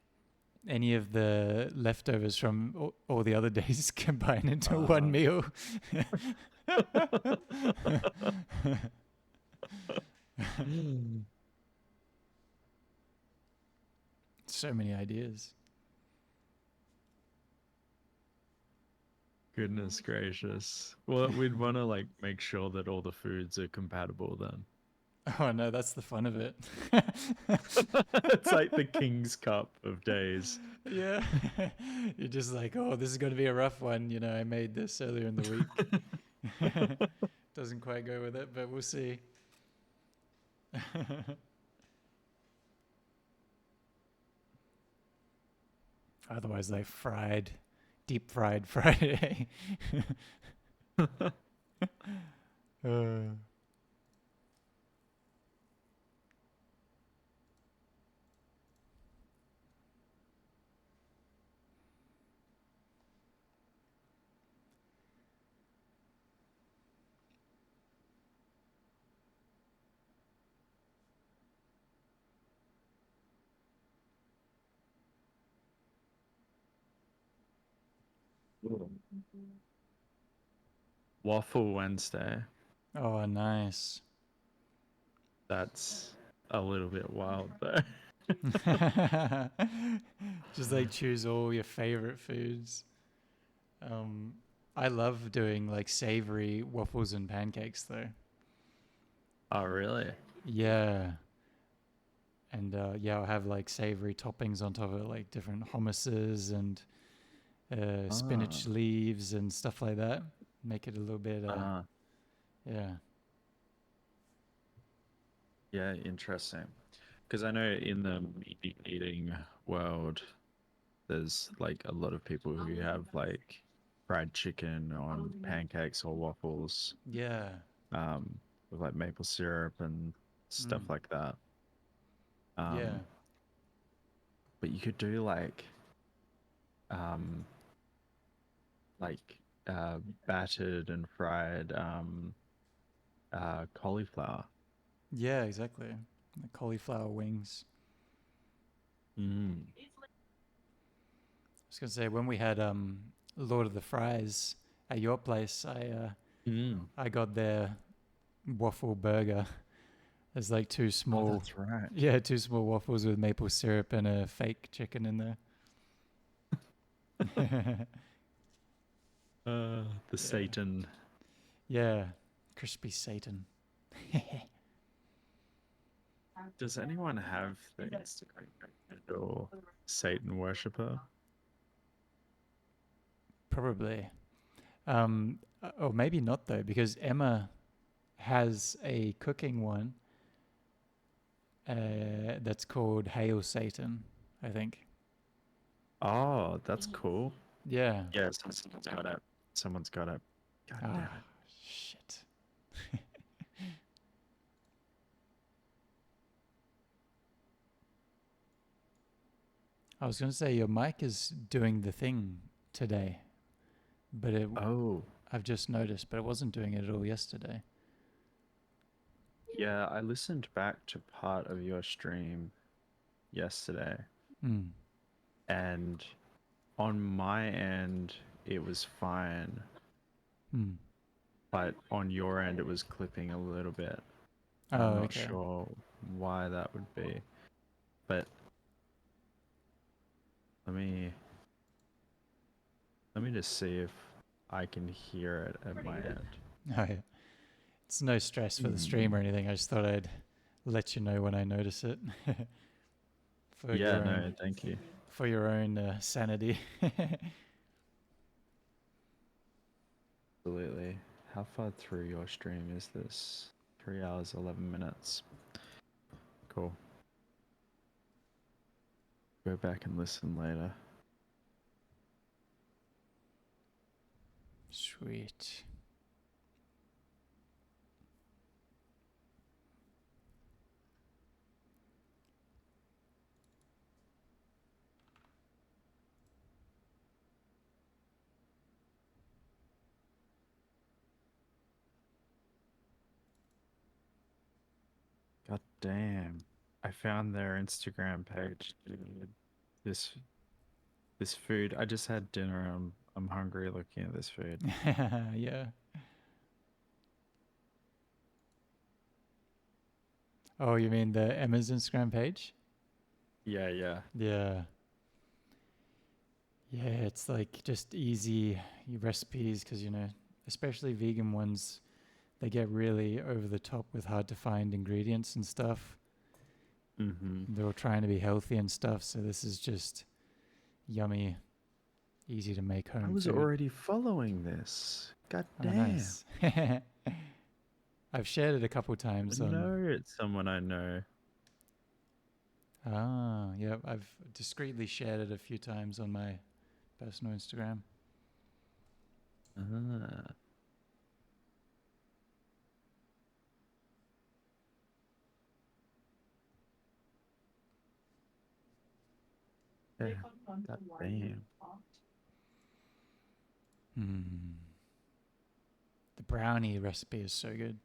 any of the leftovers from all the other days combine into one meal? So many ideas. Goodness gracious. Well, we'd want to like make sure that all the foods are compatible then. Oh no, that's the fun of it. It's like the King's Cup of days. Yeah. You're just like, oh, this is going to be a rough one. I made this earlier in the week. Doesn't quite go with it, but we'll see. Otherwise, like deep fried Friday. Waffle Wednesday. Oh, nice. That's a little bit wild though. Just like choose all your favorite foods. I love doing like savory waffles and pancakes though. Oh, really? Yeah. And I'll have like savory toppings on top of it, like different hummuses and spinach leaves and stuff like that. Make it a little bit, yeah. Yeah, interesting. Because I know in the meat eating world, there's like a lot of people who have like fried chicken on pancakes or waffles, Yeah. with like maple syrup and stuff Mm. like that. Yeah. But you could do um, like battered and fried cauliflower. Yeah, exactly. The cauliflower wings. Mm. I was gonna say when we had Lord of the Fries at your place, I got their waffle burger. There's like two Oh, small, that's right. yeah, two small waffles with maple syrup and a fake chicken in there. The Satan. Yeah, crispy Satan. Does anyone have the Instagram or Satan worshipper? Probably. Or maybe not though, because Emma has a cooking one that's called Hail Satan, I think. Oh, that's cool. Yeah. Yeah, someone's got it. Someone's got it. God damn it. Shit. I was going to say your mic is doing the thing today, but Oh, I've just noticed, but it wasn't doing it at all yesterday. yeah, I listened back to part of your stream yesterday, Mm. and on my end, it was fine, Mm. but on your end, it was clipping a little bit. Oh, I'm not okay. sure why that would be, but let me just see if I can hear it at my end. Oh, yeah. It's no stress for the stream or anything. I just thought I'd let you know when I notice it. for Yeah, your no, own, thank you. for your own sanity. Absolutely. How far through your stream is this? 3 hours, 11 minutes. Cool. Go back and listen later. Sweet. God damn. I found their Instagram page, dude. This food. I just had dinner. I'm hungry looking at this food. Yeah. Oh, you mean the Emma's Instagram page? Yeah, yeah. Yeah. Yeah, it's like just easy recipes because, especially vegan ones, they get really over the top with hard to find ingredients and stuff. Mm-hmm. They're all trying to be healthy and stuff, so this is just yummy, easy to make home I was food. already following this. God Oh, damn. nice. I've shared it a couple times on. No, it's someone I know. Ah, yeah, I've discreetly shared it a few times on my personal Instagram. Ah. Yeah. God damn. The brownie recipe is so good.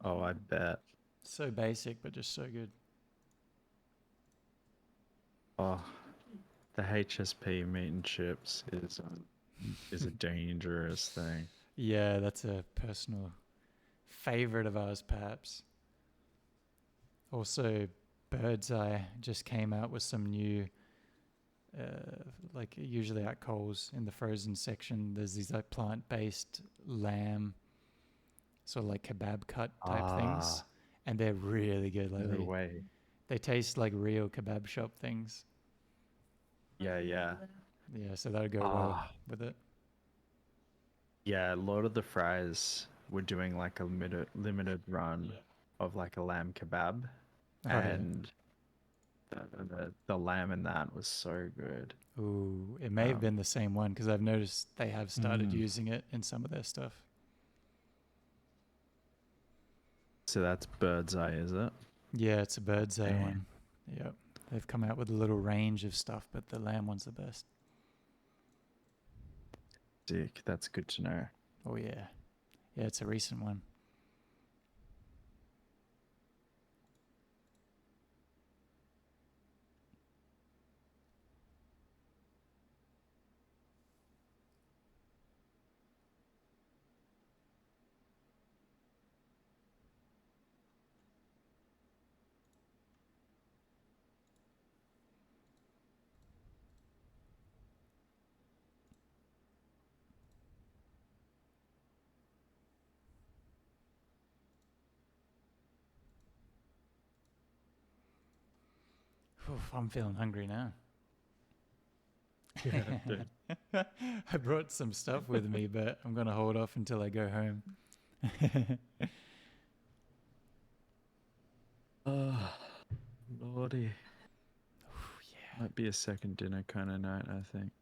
Oh, I bet. So basic, but just so good. Oh, the HSP meat and chips is a dangerous thing. Yeah, that's a personal favorite of ours, perhaps. Also, Bird's Eye just came out with some new, like usually at Coles in the frozen section, there's these like plant-based lamb, sort of like kebab cut type things, and they're really good. Like No way. they taste like real kebab shop things. Yeah, yeah. Yeah, so that would go well with it. Yeah, a lot of the fries were doing like a limited run of like a lamb kebab, Oh, and the lamb in that was so good. yeah. Ooh, it may have been the same one because I've noticed they have started using it in some of their stuff. So that's Bird's Eye, is it? Yeah, it's a Bird's Eye Damn. one. Yep. They've come out with a little range of stuff, but the lamb one's the best. Dick, that's good to know. Oh, yeah. Yeah, it's a recent one. Oof, I'm feeling hungry now. Yeah, dude. I brought some stuff with me, but I'm going to hold off until I go home. Oh, lordy. Yeah. Might be a second dinner kind of night, I think.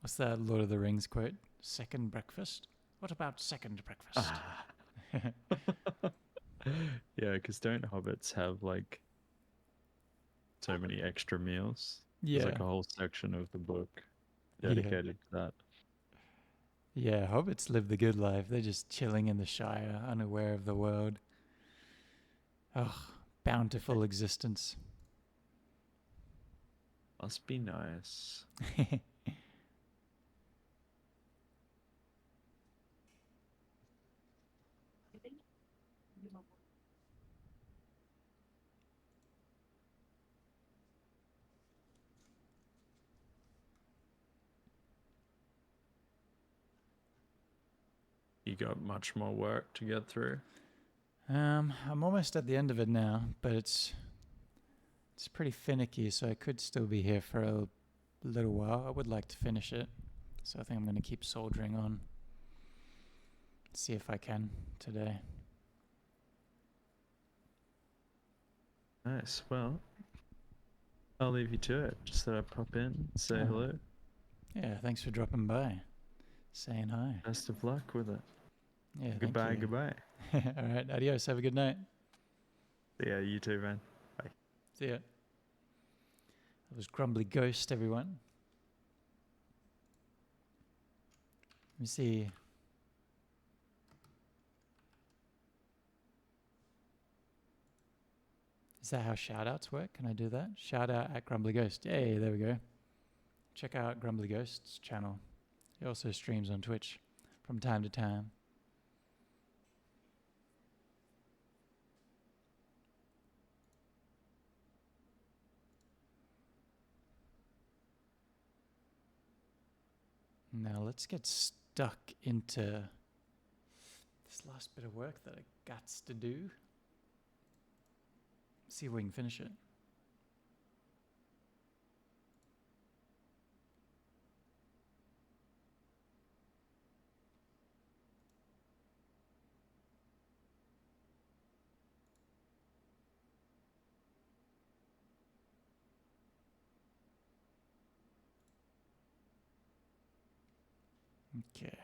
What's that Lord of the Rings quote? Second breakfast? What about second breakfast? Yeah, because don't hobbits have like so many extra meals? Yeah. There's like a whole section of the book Yeah. dedicated to that. Yeah, hobbits live the good life. They're just chilling in the Shire, unaware of the world. Oh, bountiful existence. Must be nice. you got much more work to get through? I'm almost at the end of it now, but it's pretty finicky, so I could still be here for a little while. I would like to finish it, so I think I'm going to keep soldiering on. See if I can today. Nice. Well, I'll leave you to it. Just thought I'd pop in, say Oh. hello. Yeah, thanks for dropping by, saying hi. Best of luck with it. Yeah, Goodbye, thank you. goodbye. All right, adios. Have a good night. Yeah, you too, man. See ya. That was Grumbly Ghost, everyone. Let me see. Is that how shoutouts work? Can I do that? Shout out at Grumbly Ghost. Hey, there we go. Check out Grumbly Ghost's channel. He also streams on Twitch from time to time. Now let's get stuck into this last bit of work that I got to do. See if we can finish it. Okay.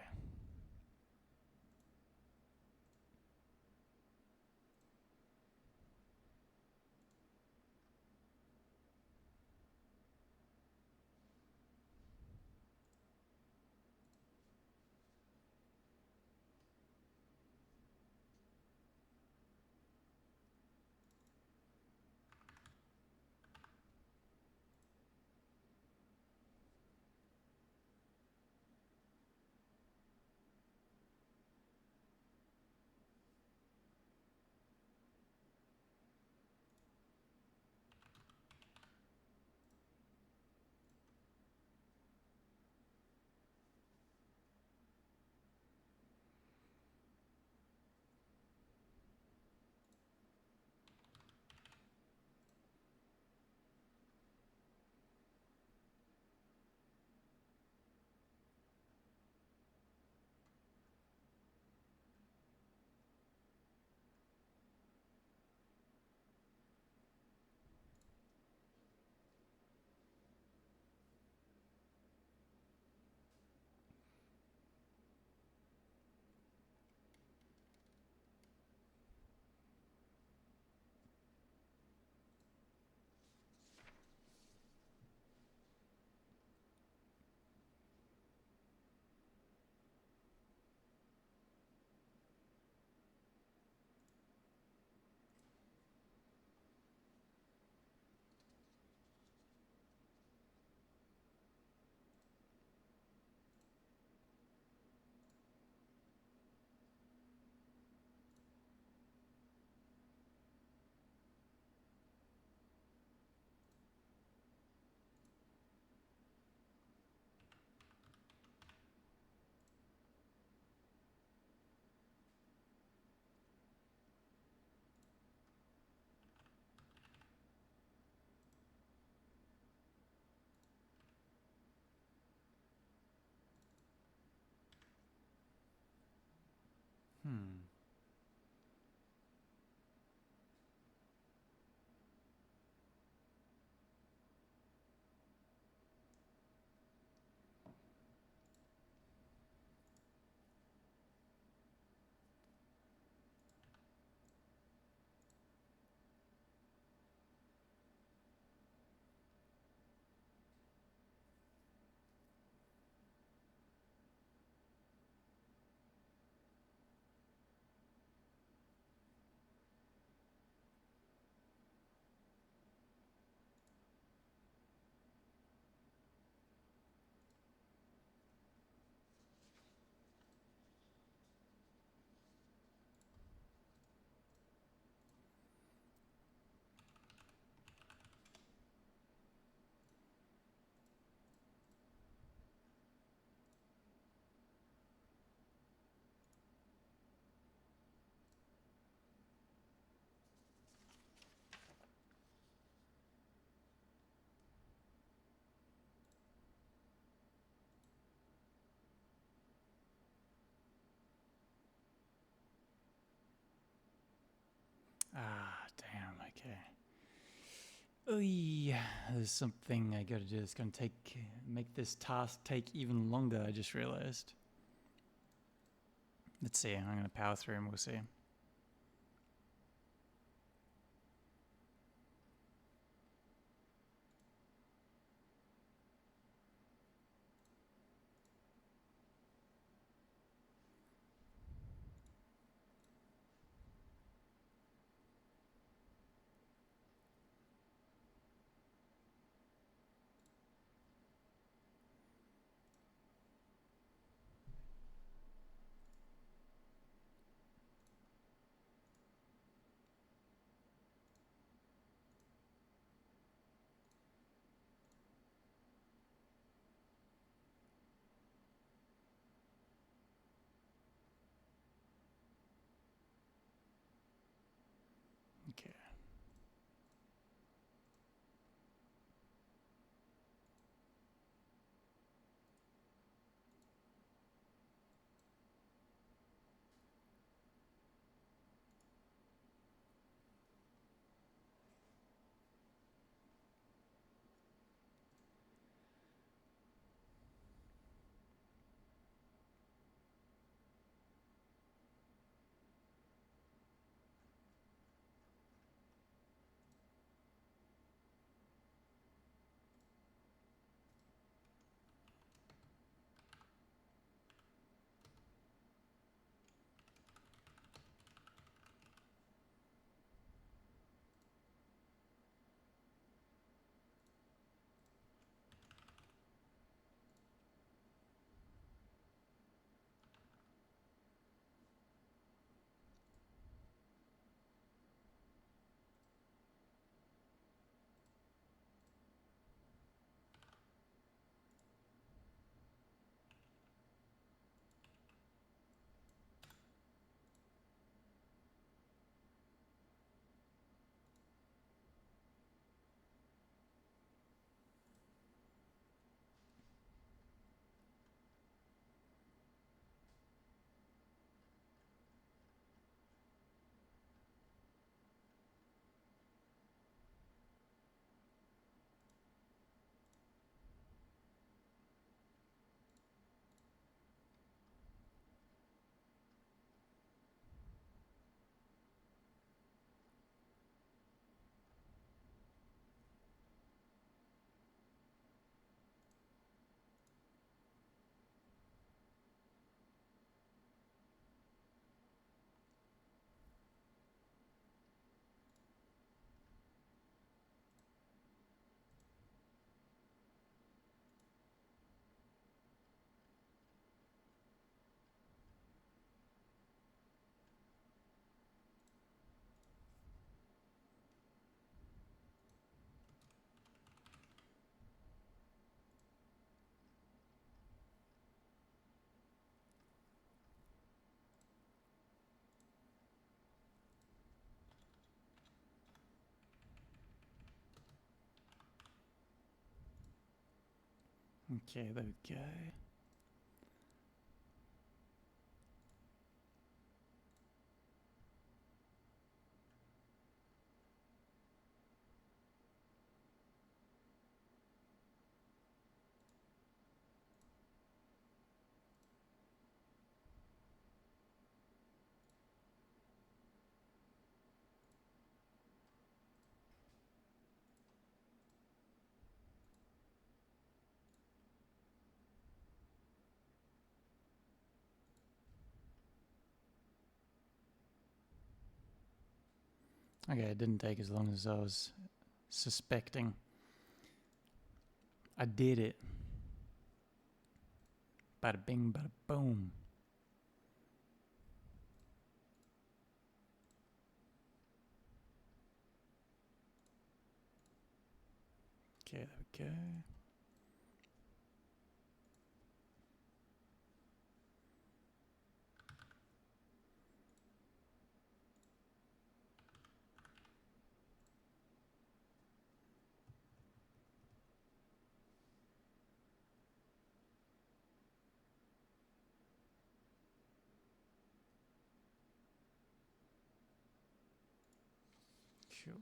Oy, there's something I gotta do. It's gonna make this task take even longer. I just realized. Let's see. I'm gonna power through and we'll see. Okay. Okay, there we go. Okay, it didn't take as long as I was suspecting. I did it. Bada bing, bada boom. Okay, there we go. Cool.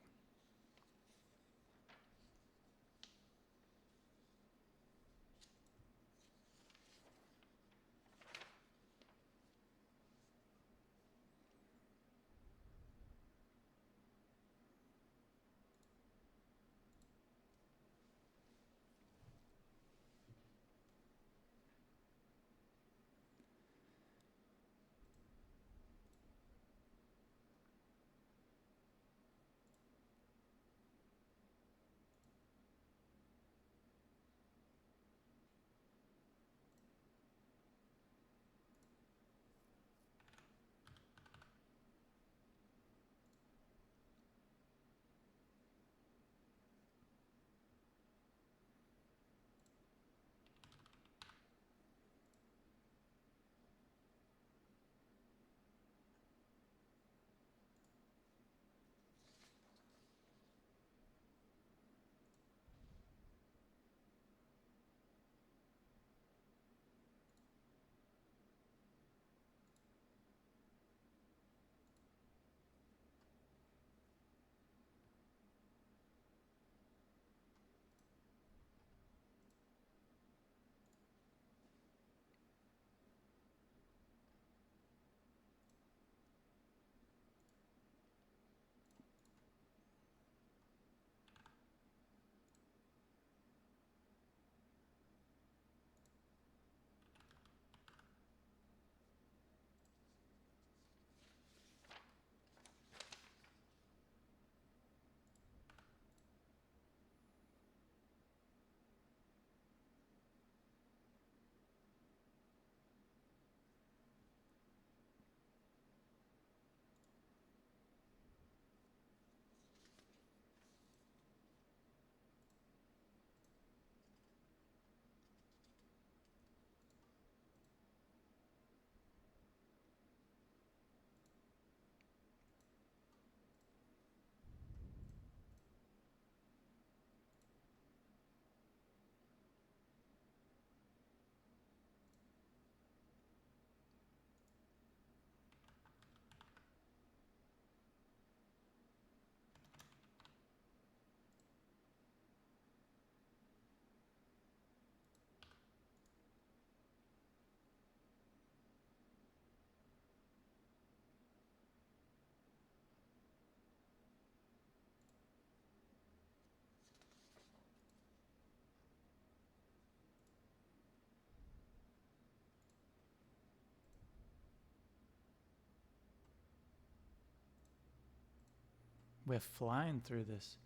We're flying through this.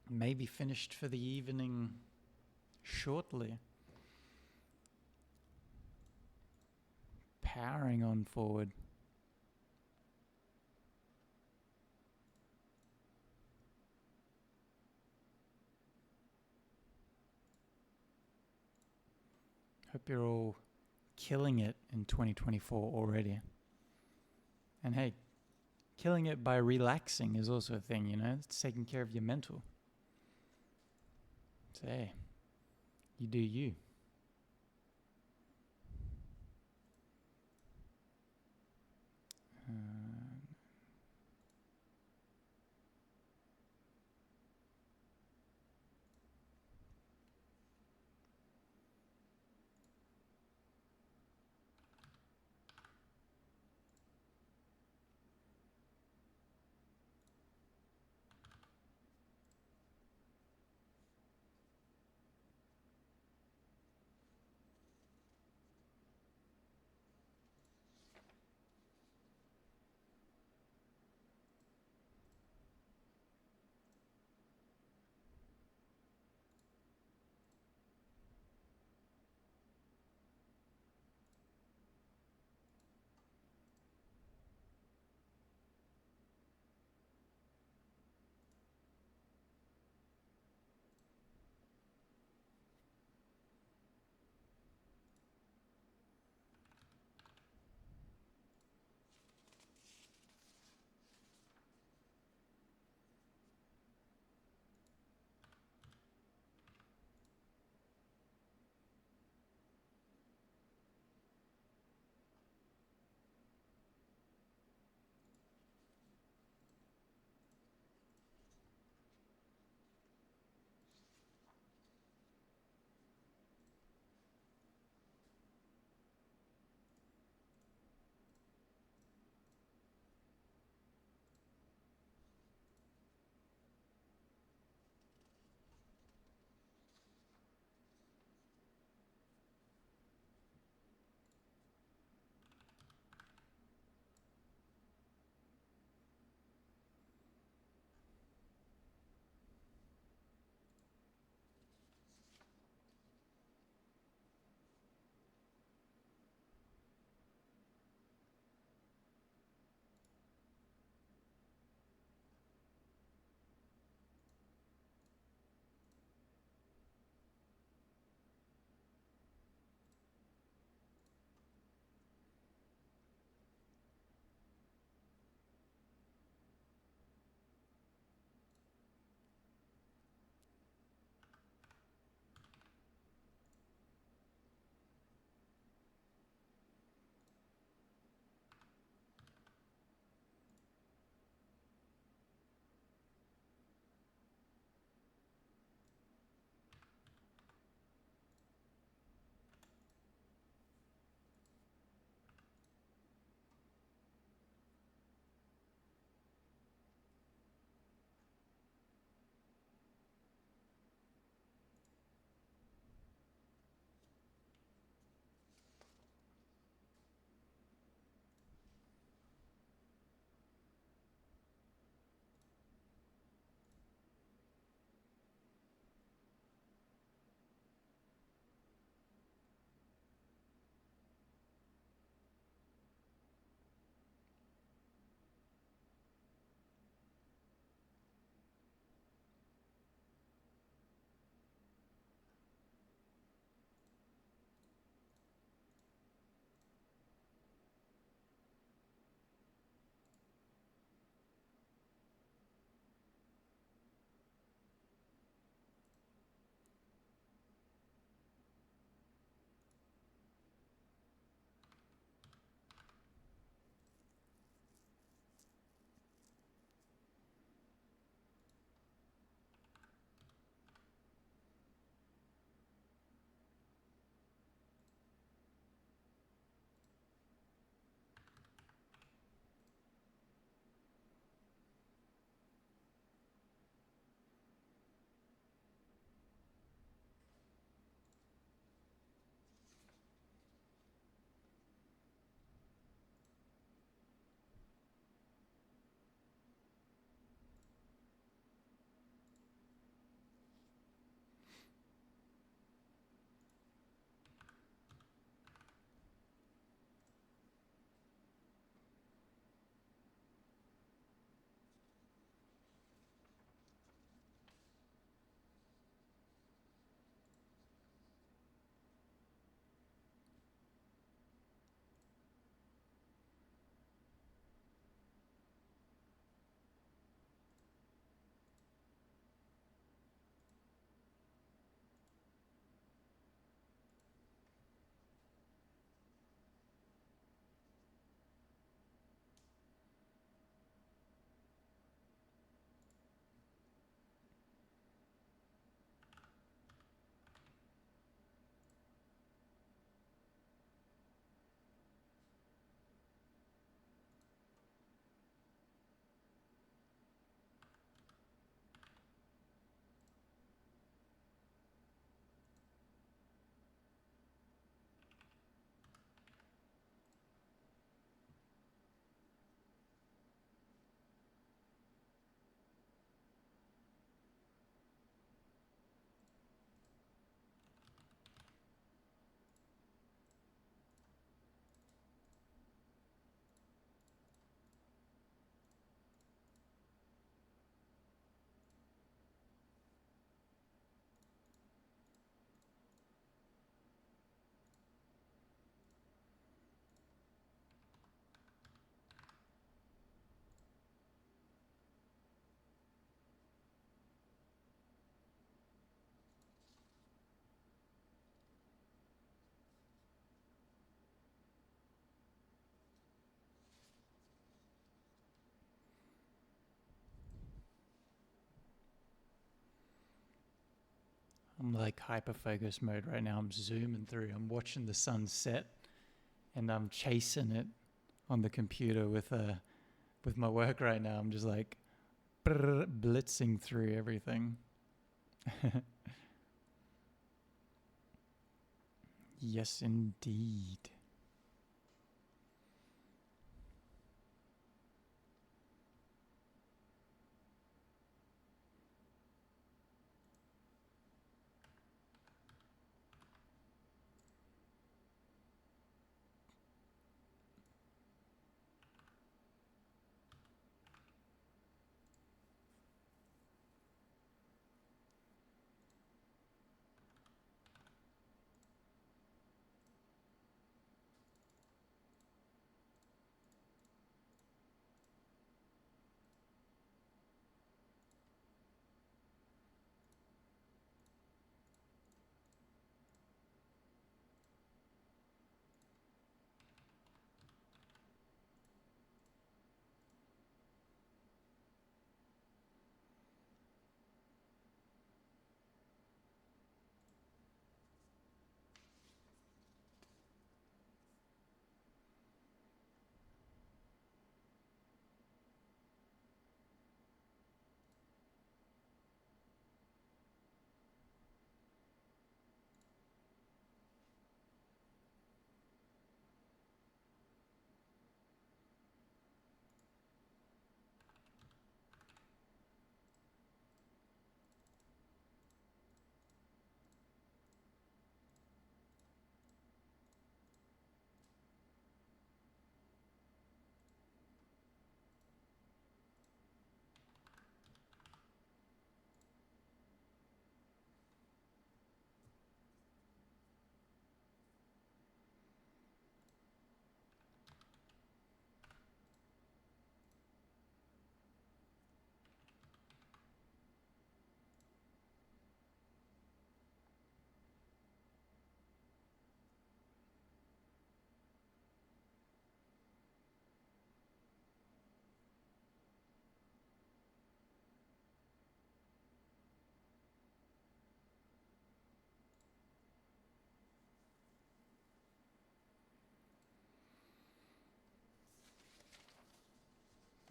Maybe finished for the evening shortly. Powering on forward. Hope you're all killing it in 2024 already. And hey, killing it by relaxing is also a thing, you know? It's taking care of your mental. So hey, you do you. I'm like hyper focus mode right now. I'm zooming through. I'm watching the sun set, and I'm chasing it on the computer with my work right now. I'm just like blitzing through everything. Yes, indeed.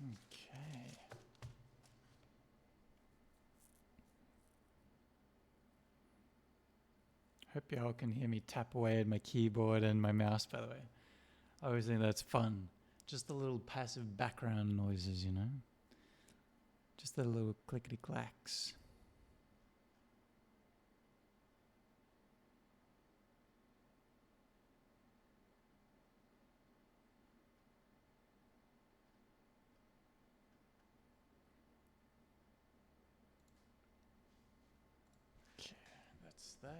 Okay. Hope y'all can hear me tap away at my keyboard and my mouse, by the way. I always think that's fun. Just the little passive background noises, you know? Just the little clickety clacks. Okay, that's that.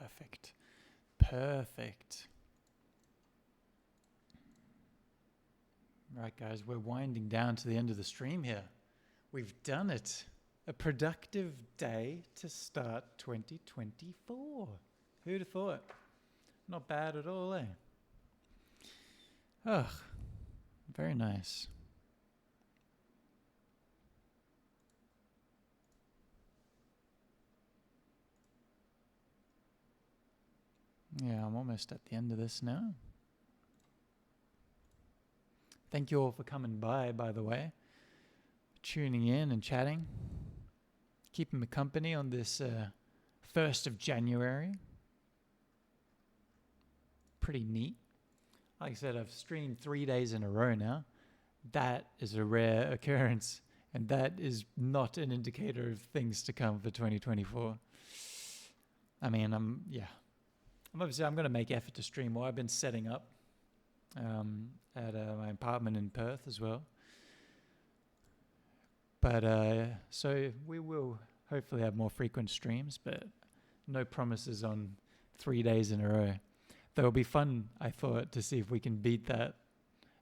Perfect. Perfect. Right, guys, we're winding down to the end of the stream here. We've done it. A productive day to start 2024. Who'd have thought? Not bad at all, eh? Ugh, very nice. Yeah, I'm almost at the end of this now. Thank you all for coming by the way. Tuning in and chatting. Keeping me company on this 1st of January. Pretty neat. Like I said, I've streamed 3 days in a row now. That is a rare occurrence. And that is not an indicator of things to come for 2024. I mean, I'm going to make effort to stream more. I've been setting up at my apartment in Perth as well. But so we will hopefully have more frequent streams, but no promises on 3 days in a row. That will be fun, I thought, to see if we can beat that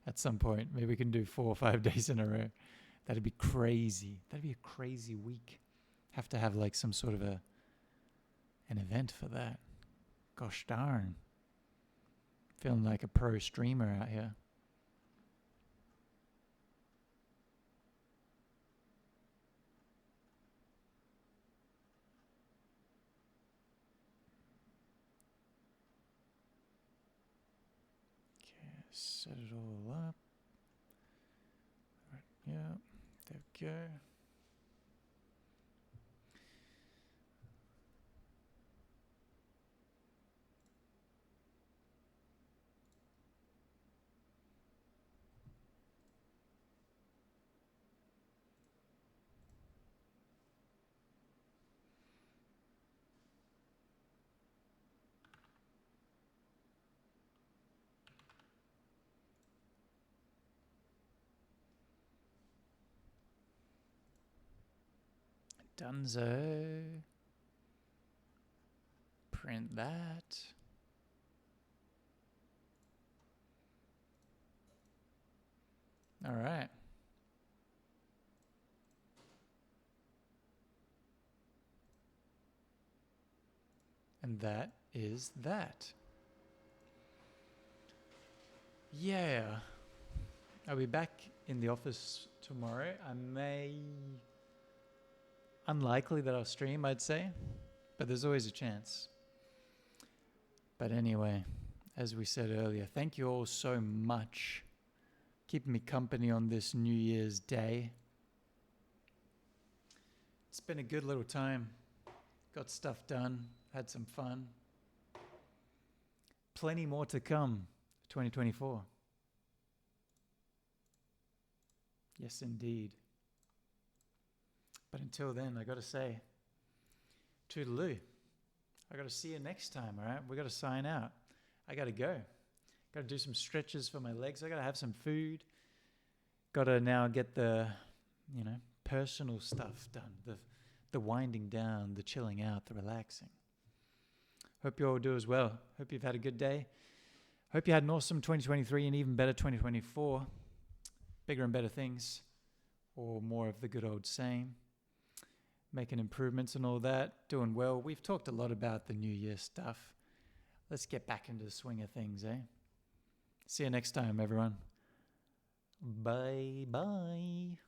at some point. Maybe we can do 4 or 5 days in a row. That'd be crazy. That'd be a crazy week. Have to have like some sort of an event for that. Gosh darn. Feeling like a pro streamer out here. Okay, set it all up. Right, yeah, there we go. Dunzo. Print that. All right. And that is that. Yeah. I'll be back in the office tomorrow. Unlikely that I'll stream, I'd say, but there's always a chance. But anyway, as we said earlier, thank you all so much. Keeping me company on this New Year's Day. It's been a good little time. Got stuff done, had some fun. Plenty more to come for 2024. Yes, indeed. But until then, I got to say, toodaloo. I got to see you next time, all right? We got to sign out. I got to go. Got to do some stretches for my legs. I got to have some food. Got to now get the, personal stuff done. The winding down, the chilling out, the relaxing. Hope you all do as well. Hope you've had a good day. Hope you had an awesome 2023 and even better 2024. Bigger and better things, or more of the good old same. Making improvements and all that, doing well. We've talked a lot about the New Year stuff. Let's get back into the swing of things, eh? See you next time, everyone. Bye-bye.